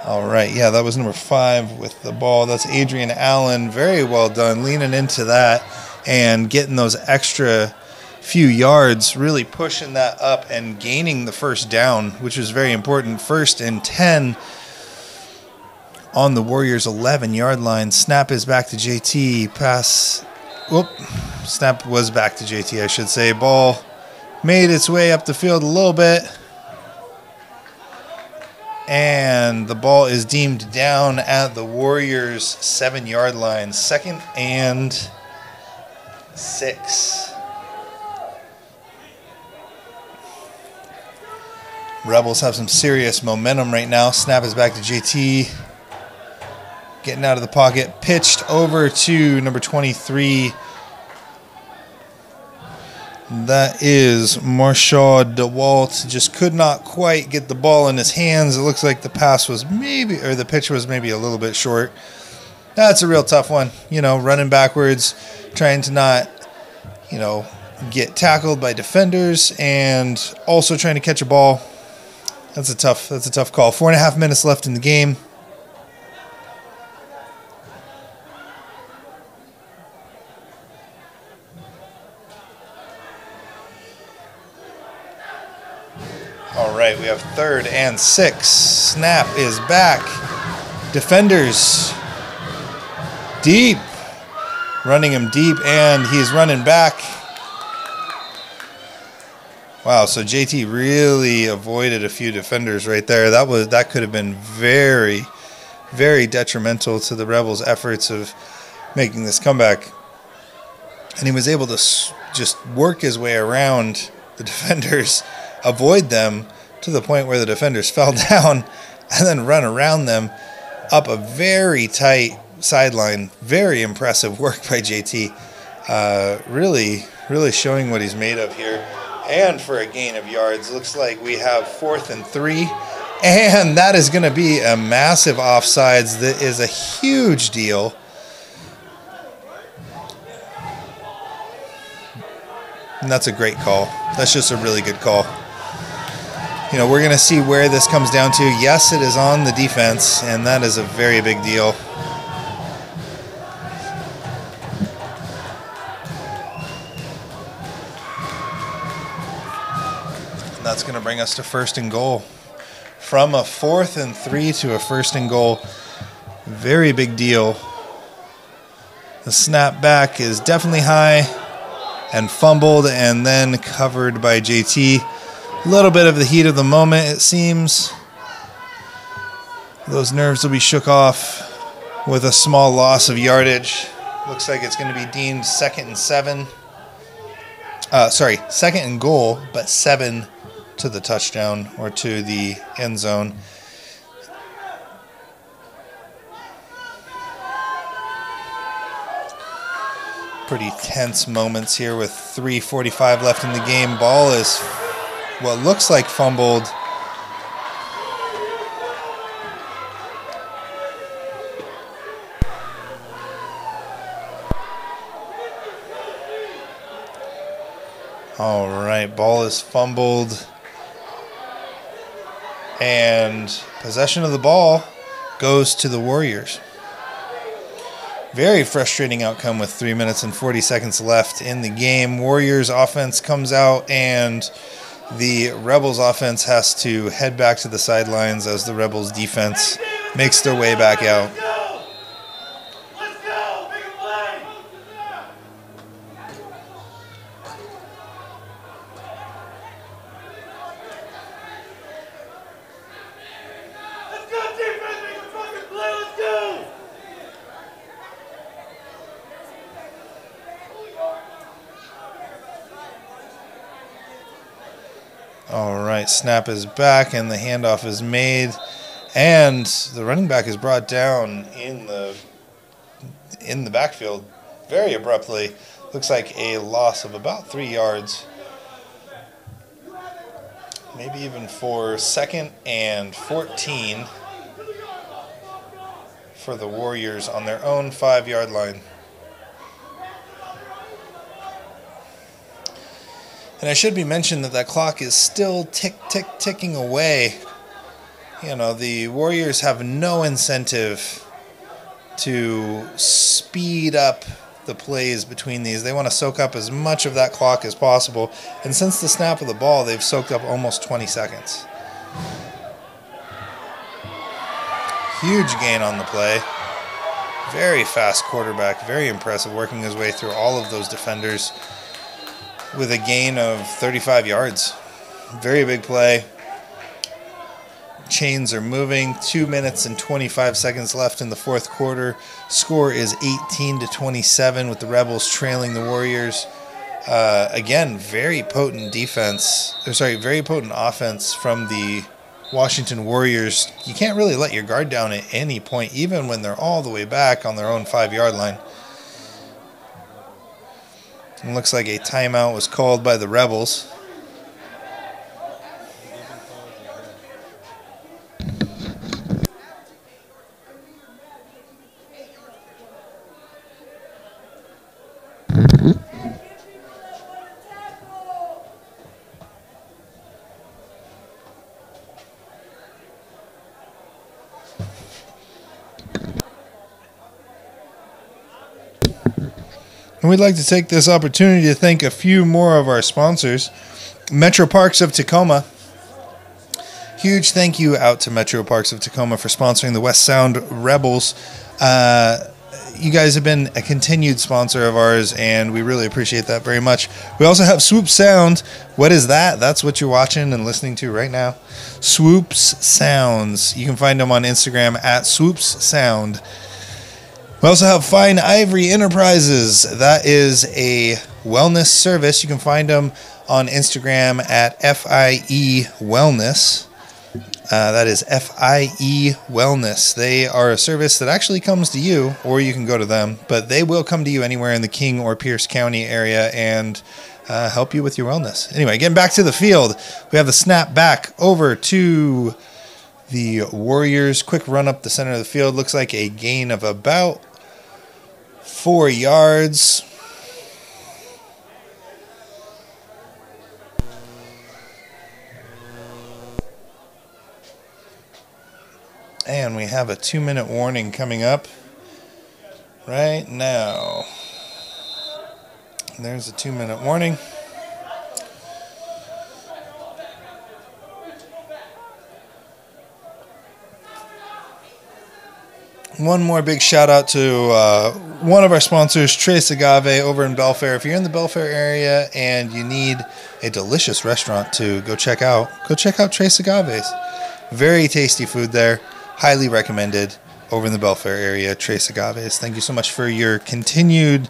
all right. Yeah, that was number 5 with the ball. That's Adrian Allen. Very well done, leaning into that and getting those extra few yards, really pushing that up and gaining the first down, which was very important. 1st and 10 on the Warriors' 11-yard line. Snap is back to JT. Snap was back to JT, I should say. Ball made its way up the field a little bit. And the ball is deemed down at the Warriors' 7-yard line. 2nd and 6. Rebels have some serious momentum right now. Snap is back to JT. Getting out of the pocket. Pitched over to number 23. That is Marshawn Dewalt. Just could not quite get the ball in his hands. It looks like the pass was maybe, or the pitch was maybe a little bit short. That's a real tough one. You know, running backwards, trying to not, you know, get tackled by defenders, and also trying to catch a ball. That's a tough call. 4.5 minutes left in the game. All right, we have 3rd and 6. Snap is back. Defenders deep. Running him deep, and he's running back. Wow, so JT really avoided a few defenders right there. That could have been very, very detrimental to the Rebels' efforts of making this comeback. And he was able to just work his way around the defenders, avoid them to the point where the defenders fell down, and then run around them up a very tight sideline. Very impressive work by JT. Really, really showing what he's made of here. And for a gain of yards, looks like we have 4th and 3. And that is going to be a massive offsides. That is a huge deal. And that's a great call. That's just a really good call. You know, we're going to see where this comes down to. Yes, it is on the defense, and that is a very big deal. That's going to bring us to 1st and goal. From a 4th and 3 to a 1st and goal. Very big deal. The snap back is definitely high and fumbled and then covered by JT. A little bit of the heat of the moment, it seems. Those nerves will be shook off with a small loss of yardage. Looks like it's going to be deemed 2nd and 7. 2nd and goal, but 7 to the touchdown or to the end zone. Pretty tense moments here with 3:45 left in the game. Ball is what looks like fumbled. All right, ball is fumbled. And possession of the ball goes to the Warriors. Very frustrating outcome with 3 minutes and 40 seconds left in the game. Warriors offense comes out, and the Rebels offense has to head back to the sidelines as the Rebels defense makes their way back out. All right, snap is back and the handoff is made, and the running back is brought down in the backfield very abruptly. Looks like a loss of about 3 yards, maybe even for 2nd and 14 for the Warriors on their own 5-yard line. And I should be mentioned that clock is still ticking away. You know, the Warriors have no incentive to speed up the plays between these. They want to soak up as much of that clock as possible. And since the snap of the ball, they've soaked up almost 20 seconds. Huge gain on the play. Very fast quarterback. Very impressive, working his way through all of those defenders with a gain of 35 yards. Very big play. Chains are moving. 2 minutes and 25 seconds left in the fourth quarter. Score is 18-27 with the Rebels trailing the Warriors. Again, very potent very potent offense from the Washington Warriors. You can't really let your guard down at any point, even when they're all the way back on their own 5-yard line. It looks like a timeout was called by the Rebels. And we'd like to take this opportunity to thank a few more of our sponsors. Metro Parks of Tacoma. Huge thank you out to Metro Parks of Tacoma for sponsoring the West Sound Rebels. You guys have been a continued sponsor of ours, and we really appreciate that very much. We also have Swoops Sound. What is that? That's what you're watching and listening to right now. Swoops Sounds. You can find them on Instagram at Swoops Sound. We also have Fine Ivory Enterprises. That is a wellness service. You can find them on Instagram at FIE Wellness. That is FIE Wellness. They are a service that actually comes to you, or you can go to them, but they will come to you anywhere in the King or Pierce County area and help you with your wellness. Anyway, getting back to the field, we have the snap back over to the Warriors. Quick run up the center of the field. Looks like a gain of about 4 yards. And we have a 2-minute warning coming up right now. There's a 2-minute warning. One more big shout out to one of our sponsors, Tres Agave over in Belfair. If you're in the Belfair area and you need a delicious restaurant to go check out Tres Agave's. Very tasty food there. Highly recommended over in the Belfair area, Tres Agave's. Thank you so much for your continued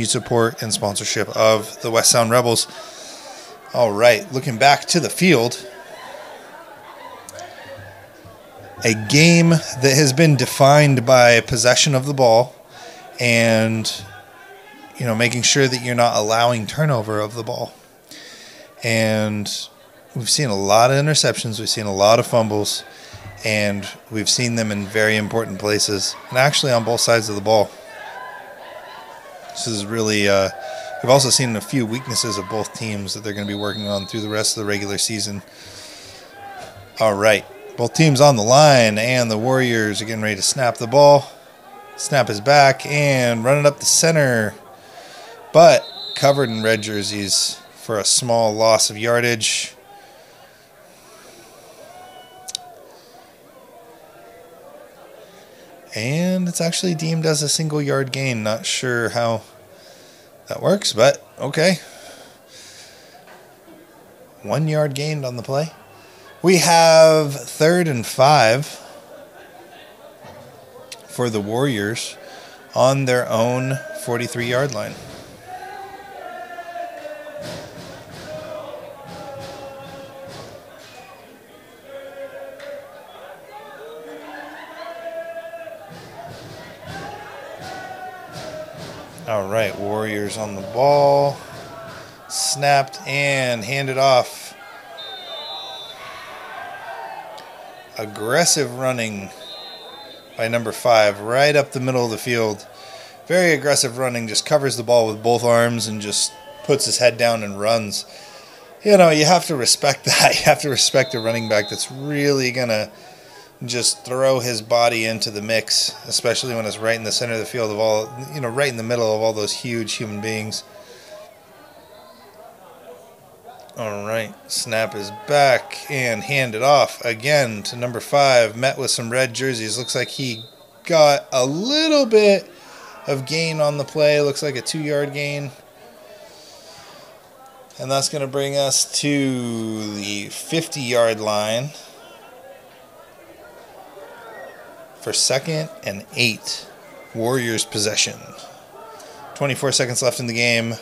support and sponsorship of the West Sound Rebels. All right, looking back to the field. A game that has been defined by possession of the ball and, making sure that you're not allowing turnover of the ball. And we've seen a lot of interceptions. We've seen a lot of fumbles. And we've seen them in very important places. And actually on both sides of the ball. This is really... we've also seen a few weaknesses of both teams that they're going to be working on through the rest of the regular season. All right. Both teams on the line, and the Warriors are getting ready to snap the ball. Snap is back, and running up the center. But covered in red jerseys for a small loss of yardage. And it's actually deemed as a single-yard gain. Not sure how that works, but okay. 1 yard gained on the play. We have 3rd and 5 for the Warriors on their own 43-yard line. All right, Warriors on the ball. Snapped and handed off. Aggressive running by number 5 right up the middle of the field. Very aggressive running, just covers the ball with both arms and just puts his head down and runs. You have to respect that. You have to respect a running back that's really going to just throw his body into the mix, especially when it's right in the center of the field of all, right in the middle of all those huge human beings. All right, snap is back and handed off again to number 5. Met with some red jerseys. Looks like he got a little bit of gain on the play. Looks like a 2-yard gain. And that's going to bring us to the 50-yard line for 2nd and 8. Warriors possession. 24 seconds left in the game.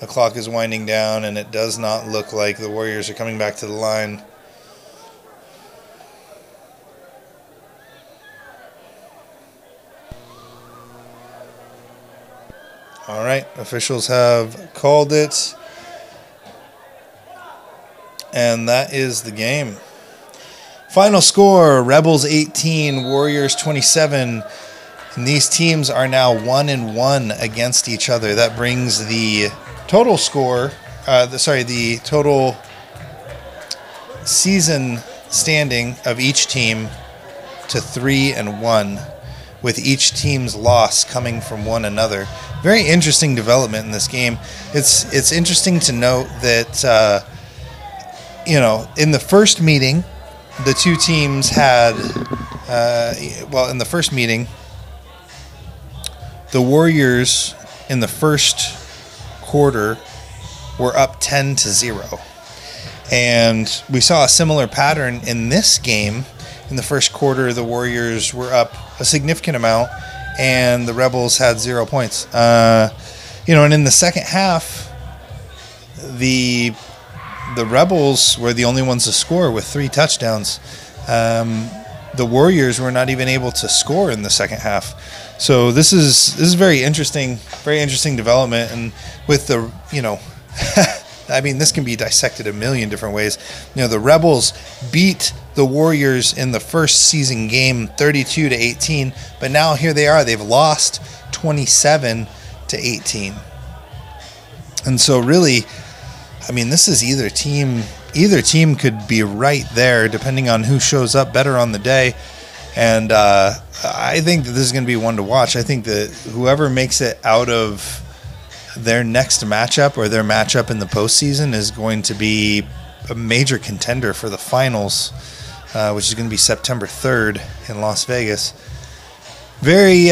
The clock is winding down, and it does not look like the Warriors are coming back to the line. All right, officials have called it. And that is the game. Final score, Rebels 18, Warriors 27. And these teams are now 1-1 against each other. That brings the total score, the total season standing of each team to 3-1, with each team's loss coming from one another. Very interesting development in this game. It's interesting to note that in the first meeting, the two teams had, in the first meeting, the Warriors in the first quarter were up 10-0. And we saw a similar pattern in this game. In the first quarter, the Warriors were up a significant amount, and the Rebels had 0 points. And in the second half, the Rebels were the only ones to score with 3 touchdowns. The Warriors were not even able to score in the second half. So this is very interesting development. And with the, this can be dissected a million different ways. The Rebels beat the Warriors in the first season game 32-18, but now here they are. They've lost 27-18. And so really, this is either team could be right there depending on who shows up better on the day. And I think that this is going to be one to watch. I think that whoever makes it out of their next matchup or their matchup in the postseason is going to be a major contender for the finals, which is going to be September 3rd in Las Vegas. Very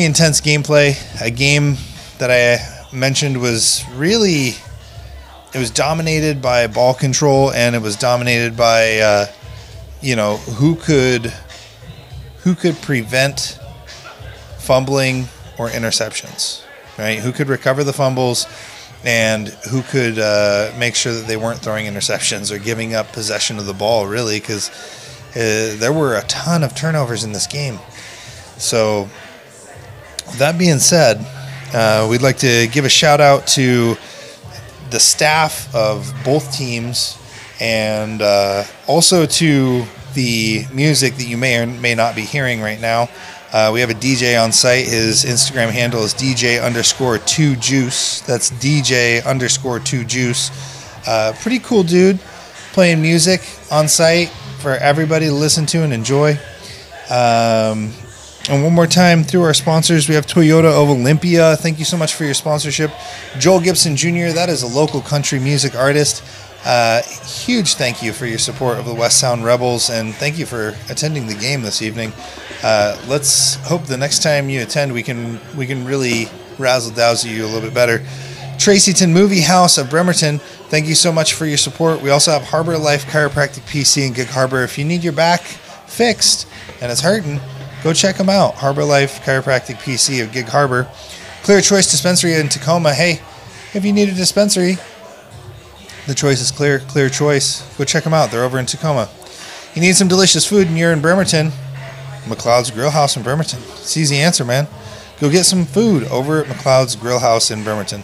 intense gameplay. A game that I mentioned was really... It was dominated by ball control, and it was dominated by, who could prevent fumbling or interceptions, right? Who could recover the fumbles, and who could make sure that they weren't throwing interceptions or giving up possession of the ball, really, because there were a ton of turnovers in this game. So, that being said, we'd like to give a shout out to the staff of both teams, and also to the music that you may or may not be hearing right now. We have a DJ on site. His Instagram handle is DJ_2Juice. That's DJ_2Juice. Pretty cool dude, playing music on site for everybody to listen to and enjoy. And one more time, through our sponsors, we have Toyota of Olympia. Thank you so much for your sponsorship. Joel Gibson Jr., that is a local country music artist. Huge thank you for your support of the West Sound Rebels, and thank you for attending the game this evening. Let's hope the next time you attend, we can really razzle-dazzle you a little bit better. Tracyton Movie House of Bremerton, thank you so much for your support. We also have Harbor Life Chiropractic PC in Gig Harbor. If you need your back fixed and it's hurting, go check them out. Harbor Life Chiropractic PC of Gig Harbor. Clear Choice Dispensary in Tacoma. Hey, if you need a dispensary, the choice is Clear Choice. Go check them out. They're over in Tacoma. You need some delicious food and you're in Bremerton, McLeod's Grill House in Bremerton. It's easy answer, man. Go get some food over at McLeod's Grill House in Bremerton.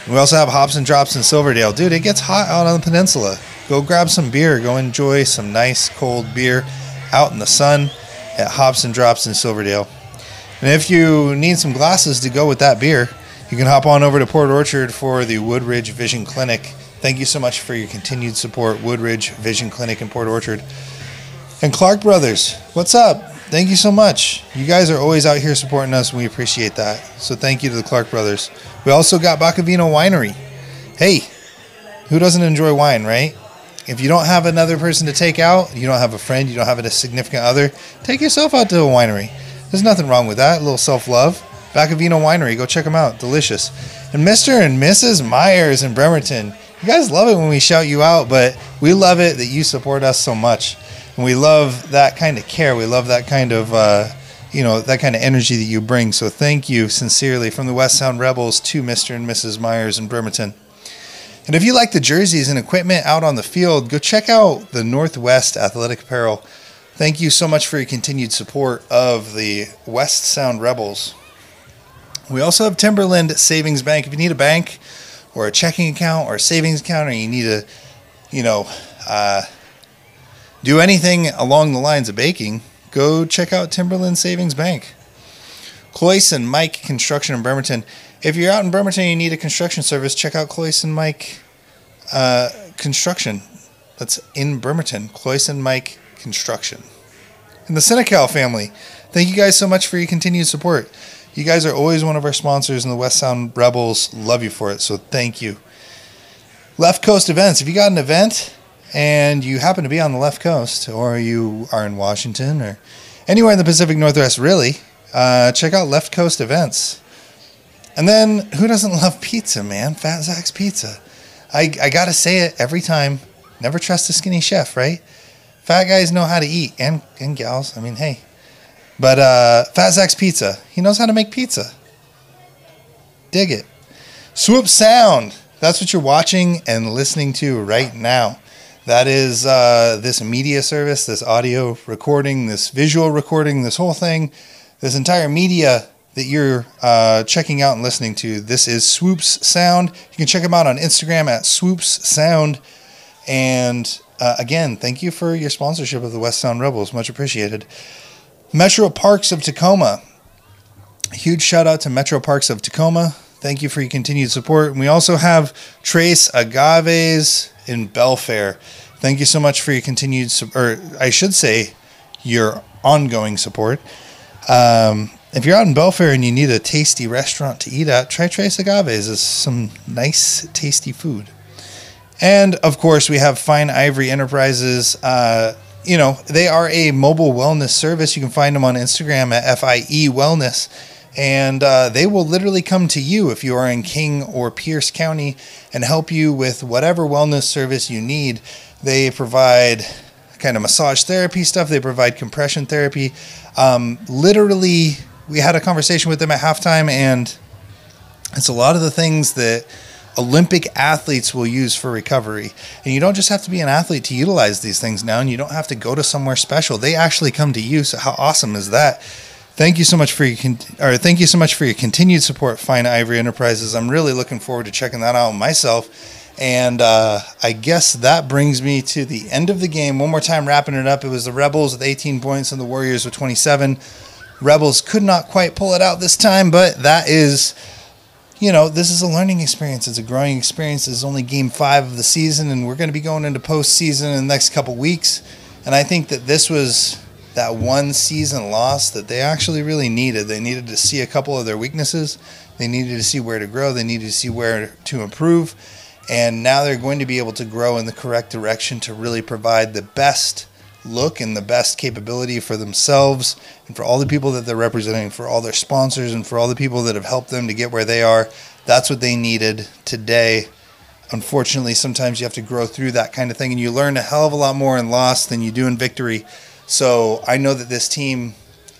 We also have Hops and Drops in Silverdale. Dude, it gets hot out on the peninsula. Go grab some beer. Go enjoy some nice cold beer out in the sun at Hops and Drops in Silverdale. And if you need some glasses to go with that beer, you can hop on over to Port Orchard for the Woodridge Vision Clinic. Thank you so much for your continued support, Woodridge Vision Clinic in Port Orchard. And Clark Brothers, what's up? Thank you so much. You guys are always out here supporting us, and we appreciate that. So thank you to the Clark Brothers. We also got Bacavino Winery. Hey, who doesn't enjoy wine, right? If you don't have another person to take out, you don't have a friend, you don't have a significant other, take yourself out to a winery. There's nothing wrong with that, a little self-love. Back of Vino Winery. Go check them out. Delicious. And Mr. and Mrs. Myers in Bremerton. You guys love it when we shout you out, but we love it that you support us so much. And we love that kind of care. We love that kind of, that kind of energy that you bring. So thank you sincerely from the West Sound Rebels to Mr. and Mrs. Myers in Bremerton. And if you like the jerseys and equipment out on the field, go check out the Northwest Athletic Apparel. Thank you so much for your continued support of the West Sound Rebels. We also have Timberland Savings Bank. If you need a bank or a checking account or a savings account, or you need to, do anything along the lines of baking, go check out Timberland Savings Bank. Cloyce and Mike Construction in Bremerton. If you're out in Bremerton and you need a construction service, check out Cloyce and Mike Construction. That's in Bremerton. Cloyce and Mike Construction. And the Senecal family. Thank you guys so much for your continued support. You guys are always one of our sponsors, and the West Sound Rebels love you for it, so thank you. Left Coast Events. If you got an event and you happen to be on the left coast, or you are in Washington, or anywhere in the Pacific Northwest, really, check out Left Coast Events. And then, who doesn't love pizza, man? Fat Zach's Pizza. I got to say it every time. Never trust a skinny chef, right? Fat guys know how to eat, and gals. I mean, hey. But Fat Zach's Pizza. He knows how to make pizza. Dig it. Swoop Sound. That's what you're watching and listening to right now. That is this media service, this audio recording, this visual recording, this whole thing, this entire media that you're checking out and listening to. This is Swoops Sound. You can check them out on Instagram at Swoops Sound. And again, thank you for your sponsorship of the West Sound Rebels. Much appreciated. Metro Parks of Tacoma. A huge shout out to Metro Parks of Tacoma. Thank you for your continued support. And we also have Trace Agaves in Belfair. Thank you so much for your continued support, or I should say your ongoing support. If you're out in Belfair and you need a tasty restaurant to eat at, try Trace Agaves. It's some nice, tasty food. And, of course, we have Fine Ivory Enterprises. They are a mobile wellness service. You can find them on Instagram at FIE Wellness. And they will literally come to you if you are in King or Pierce County and help you with whatever wellness service you need. They provide kind of massage therapy stuff. They provide compression therapy. Literally, we had a conversation with them at halftime, and it's a lot of the things that Olympic athletes will use for recovery. And you don't just have to be an athlete to utilize these things now, and you don't have to go to somewhere special. They actually come to you. So how awesome is that? Thank you so much for your continued support, Fine Ivory Enterprises. I'm really looking forward to checking that out myself. And I guess that brings me to the end of the game. One more time, wrapping it up. It was the Rebels with 18 points and the Warriors with 27. Rebels could not quite pull it out this time, but that is, this is a learning experience. It's a growing experience. It's only game 5 of the season, and we're going to be going into postseason in the next couple weeks. And I think that this was that one season loss that they actually really needed. They needed to see a couple of their weaknesses. They needed to see where to grow. They needed to see where to improve. And now they're going to be able to grow in the correct direction to really provide the best look and the best capability for themselves and for all the people that they're representing, for all their sponsors and for all the people that have helped them to get where they are. That's what they needed today. Unfortunately, sometimes you have to grow through that kind of thing, and you learn a hell of a lot more in loss than you do in victory. So I know that this team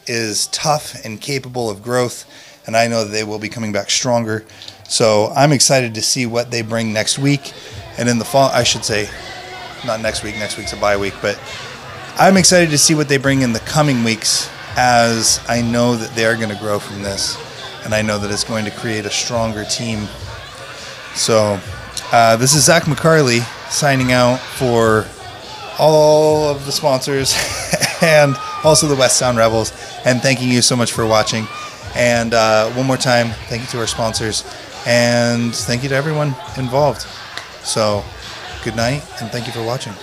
is tough and capable of growth, and I know that they will be coming back stronger. So I'm excited to see what they bring next week. And in the fall, I should say, not next week, next week's a bye week, but I'm excited to see what they bring in the coming weeks, as I know that they are going to grow from this. And I know that it's going to create a stronger team. So this is Zach McCarley signing out for all of the sponsors and also the West Sound Rebels, and thanking you so much for watching. And one more time, thank you to our sponsors, and thank you to everyone involved. So good night, and thank you for watching.